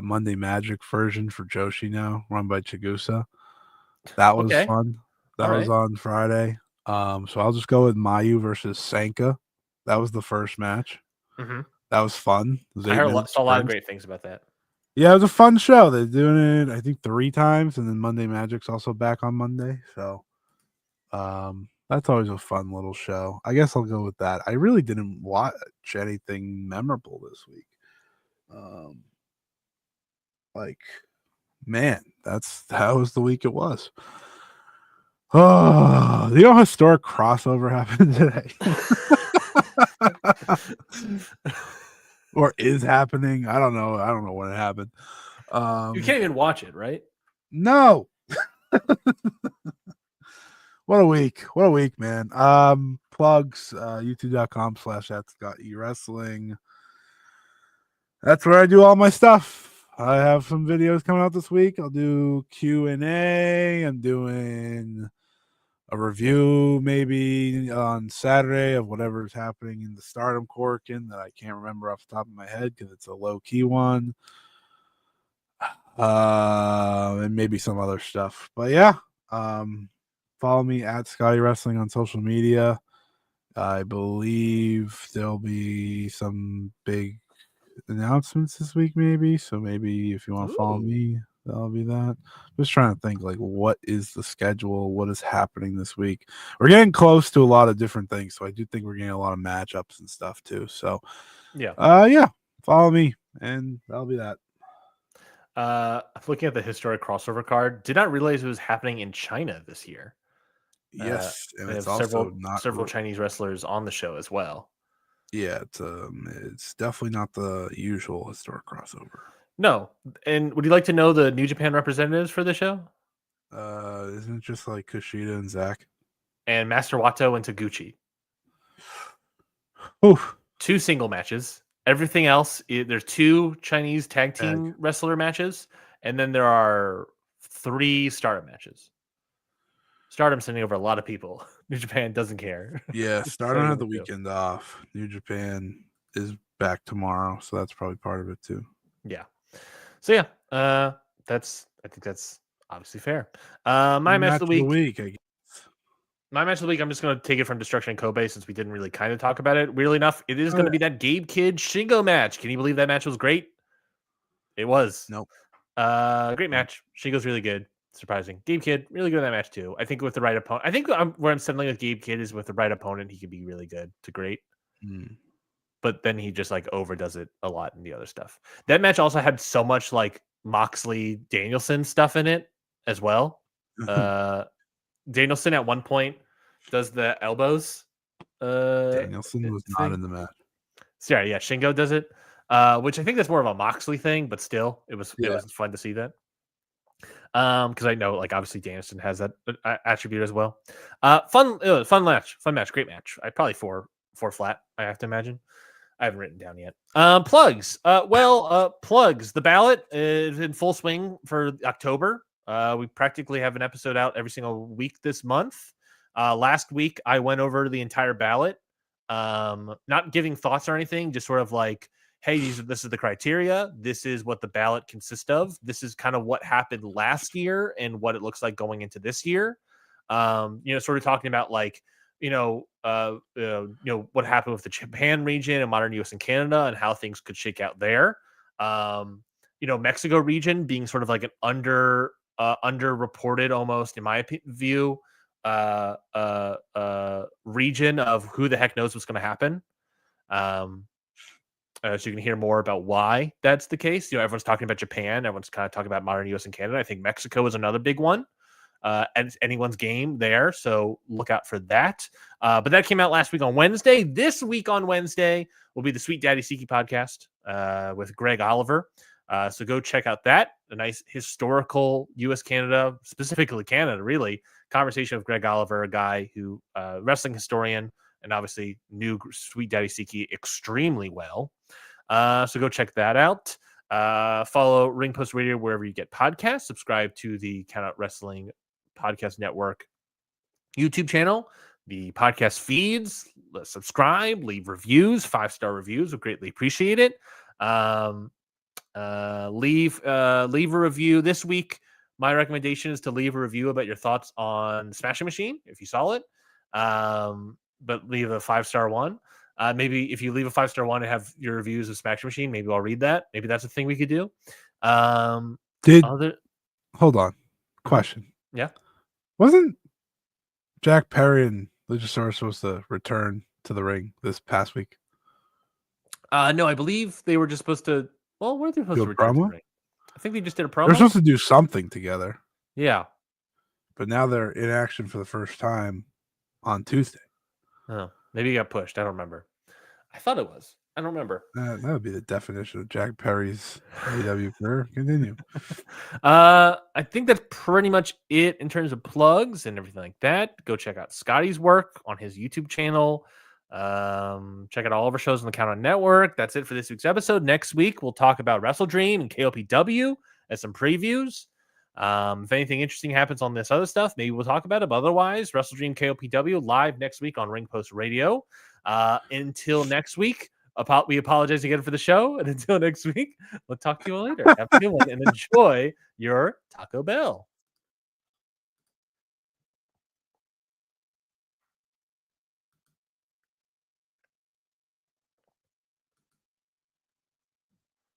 Monday Magic version for Joshi now, run by Chigusa. That was Okay. fun. That All was right. on Friday. So I'll just go with Mayu versus Sanka. That was the first match. Mm-hmm. That was fun. It was I 8 heard minutes. saw a lot of great things about that. Yeah, it was a fun show. They're doing it, I think, 3 times, and then Monday Magic's also back on Monday. So that's always a fun little show. I guess I'll go with that. I really didn't watch anything memorable this week. Like, man, that was the week it was. Oh, the historic crossover happened today. Or is happening. I don't know. I don't know when it happened. You can't even watch it, right? No. What a week. What a week, man. Plugs, youtube.com/@ScottEWrestling. That's where I do all my stuff. I have some videos coming out this week. I'll do Q&A. I'm doing a review maybe on Saturday of whatever's happening in the Stardom Corkin that I can't remember off the top of my head because it's a low-key one. And maybe some other stuff. But yeah, follow me at Scotty Wrestling on social media. I believe there'll be some big announcements this week, maybe. So maybe if you want to follow me, that'll be that. Just trying to think, like, what is the schedule? What is happening this week? We're getting close to a lot of different things, so I do think we're getting a lot of matchups and stuff too. So yeah, follow me, and that'll be that. Looking at the historic crossover card, did not realize it was happening in China this year. Yes, and they it's have also not several Chinese wrestlers on the show as well. Yeah, it's definitely not the usual historic crossover. No, and would you like to know the New Japan representatives for the show? Isn't it just like Kushida and Zack? And Master Wato and Taguchi. Oof. 2 single matches. Everything else, there's 2 Chinese tag team wrestler matches, and then there are 3 Stardom matches. Stardom's sending over a lot of people. New Japan doesn't care. Yeah, Stardom had the weekend off. New Japan is back tomorrow, so that's probably part of it too. Yeah. So yeah, I think that's obviously fair. My match of the week. I guess. My match of the week, I'm just going to take it from Destruction and Kobe since we didn't really kind of talk about it. Weirdly enough, it is going to be that Gabe Kidd Shingo match. Can you believe that match was great? It was. Nope. Great match. Shingo's really good. Surprising. Gabe Kidd, really good in that match too. I think with the right opponent. I think where I'm settling with Gabe Kidd is with the right opponent, he could be really good to great. But then he just like overdoes it a lot in the other stuff. That match also had so much like Moxley Danielson stuff in it as well. Danielson at one point does the elbows. Danielson was not in the match. Sorry, yeah, Shingo does it. Which I think that's more of a Moxley thing, but still, it was fun to see that. Because I know, like, obviously Danielson has that attribute as well. Fun match, great match. I probably four flat. I have to imagine. I haven't written down yet. Plugs. Plugs. The ballot is in full swing for October. We practically have an episode out every single week this month. Last week, I went over the entire ballot, not giving thoughts or anything, just sort of like, hey, this is the criteria. This is what the ballot consists of. This is kind of what happened last year and what it looks like going into this year. Sort of talking about like, what happened with the Japan region and modern US and Canada and how things could shake out there. Mexico region being sort of like an underreported, almost in my view, region of who the heck knows what's going to happen. So you can hear more about why that's the case. Everyone's talking about Japan. Everyone's kind of talking about modern US and Canada. I think Mexico is another big one. And it's anyone's game there. So look out for that. But that came out last week on Wednesday. This week on Wednesday will be the Sweet Daddy Siki podcast with Greg Oliver. So go check out that. A nice historical US Canada, specifically Canada, really, conversation with Greg Oliver, a guy who wrestling historian and obviously knew Sweet Daddy Siki extremely well. So go check that out. Follow Ring Post Radio wherever you get podcasts. Subscribe to the Count Out Wrestling Podcast Network YouTube channel, the podcast feeds. Subscribe, leave reviews, 5-star reviews. We greatly appreciate it. Leave a review this week. My recommendation is to leave a review about your thoughts on Smashing Machine if you saw it. But leave a 5-star one. Maybe if you leave a 5-star one and have your reviews of Smashing Machine, maybe I'll read that. Maybe that's a thing we could do. Hold on. Question. Yeah. Wasn't Jack Perry and Luchasaurus supposed to return to the ring this past week? No, I believe they were just supposed to. Well, were they supposed to return to the ring? I think they just did a promo. They're supposed to do something together. Yeah. But now they're in action for the first time on Tuesday. Oh, maybe he got pushed. I don't remember. I thought it was. I don't remember. That would be the definition of Jack Perry's AEW career. Continue. I think that's pretty much it in terms of plugs and everything like that. Go check out Scotty's work on his YouTube channel. Check out all of our shows on the Count Out Network. That's it for this week's episode. Next week, we'll talk about Wrestle Dream and KOPW as some previews. If anything interesting happens on this other stuff, maybe we'll talk about it. But otherwise, Wrestle Dream KOPW live next week on Ring Post Radio. Until next week, we apologize again for the show. And until next week, we'll talk to you all later. Have a good one and enjoy your Taco Bell.